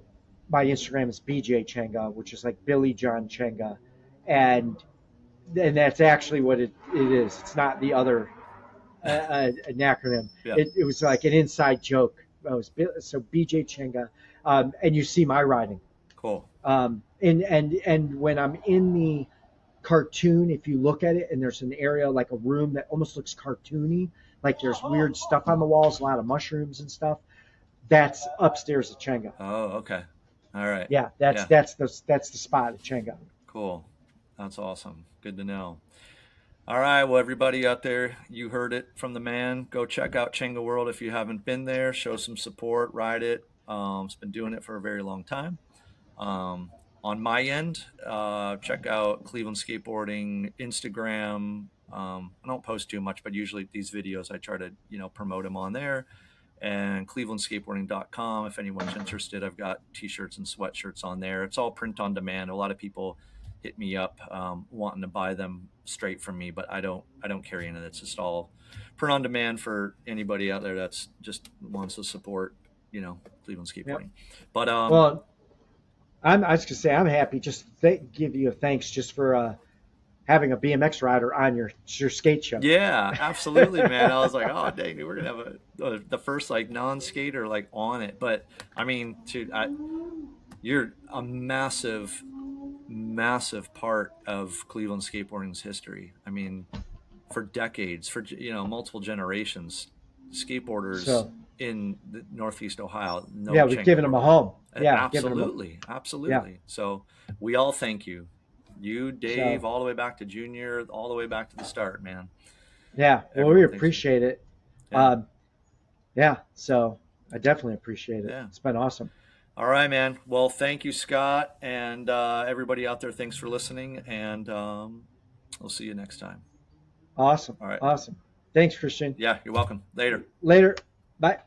My Instagram is BJ Chenga, which is like Billy John Chenga, and that's actually what it is. It's not the other an acronym. Yeah. It was like an inside joke. So BJ Chenga, and you see my riding. Cool. And when I'm in the cartoon, if you look at it, and there's an area like a room that almost looks cartoony, like there's weird stuff on the walls, a lot of mushrooms and stuff. That's upstairs at Chenga. Oh, okay. All right. Yeah, Yeah. that's the spot at Chenga. Cool. That's awesome. Good to know. All right. Well, everybody out there, you heard it from the man. Go check out Chenga World if you haven't been there. Show some support. Ride it. It's been doing it for a very long time. On my end, check out Cleveland Skateboarding Instagram. I don't post too much, but usually these videos I try to promote them on there. And clevelandskateboarding.com if anyone's interested. I've got t-shirts and sweatshirts on there. It's all print on demand. A lot of people hit me up wanting to buy them straight from me, but I don't carry any of it. It's just all print on demand for anybody out there that's just wants to support Cleveland Yep. Skateboarding. But Well, I was gonna say I'm happy. Just give you a thanks just for having a BMX rider on your skate show. yeah, absolutely, man. I was like, oh dang, dude, we're gonna have the first like non-skater like on it. But I mean, dude, you're a massive part of Cleveland skateboarding's history. I mean, for decades, for multiple generations, skateboarders So in the Northeast Ohio know yeah, we've Chenga given him a World. home. Yeah, given him Absolutely, yeah. absolutely. So we all thank you. You, Dave, So all the way back to Junior, all the way back to the start, man. yeah, well, we Everyone thanks you. appreciate it. Yeah. Yeah, so I definitely appreciate it. Yeah. It's been awesome. All right, man. Well, thank you, Scott, and everybody out there. Thanks for listening, and we'll see you next time. Awesome. All right. Awesome. Thanks, Christian. Yeah, you're welcome. Later. Later. Bye.